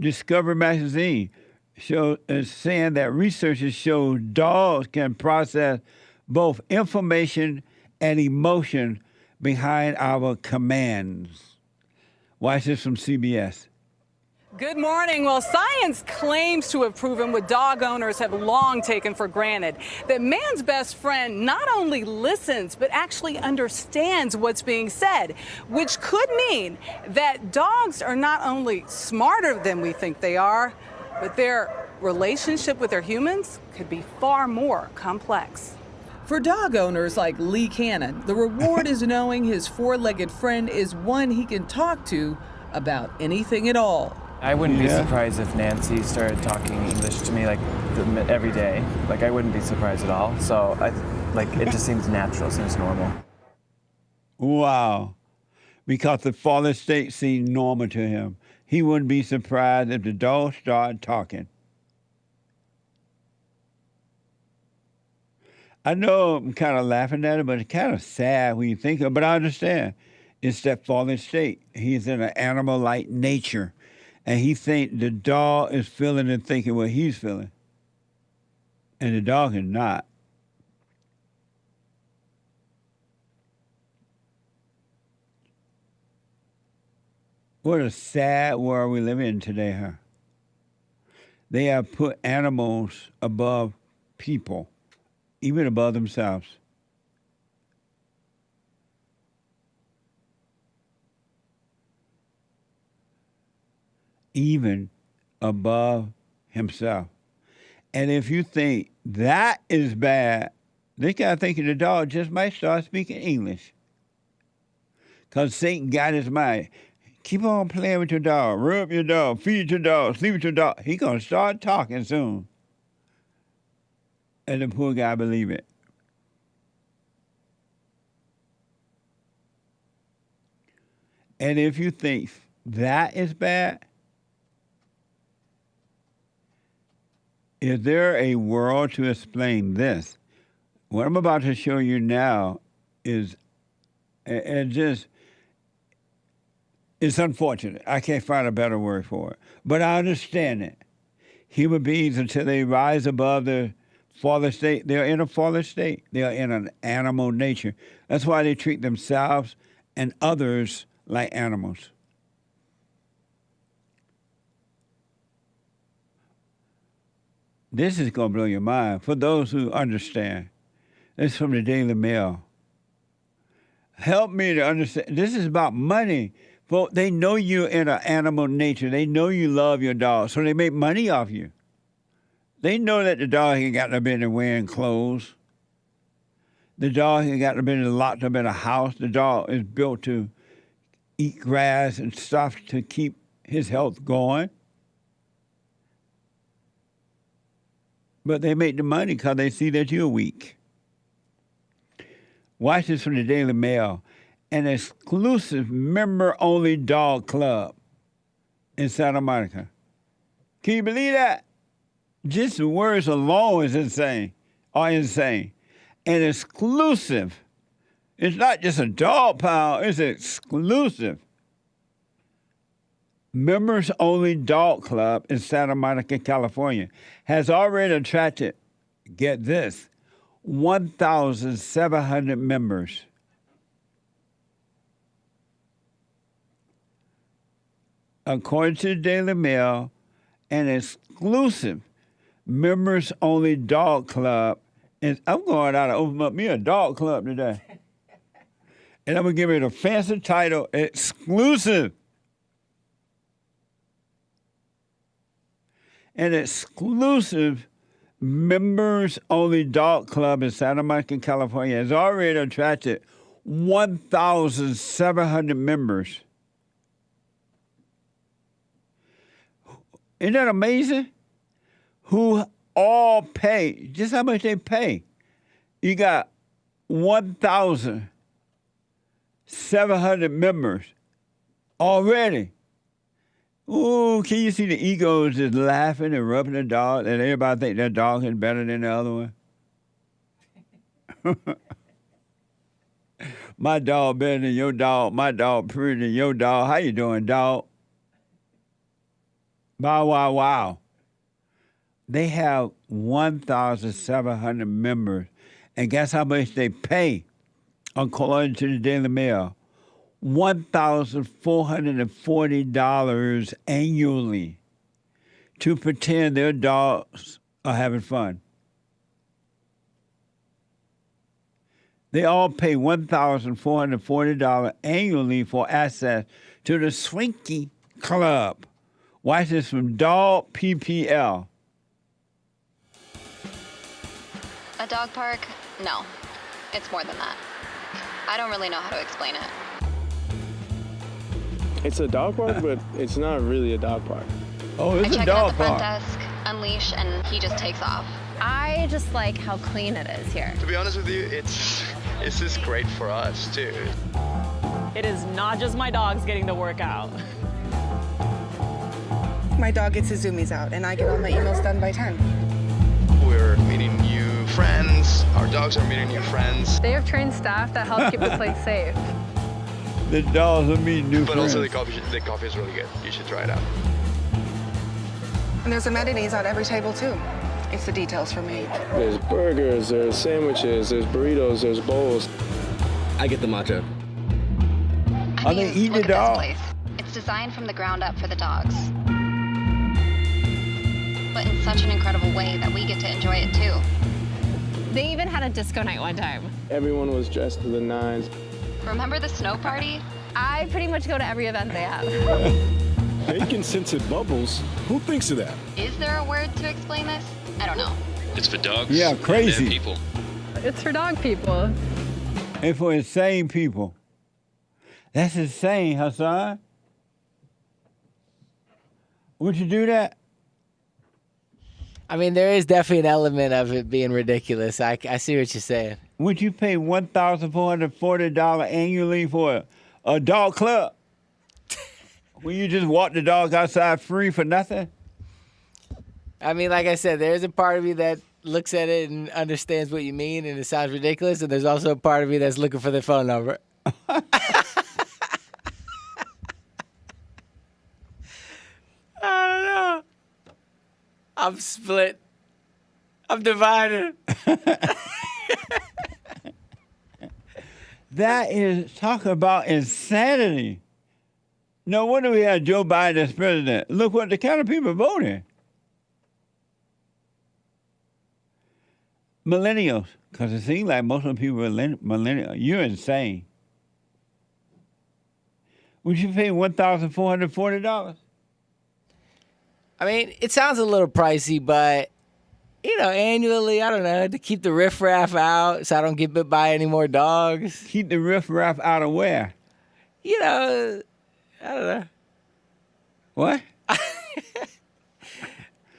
Discovery Magazine is saying that researchers show dogs can process both information and emotion behind our commands. Watch this from CBS. Good morning. Well, science claims to have proven what dog owners have long taken for granted, that man's best friend not only listens, but actually understands what's being said, which could mean that dogs are not only smarter than we think they are, but their relationship with their humans could be far more complex. For dog owners like Lee Cannon, the reward is knowing his four-legged friend is one he can talk to about anything at all. I wouldn't be surprised if Nancy started talking English to me like every day. Like I wouldn't be surprised at all. So it just seems natural, seems normal. Wow. Because the fallen state seemed normal to him. He wouldn't be surprised if the dog started talking. I know I'm kind of laughing at it, but it's kind of sad when you think of it. But I understand. It's that fallen state. He's in an animal-like nature. And he thinks the dog is feeling and thinking what he's feeling. And the dog is not. What a sad world we live in today, huh? They have put animals above people, even above themselves. Even above himself. And if you think that is bad, this guy thinking the dog just might start speaking English. Because Satan got his mind. Keep on playing with your dog. Rub your dog. Feed your dog. Sleep with your dog. He's going to start talking soon. And the poor guy believe it. And if you think that is bad, is there a world to explain this? What I'm about to show you now is, it's unfortunate. I can't find a better word for it. But I understand it. Human beings, until they rise above the fallen state, they're in a fallen state. They're in an animal nature. That's why they treat themselves and others like animals. This is going to blow your mind. For those who understand, this is from the Daily Mail. Help me to understand. This is about money. Well, they know you're in an animal nature. They know you love your dog, so they make money off you. They know that the dog ain't got no business wearing clothes. The dog ain't got no business locked up in a house. The dog is built to eat grass and stuff to keep his health going. But they make the money because they see that you're weak. Watch this from the Daily Mail. An exclusive member-only dog club in Santa Monica. Can you believe that? Just the words alone is insane. An exclusive. It's not just a dog pound, it's exclusive. Members-only dog club in Santa Monica, California has already attracted, get this, 1,700 members. According to the Daily Mail, an exclusive members-only dog club is, I'm going out to open up me a dog club today. And I'm going to give it a fancy title, exclusive. An exclusive members-only dog club in Santa Monica, California has already attracted 1,700 members. Isn't that amazing? Who all pay, just how much they pay. You got 1,700 members already. Ooh, can you see the egos just laughing and rubbing the dog, and everybody think that dog is better than the other one? My dog better than your dog. My dog prettier than your dog. How you doing, dog? Bow, wow, wow. They have 1,700 members. And guess how much they pay, according to the Daily Mail? $1,440 annually to pretend their dogs are having fun. They all pay $1,440 annually for access to the Swinky Club. Watch this from Dog PPL. A dog park? No. It's more than that. I don't really know how to explain it. It's a dog park, but it's not really a dog park. Oh, it's a dog park. I check out the front desk, unleash, and he just takes off. I just like how clean it is here. To be honest with you, it's just great for us, too. It is not just my dogs getting to work out. My dog gets his zoomies out, and I get all my emails done by 10. We're meeting new friends. Our dogs are meeting new friends. They have trained staff that help keep the place safe. The dogs will meet new But friends. also the coffee is really good. You should try it out. And there's amenities at every table, too. It's the details for me. There's burgers, there's sandwiches, there's burritos, there's bowls. I get the matcha. Are they eating the dog? It's designed from the ground up for the dogs. But in such an incredible way that we get to enjoy it too. They even had a disco night one time. Everyone was dressed to the nines. Remember the snow party? I pretty much go to every event they have. Bacon-scented bubbles? Who thinks of that? Is there a word to explain this? I don't know. It's for dogs. Yeah, crazy. And people. It's for dog people. And for insane people. That's insane, Hassan. Would you do that? I mean, there is definitely an element of it being ridiculous. I see what you're saying. Would you pay $1,440 annually for a dog club? When you just walk the dog outside free for nothing? I mean, like I said, there's a part of me that looks at it and understands what you mean, and it sounds ridiculous, and there's also a part of me that's looking for their phone number. I don't know. I'm split. I'm divided. That is, talk about insanity. No wonder we had Joe Biden as president. Look what the kind of people voting. Millennials, because it seems like most of the people are millennials. You're insane. Would you pay $1,440? I mean, it sounds a little pricey, but, you know, annually, I don't know, to keep the riffraff out so I don't get bit by any more dogs. Keep the riffraff out of where? You know, I don't know. What?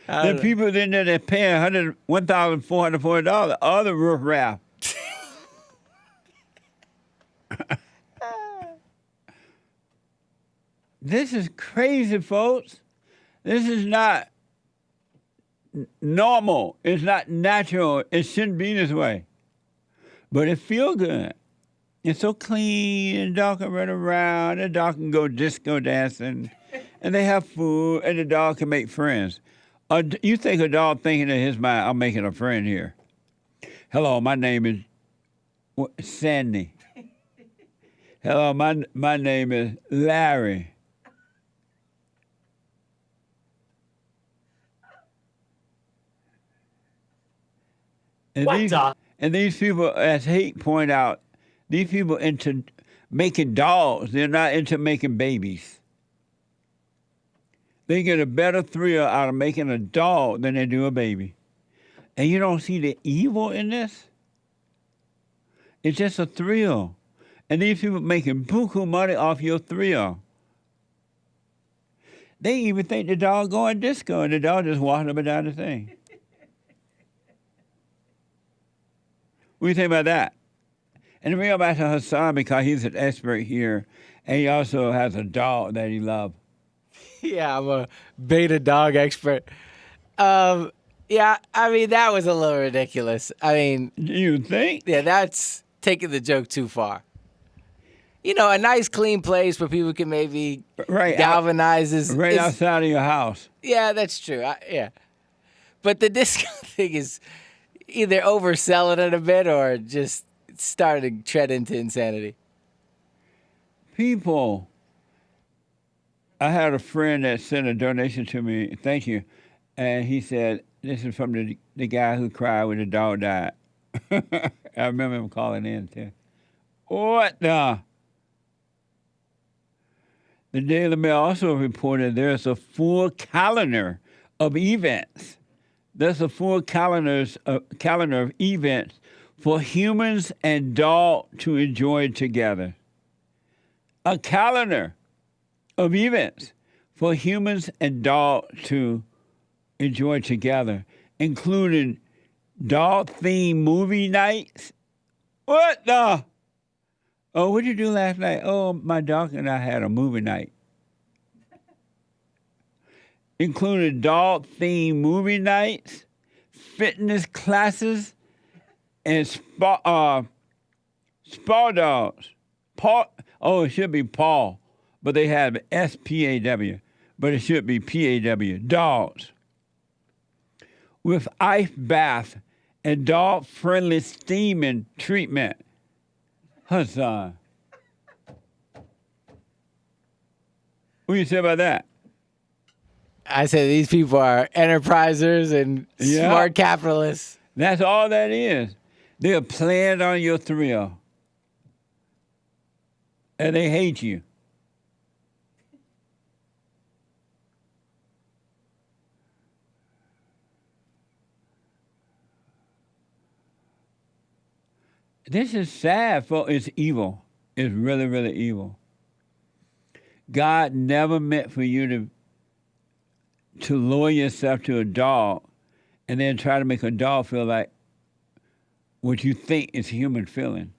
The people in there that pay $1,440 are the riffraff. This is crazy, folks. This is not normal. It's not natural. It shouldn't be this way. But it feels good. It's so clean. The dog can run around. The dog can go disco dancing. And they have food. And the dog can make friends. You think a dog thinking in his mind, I'm making a friend here. Hello, my name is Sandy. Hello, my name is Larry. And these people, as Hake point out, these people into making dogs. They're not into making babies. They get a better thrill out of making a dog than they do a baby. And you don't see the evil in this? It's just a thrill. And these people making buku money off your thrill. They even think the dog going disco and the dog just walking up and down the thing. What do you think about that? And bring back to Hassan because he's an expert here, and he also has a dog that he loves. Yeah, I'm a beta dog expert. Yeah, I mean, that was a little ridiculous. I mean... You think? Yeah, that's taking the joke too far. You know, a nice, clean place where people can maybe galvanize is... Right outside of your house. Yeah, that's true. Yeah. But the disco thing is either overselling it a bit or just starting to tread into insanity. People... I had a friend that sent a donation to me, thank you, and he said, this is from the guy who cried when the dog died. I remember him calling in, too. What the? The Daily Mail also reported there's a full calendar of events. There's a full calendar of events for humans and dogs to enjoy together. A calendar of events for humans and dogs to enjoy together, including dog-themed movie nights. What the? Oh, what did you do last night? Oh, my dog and I had a movie night. Including dog-themed movie nights, fitness classes, and spa dogs. It should be Paw, but they have SPAW, but it should be PAW. Dogs with ice bath and dog-friendly steaming treatment. Hassan, what do you say about that? I said these people are enterprisers and smart capitalists. That's all that is. They're playing on your thrill. And they hate you. This is sad, folks. It's evil. It's really, really evil. God never meant for you to lower yourself to a dog and then try to make a dog feel like what you think is human feeling.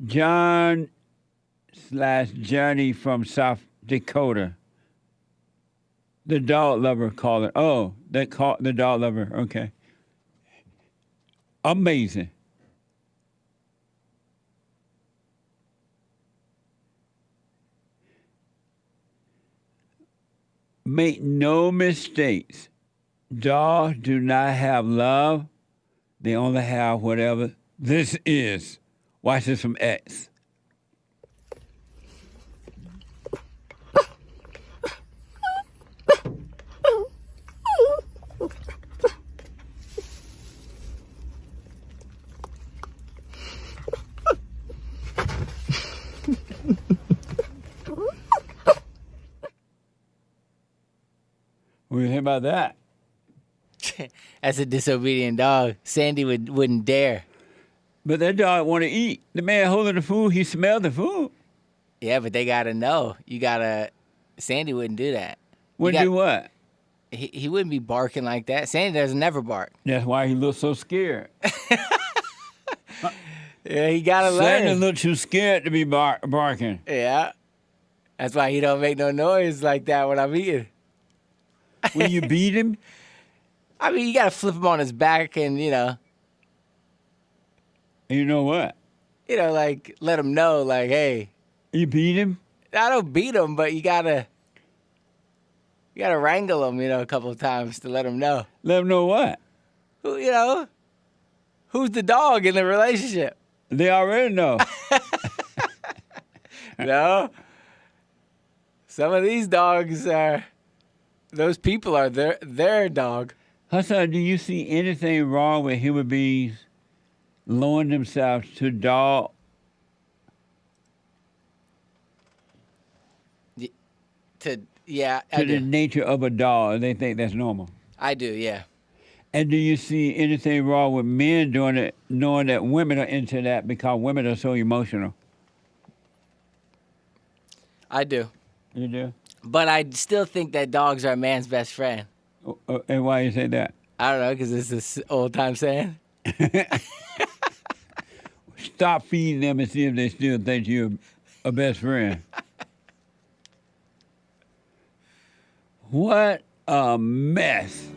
John/Johnny from South Dakota. The dog lover called it. Oh, they called the dog lover. Okay. Amazing. Make no mistakes. Dogs do not have love. They only have whatever this is. Watch this from X. What do you think about that? That's a disobedient dog. Sandy wouldn't dare. But that dog want to eat. The man holding the food, he smelled the food. Yeah, but they gotta know. Sandy wouldn't do that. Wouldn't do what? He wouldn't be barking like that. Sandy doesn't never bark. That's why he looks so scared. Yeah, he gotta learn. Sandy looks too scared to be barking. Yeah. That's why he don't make no noise like that when I'm eating. When you beat him? I mean, you gotta flip him on his back and, You know what? Like, let him know, like, hey. You beat him? I don't beat him, but you gotta wrangle him, a couple of times to let him know. Let him know what? Who's the dog in the relationship? They already know. No. Some of these dogs those people are their dog. Hassan, do you see anything wrong with human beings lowering themselves to dog? To the nature of a dog. They think that's normal. I do, yeah. And do you see anything wrong with men doing it, knowing that women are into that because women are so emotional? I do. You do? But I still think that dogs are a man's best friend. And why you say that? I don't know, because it's this old-time saying. Stop feeding them and see if they still think you're a best friend. What a mess.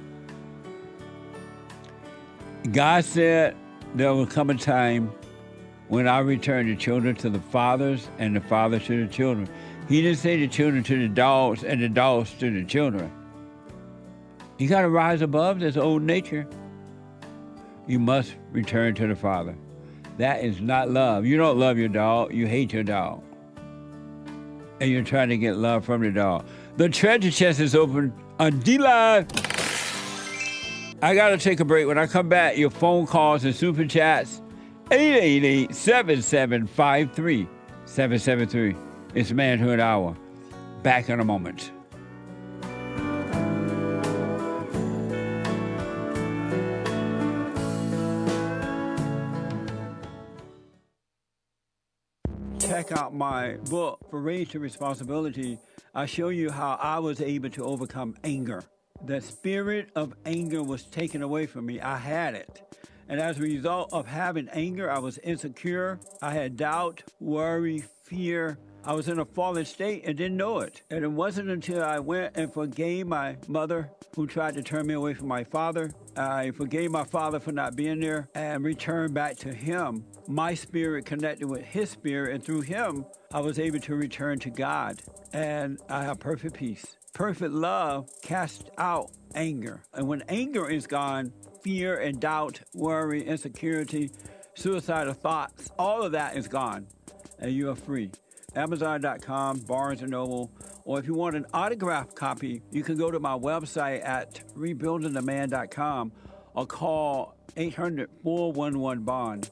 God said there will come a time when I return the children to the fathers and the fathers to the children. He didn't say the children to the dogs and the dogs to the children. You got to rise above this old nature. You must return to the Father. That is not love. You don't love your dog. You hate your dog. And you're trying to get love from the dog. The treasure chest is open on D-Live. I got to take a break. When I come back, your phone calls and super chats, 888-7753-773. It's Manhood Hour. Back in a moment. Check out my book, For Race to Responsibility. I show you how I was able to overcome anger. The spirit of anger was taken away from me. I had it. And as a result of having anger, I was insecure. I had doubt, worry, fear. I was in a fallen state and didn't know it. And it wasn't until I went and forgave my mother who tried to turn me away from my father. I forgave my father for not being there and returned back to him. My spirit connected with his spirit, and through him, I was able to return to God. And I have perfect peace. Perfect love casts out anger. And when anger is gone, fear and doubt, worry, insecurity, suicidal thoughts, all of that is gone, and you are free. Amazon.com, Barnes & Noble, or if you want an autographed copy, you can go to my website at rebuildingtheman.com or call 800-411-BOND.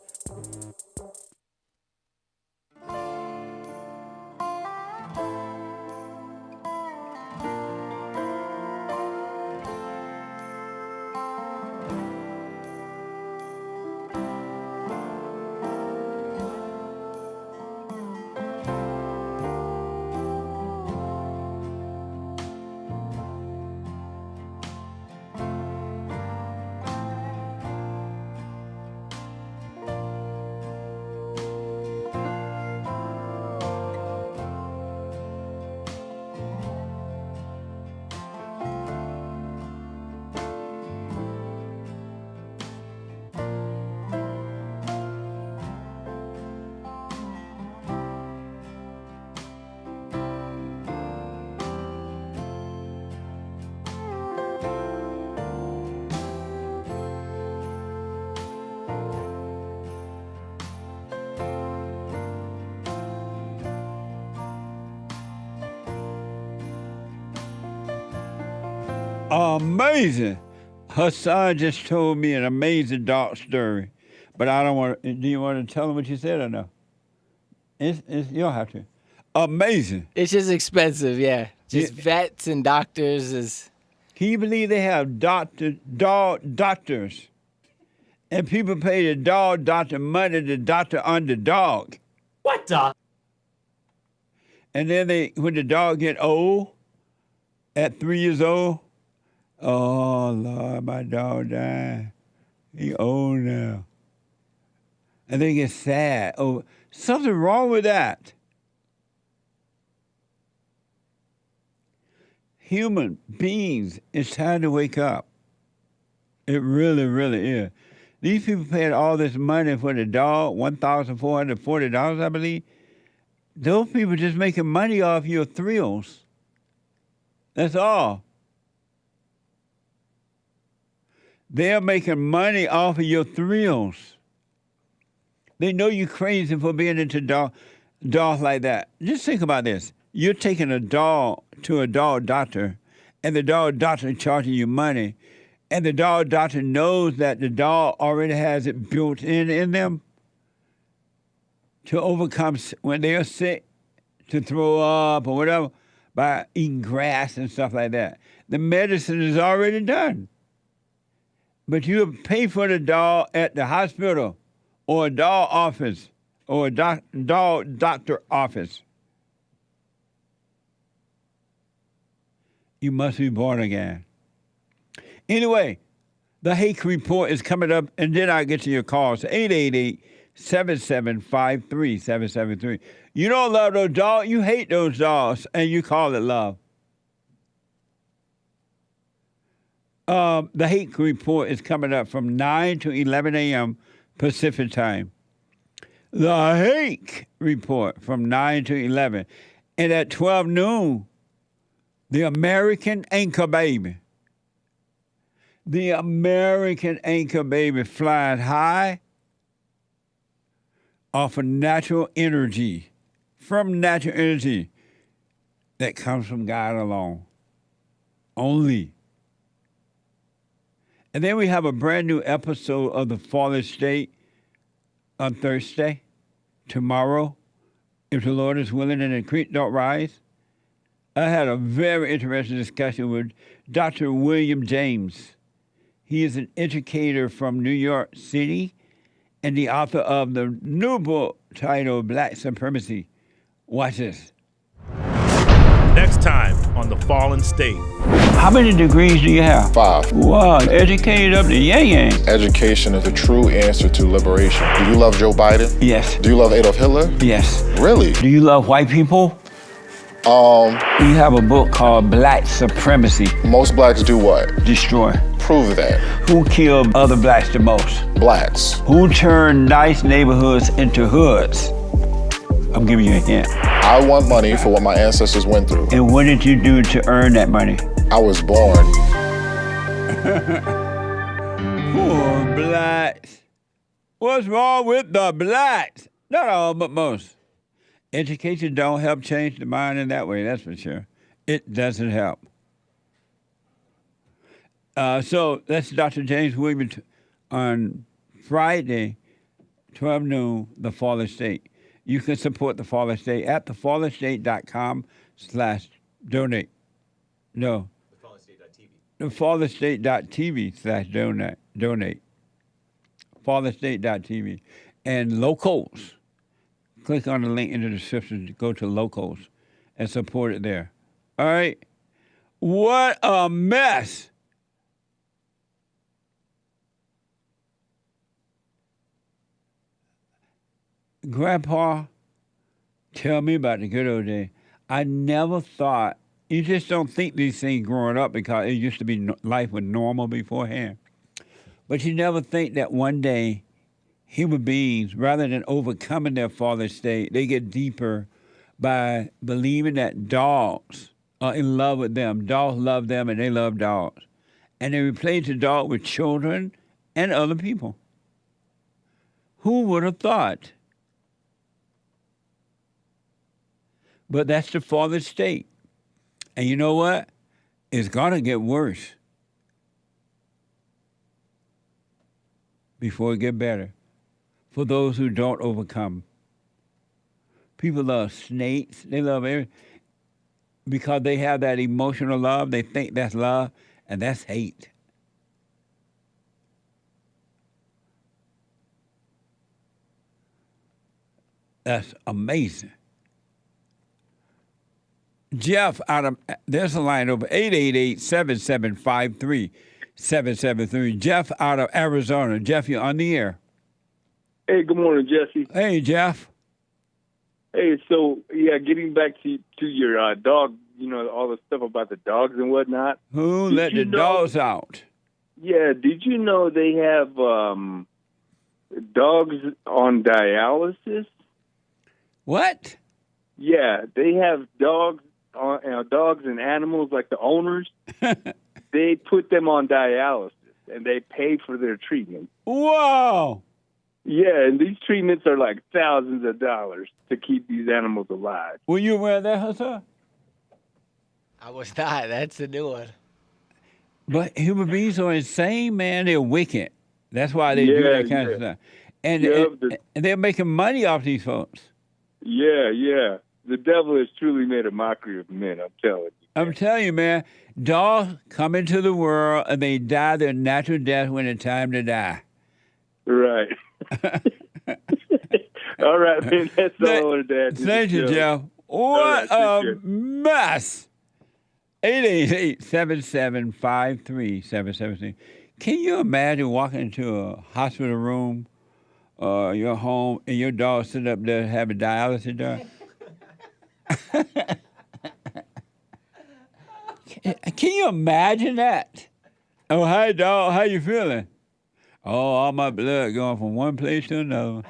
Amazing. Hassan just told me an amazing dark story, but I don't want to. Do you want to tell him what you said or no? You don't have to. Amazing. It's just expensive, yeah. Just vets and doctors is. Can you believe they have doctors, and people pay the dog doctor money to doctor on the dog? What the? And then when the dog get old, at 3 years old, oh, Lord, my dog died. He old now. And they get sad. Oh, something wrong with that. Human beings, it's time to wake up. It really, really is. These people paid all this money for the dog, $1,440, I believe. Those people just making money off your thrills. That's all. They're making money off of your thrills. They know you're crazy for being into dogs like that. Just think about this. You're taking a dog to a dog doctor, and the dog doctor is charging you money, and the dog doctor knows that the dog already has it built in them to overcome when they're sick, to throw up or whatever, by eating grass and stuff like that. The medicine is already done. But you pay for the dog at the hospital or a dog office or a dog doctor office. You must be born again. Anyway, the Hake report is coming up, and then I'll get to your calls. 888-7753-773. You don't love those dogs. You hate those dogs, and you call it love. The Hake report is coming up from 9 to 11 a.m. Pacific time. The Hake report from 9 to 11. And at 12 noon, the American anchor baby. The American anchor baby flying high off of natural energy. From natural energy that comes from God alone. Only. And then we have a brand new episode of The Fallen State on Thursday, tomorrow, if the Lord is willing and the creek don't rise. I had a very interesting discussion with Dr. William James. He is an educator from New York City and the author of the new book titled Black Supremacy. Watch this. Next time on The fallen state. How many degrees do you have? 5. Wow, educated up the yang. Education is the true answer to liberation. Do you love Joe Biden? Yes. Do you love Adolf Hitler? Yes. Really? Do you love white people? You have a book called Black Supremacy. Most blacks do what? Destroy. Prove that. Who killed other blacks the most? Blacks. Who turned nice neighborhoods into hoods? I'm giving you a hint. I want money for what my ancestors went through. And what did you do to earn that money? I was born. Poor blacks. What's wrong with the blacks? Not all, but most. Education don't help change the mind in that way, that's for sure. It doesn't help. So that's Dr. James Williams on Friday, 12 noon, The Fallen State. You can support The Fallen State at thefallenstate.com/donate. No. thefallenstate.tv/donate. Fallenstate.tv. And locals. Click on the link in the description to go to locals and support it there. All right? What a mess. Grandpa, tell me about the good old days. I never thought, you just don't think these things growing up because it used to be life was normal beforehand. But you never think that one day human beings, rather than overcoming their fallen state, they get deeper by believing that dogs are in love with them. Dogs love them and they love dogs. And they replace the dog with children and other people. Who would have thought? But that's the fallen state. And you know what? It's going to get worse before it gets better. For those who don't overcome. People love snakes. They love everything. Because they have that emotional love. They think that's love, and that's hate. That's amazing. Jeff, there's a line over 888-7753-773. Jeff out of Arizona. Jeff, you're on the air. Hey, good morning, Jesse. Hey, Jeff. Hey, so, yeah, getting back to your dog, all the stuff about the dogs and whatnot. Who let the dogs out? Yeah, did you know they have dogs on dialysis? What? Yeah, they have dogs and animals, like the owners. They put them on dialysis, and they pay for their treatment. Whoa! Yeah, and these treatments are like thousands of dollars to keep these animals alive. Were you aware of that, Hassan? I was not. That's a new one. But human beings are insane, man. They're wicked. That's why they do that kind of stuff. And they're making money off these folks. Yeah. The devil has truly made a mockery of men, I'm telling you. I'm telling you, man. Dogs come into the world and they die their natural death when it's time to die. Right. All right, man. That's all I wanted to add. Thank you, Jeff. What a mess. 888-7753-773. Can you imagine walking into a hospital room or your home and your dog sitting up there having dialysis done? Can you imagine that? Oh, hi, dog. How you feeling? Oh, all my blood going from one place to another.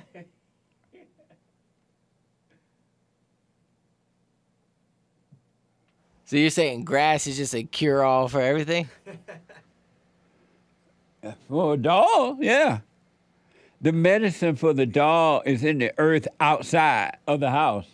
So you're saying grass is just a cure-all for everything? For a dog, yeah. The medicine for the dog is in the earth outside of the house.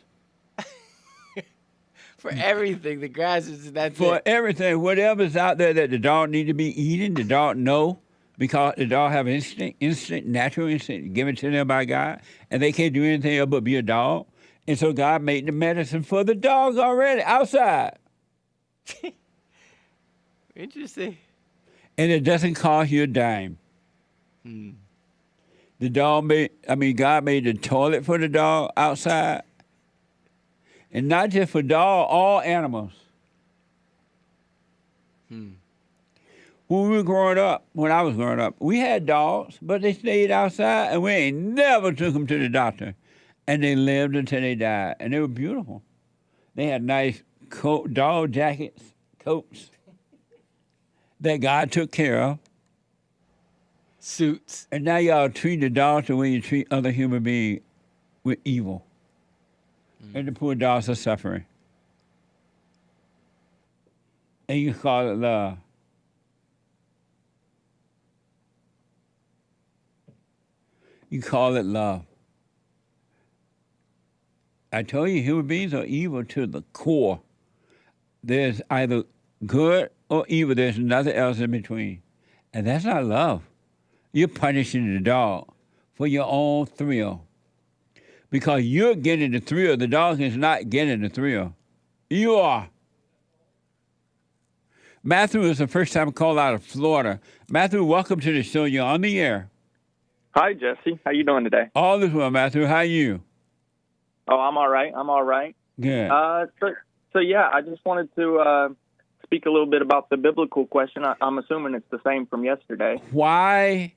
For everything, the grass is that's for it. Everything, whatever's out there that the dog need to be eating, the dog know. Because the dog have natural instinct given to them by God, and they can't do anything else but be a dog. And so God made the medicine for the dog already outside. Interesting. And it doesn't cost you a dime. The God made the toilet for the dog outside. And not just for dog, all animals. When we were growing up, when I was growing up, we had dogs, but they stayed outside, and we ain't never took them to the doctor. And they lived until they died, and they were beautiful. They had nice dog jackets, coats that God took care of. Suits. And now y'all treat the dogs the way you treat other human beings, with evil. And the poor dogs are suffering. And you call it love. You call it love. I told you, human beings are evil to the core. There's either good or evil. There's nothing else in between. And that's not love. You're punishing the dog for your own thrill. Because you're getting the thrill. The dog is not getting the thrill. You are. Matthew is the first time call out of Florida. Matthew, welcome to the show. You're on the air. Hi, Jesse. How you doing today? All is well, Matthew. How are you? Oh, I'm all right. I'm all right. Good. So yeah, I just wanted to speak a little bit about the biblical question. I'm assuming it's the same from yesterday. Why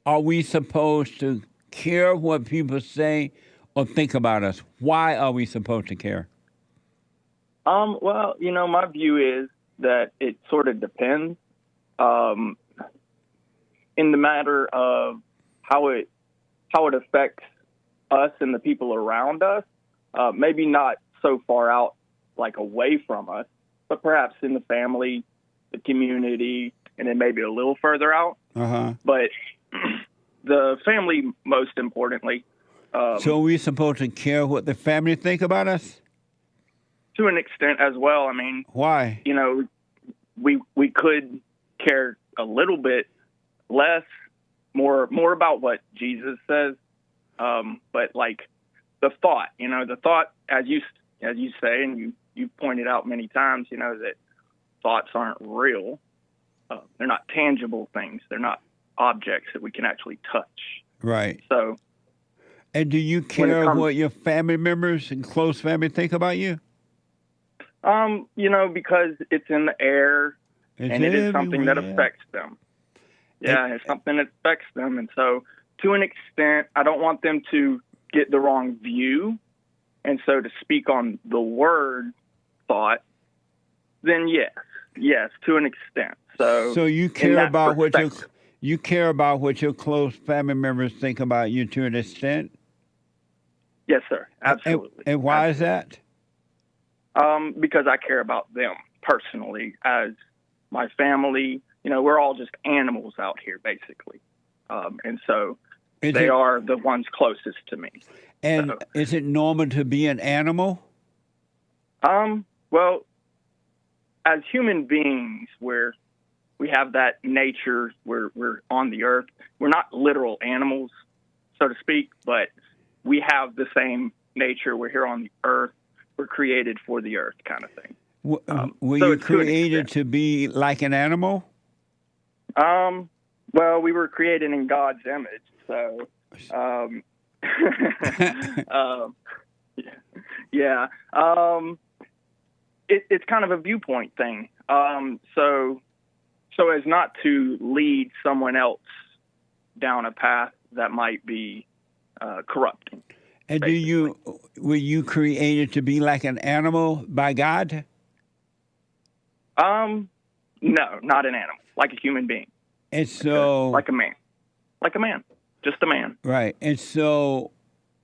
are we supposed to care what people say or think about us? Why are we supposed to care? Well, my view is that it sort of depends in the matter of how it affects us and the people around us. Maybe not so far out, like away from us, but perhaps in the family, the community, and then maybe a little further out. But the family, most importantly. So are we supposed to care what the family think about us? To an extent as well. I mean, why? We could care a little bit less, more about what Jesus says. But like the thought, as you say, and you pointed out many times, that thoughts aren't real. They're not tangible things. They're not objects that we can actually touch. Right. So. And do you care what your family members and close family think about you? Because it's in the air and it is something that affects them. Yeah, it's something that affects them. And so to an extent, I don't want them to get the wrong view. And so to speak on the word thought, then yes, to an extent. So you care about what your close family members think about you to an extent? Yes, sir. Absolutely. And why is that? Because I care about them personally as my family. We're all just animals out here, basically. And so they are the ones closest to me. And is it normal to be an animal? Well, as human beings, we have that nature. We're on the earth. We're not literal animals, so to speak, but we have the same nature. We're here on the earth. We're created for the earth, kind of thing. Were you created to be like an animal? Well, we were created in God's image, so yeah. It's kind of a viewpoint thing. So as not to lead someone else down a path that might be corrupting. And were you created to be like an animal by God? No, not an animal, like a human being. And so, like a man, just a man. Right. And so,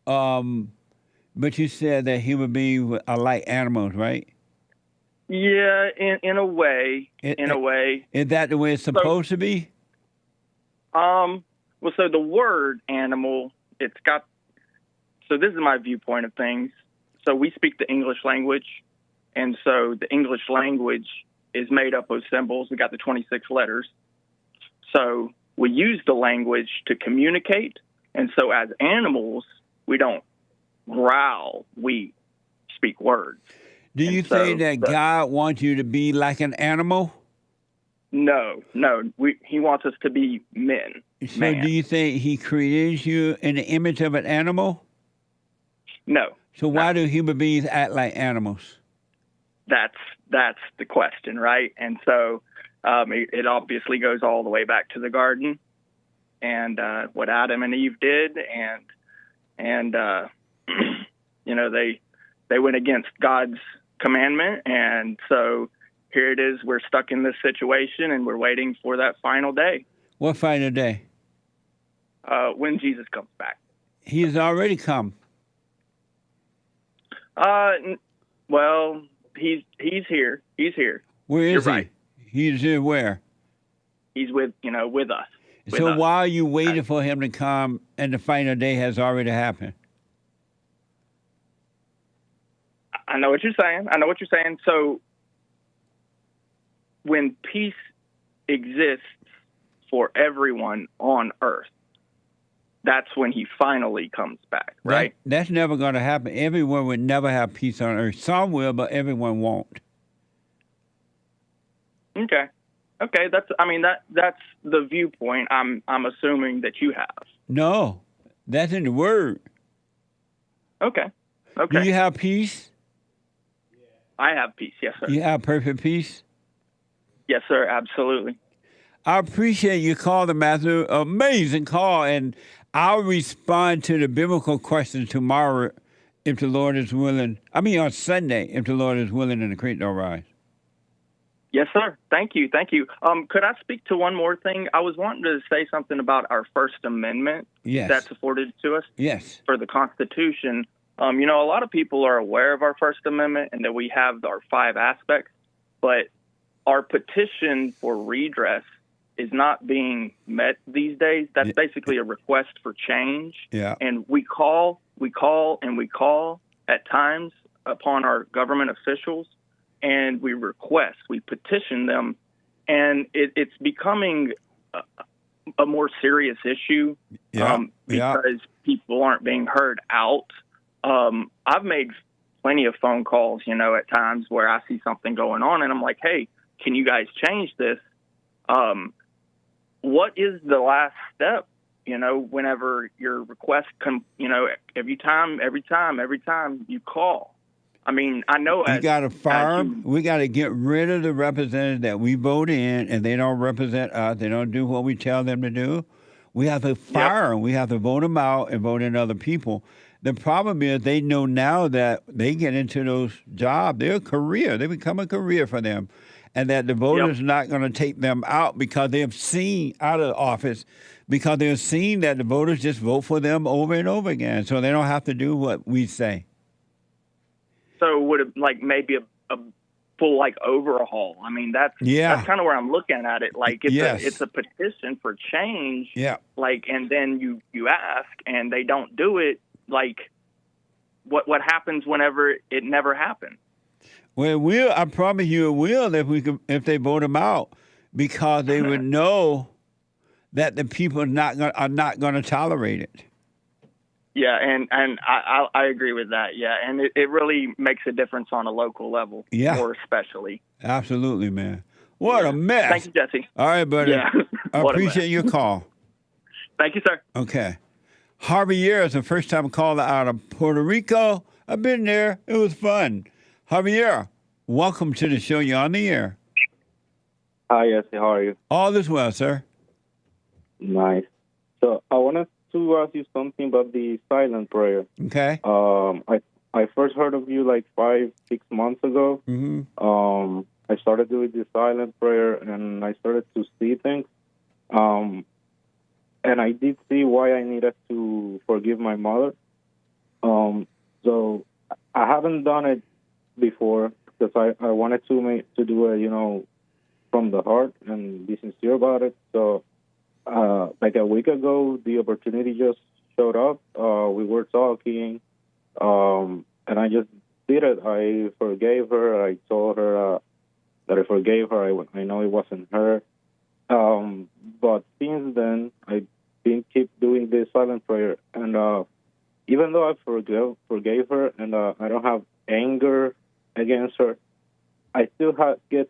but you said that human beings are like animals, right? Yeah, in a way. Is that the way it's supposed to be? Well, so the word animal, it's got. So this is my viewpoint of things. So we speak the English language, and so the English language is made up of symbols. We got the 26 letters. So we use the language to communicate, and so as animals, we don't growl. We speak words. Do you think that God wants you to be like an animal? No. He wants us to be men. So do you think he created you in the image of an animal? No. So why do human beings act like animals? That's the question, right? And so It obviously goes all the way back to the garden and what Adam and Eve did, and they went against God's commandment, and so here it is. We're stuck in this situation, and we're waiting for that final day. What final day? When Jesus comes back. He has already come. Well, he's here. He's here. Where is You're he? right. He's here where? He's with us. So why are you waiting for him to come and the final day has already happened? I know what you're saying. So when peace exists for everyone on earth, that's when he finally comes back, right? That's never going to happen. Everyone would never have peace on earth. Some will, but everyone won't. Okay. That's the viewpoint I'm assuming that you have. No, that's in the Word. Okay. Do you have peace? I have peace, yes, sir. You have perfect peace? Yes, sir, absolutely. I appreciate you calling, Matthew. Amazing call, and I'll respond to the biblical question tomorrow if the Lord is willing. On Sunday, if the Lord is willing and the creek don't rise. Yes, sir. Thank you. Could I speak to one more thing? I was wanting to say something about our First Amendment that's afforded to us for the Constitution. A lot of people are aware of our First Amendment and that we have our 5 aspects, but our petition for redress is not being met these days. That's basically a request for change. Yeah. And we call at times upon our government officials, and we petition them, and it's becoming a more serious issue because people aren't being heard out. I've made plenty of phone calls, at times where I see something going on, and I'm like, hey, can you guys change this? What is the last step? Whenever your request comes, every time you call. I know you got to fire them. We got to get rid of the representatives that we vote in, and they don't represent us. They don't do what we tell them to do. We have to fire them. We have to vote them out and vote in other people. The problem is they know now that they get into those jobs, their career, they become a career for them, and that the voters are not going to take them out because they have seen out of office, because they've seen that the voters just vote for them over and over again, so they don't have to do what we say. So would it maybe a full overhaul? That's kind of where I'm looking at it. It's a petition for change. Yeah. And then you ask and they don't do it. What happens whenever it never happens? Well, it will. I promise you, it will if they vote them out, because they would know that the people are not going to tolerate it. Yeah, and I agree with that. Yeah, and it really makes a difference on a local level, more especially. Absolutely, man. What a mess. Thank you, Jesse. All right, buddy. Yeah. I appreciate your call. Thank you, sir. Okay. Javier is the first time caller out of Puerto Rico. I've been there. It was fun. Javier, welcome to the show. You're on the air. Hi, Jesse. How are you? All is well, sir. Nice. So I wanted to ask you something about the silent prayer. Okay. I first heard of you 5-6 months ago. Mm-hmm. I started doing the silent prayer, and I started to see things. And I did see why I needed to forgive my mother. So I haven't done it before because I wanted to do it, from the heart and be sincere about it. So, a week ago, the opportunity just showed up. We were talking, and I just did it. I forgave her. I told her that I forgave her. I know it wasn't her. But since then, I've been keep doing this silent prayer. And even though I forgave her and I don't have anger against her, I still get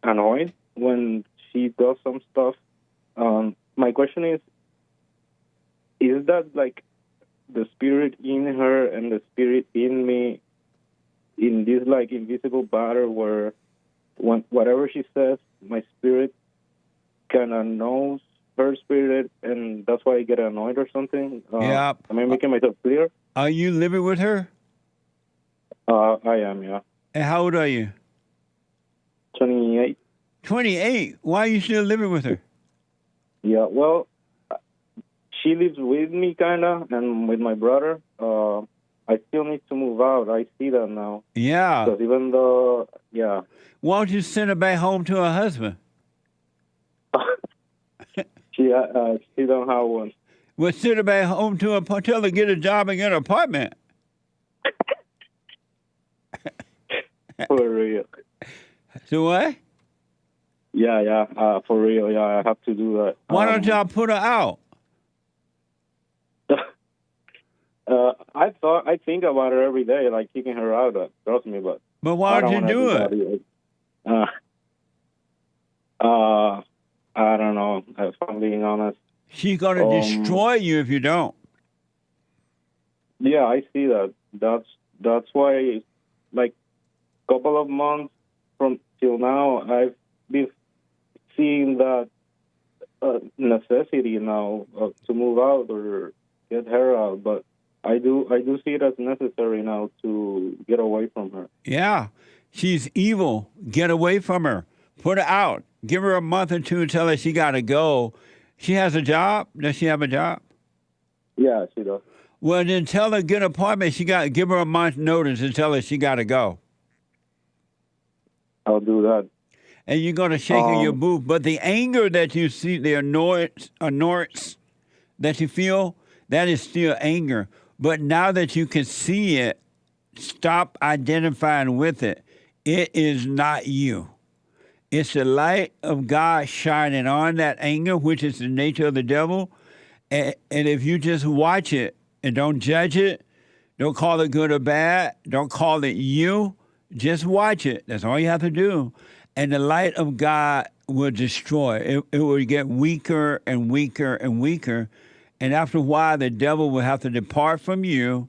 annoyed when she does some stuff. My question is that the spirit in her and the spirit in me in this invisible battle where whatever she says, my spirit kind of knows her spirit, and that's why I get annoyed or something. Yeah. Am I making myself clear? Are you living with her? I am, yeah. And how old are you? 28. 28? Why are you still living with her? Yeah, well, she lives with me, kind of, and with my brother. I still need to move out. I see that now. Yeah. Because even though, yeah. Why don't you send her back home to her husband? She don't have one. Well, send her back home to her, tell her to get a job and get an apartment. For real. So what? Yeah, for real, yeah, I have to do that. Why don't y'all put her out? I think about her every day, like kicking her out. Trust me, but why don't you do it? I don't know. If I'm being honest, she's gonna destroy you if you don't. Yeah, I see that. That's why, like, couple of months from till now, I've been seeing that necessity now to move out or get her out, but I do see it as necessary now to get away from her. Yeah, she's evil. Get away from her. Put her out. Give her a month or two and tell her she got to go. She has a job? Does she have a job? Yeah, she does. Well, then tell her get an apartment. Give her a month's notice and tell her she got to go. I'll do that. And you're going to shake her your boot. But the anger that you see, the annoyance that you feel, that is still anger. But now that you can see it, stop identifying with it. It is not you. It's the light of God shining on that anger, which is the nature of the devil. And if you just watch it and don't judge it, don't call it good or bad, don't call it you, just watch it. That's all you have to do. And the light of God will destroy. It will get weaker and weaker and weaker. And after a while, the devil will have to depart from you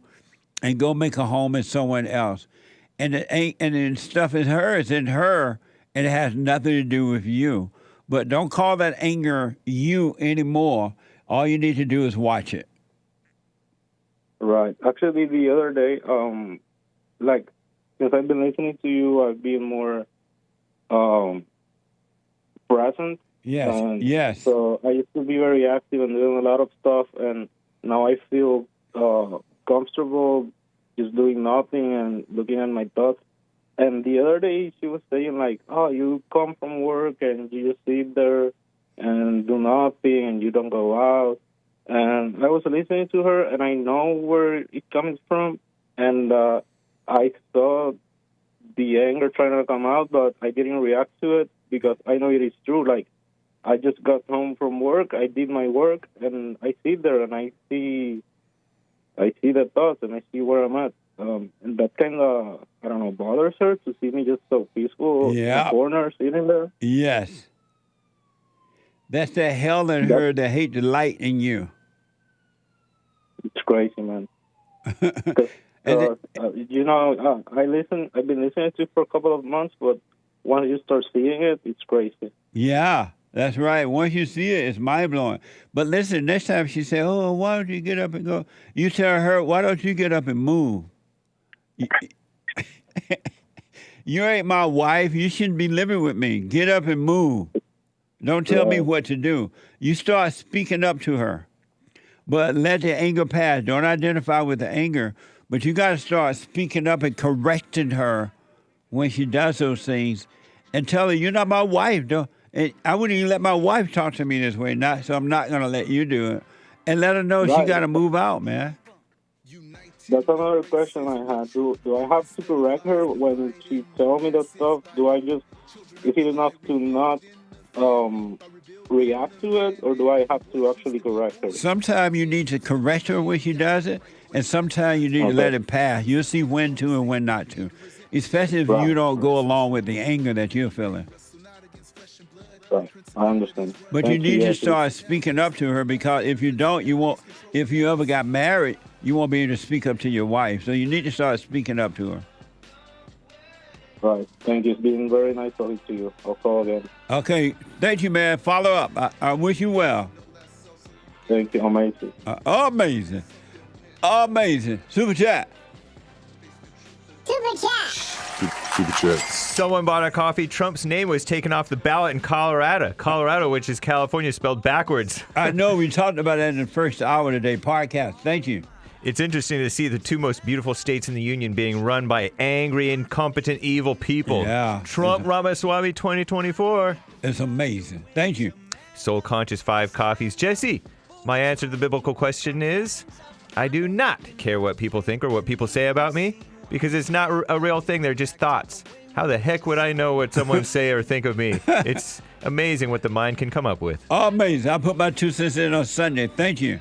and go make a home in someone else. And the stuff is hers, it's in her, and it has nothing to do with you. But don't call that anger you anymore. All you need to do is watch it. Right. Actually, the other day, like, since I've been listening to you, I've been more present. Yes, yes. So I used to be very active and doing a lot of stuff, and now I feel comfortable just doing nothing and looking at my thoughts. And the other day, she was saying, like, oh, you come from work and you just sit there and do nothing and you don't go out. And I was listening to her, and I know where it comes from. And I saw the anger trying to come out, but I didn't react to it because I know it is true. Like, I just got home from work, I did my work, and I sit there and I see the thoughts and I see where I'm at. And that kind of, I don't know, bothers her to see me just so peaceful in the corner sitting there. Yes. That's the hell in her that hate the light in you. It's crazy, man. You know, I've been listening to it for a couple of months, but once you start seeing it, it's crazy. Yeah, that's right. Once you see it, it's mind-blowing. But listen, next time she say, oh, why don't you get up and go? You tell her, why don't you get up and move? You ain't my wife. You shouldn't be living with me. Get up and move. Don't tell me what to do. You start speaking up to her. But let the anger pass. Don't identify with the anger. But you got to start speaking up and correcting her when she does those things and tell her, you're not my wife. I wouldn't even let my wife talk to me this way, so I'm not going to let you do it. And let her know she got to move out, man. That's another question I had. Do I have to correct her when she tells me that stuff? Is it enough to not react to it, or do I have to actually correct her? Sometimes you need to correct her when she does it, and sometimes you need to let it pass. You'll see when to and when not to, especially if you don't go along with the anger that you're feeling. Right. I understand. But you need to start speaking up to her, because if you don't, you won't. If you ever got married, you won't be able to speak up to your wife. So you need to start speaking up to her. Right. Thank you. It's been very nice talking to you. I'll call again. Okay. Thank you, man. Follow up. I wish you well. Thank you. Amazing. Amazing. Amazing. Super chat. Super chat. Someone bought a coffee. Trump's name was taken off the ballot in Colorado, which is California spelled backwards. I know. We talked about that in the first hour today podcast. Thank you. It's interesting to see the two most beautiful states in the union being run by angry, incompetent, evil people. Yeah. Trump Ramaswamy 2024. It's amazing. Thank you. Soul Conscious 5 Coffees. Jesse, my answer to the biblical question is, I do not care what people think or what people say about me, because it's not a real thing. They're just thoughts. How the heck would I know what someone say or think of me? It's amazing what the mind can come up with. Amazing. I put my 2 cents in on Sunday. Thank you.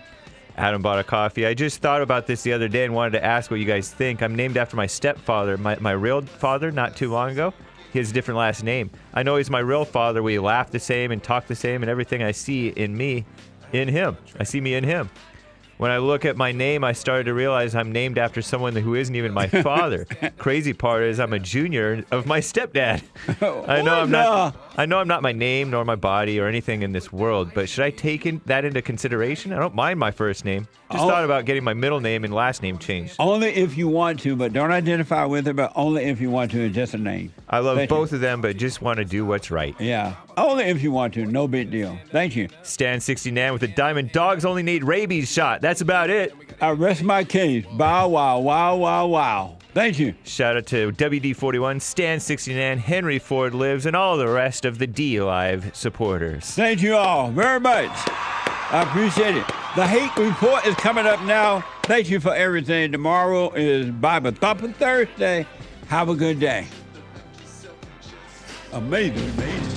Adam bought a coffee. I just thought about this the other day and wanted to ask what you guys think. I'm named after my stepfather, my real father, not too long ago. He has a different last name. I know he's my real father. We laugh the same and talk the same, and everything I see in me, in him. I see me in him. When I look at my name, I started to realize I'm named after someone who isn't even my father. Crazy part is I'm a junior of my stepdad. I know I'm not my name nor my body or anything in this world, but should I take that into consideration? I don't mind my first name. Just thought about getting my middle name and last name changed. Only if you want to, but don't identify with it, but only if you want to. It's just a name. I love both of them, but just want to do what's right. Yeah. Only if you want to. No big deal. Thank you. Stan 69 with a diamond. Dogs only need rabies shot. That's about it. I rest my case. Bow, wow, wow, wow, wow. Thank you. Shout out to WD41, Stan 69, Henry Ford Lives, and all the rest of the D-Live supporters. Thank you all very much. I appreciate it. The Hake Report is coming up now. Thank you for everything. Tomorrow is Bible Thumping Thursday. Have a good day. Amazing, amazing.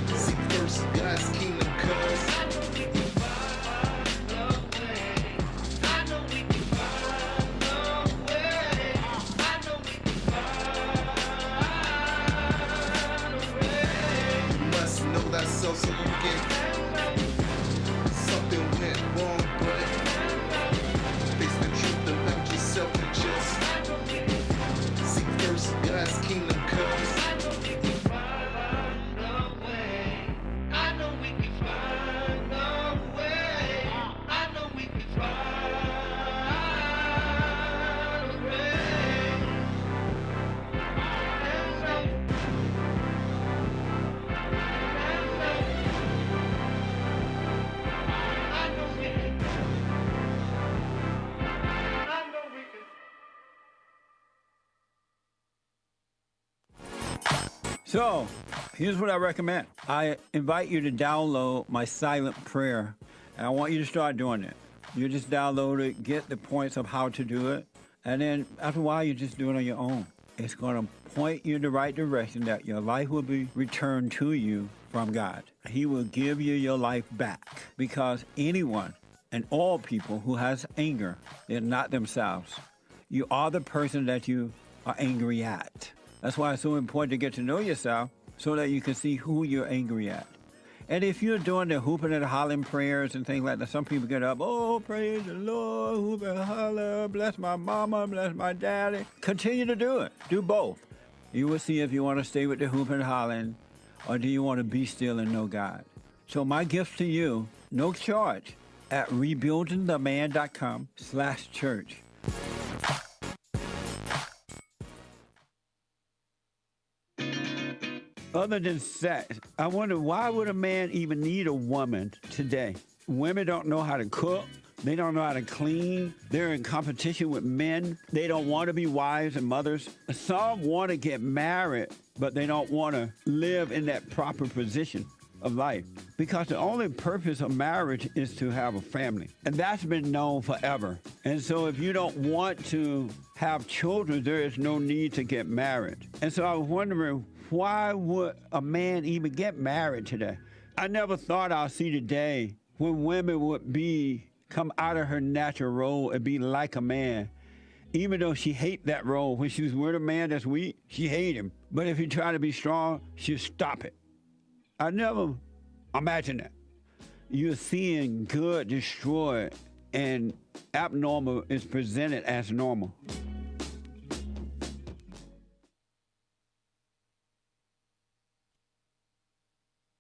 So, here's what I recommend. I invite you to download my silent prayer, and I want you to start doing it. You just download it, get the points of how to do it, and then after a while, you just do it on your own. It's going to point you in the right direction that your life will be returned to you from God. He will give you your life back, because anyone and all people who has anger, they're not themselves. You are the person that you are angry at. That's why it's so important to get to know yourself so that you can see who you're angry at. And if you're doing the hooping and hollering prayers and things like that, some people get up, oh, praise the Lord, hoop and holler, bless my mama, bless my daddy. Continue to do it. Do both. You will see if you want to stay with the hooping and hollering or do you want to be still and know God. So my gift to you, no charge, at rebuildingtheman.com/church. Other than sex, I wonder, why would a man even need a woman today? Women don't know how to cook. They don't know how to clean. They're in competition with men. They don't want to be wives and mothers. Some want to get married, but they don't want to live in that proper position of life. Because the only purpose of marriage is to have a family. And that's been known forever. And so if you don't want to have children, there is no need to get married. And so I was wondering, why would a man even get married today? I never thought I'd see the day when women would come out of her natural role and be like a man. Even though she hate that role. When she was with a man that's weak, she hate him. But if he try to be strong, she'll stop it. I never imagined that. You're seeing good destroyed and abnormal is presented as normal.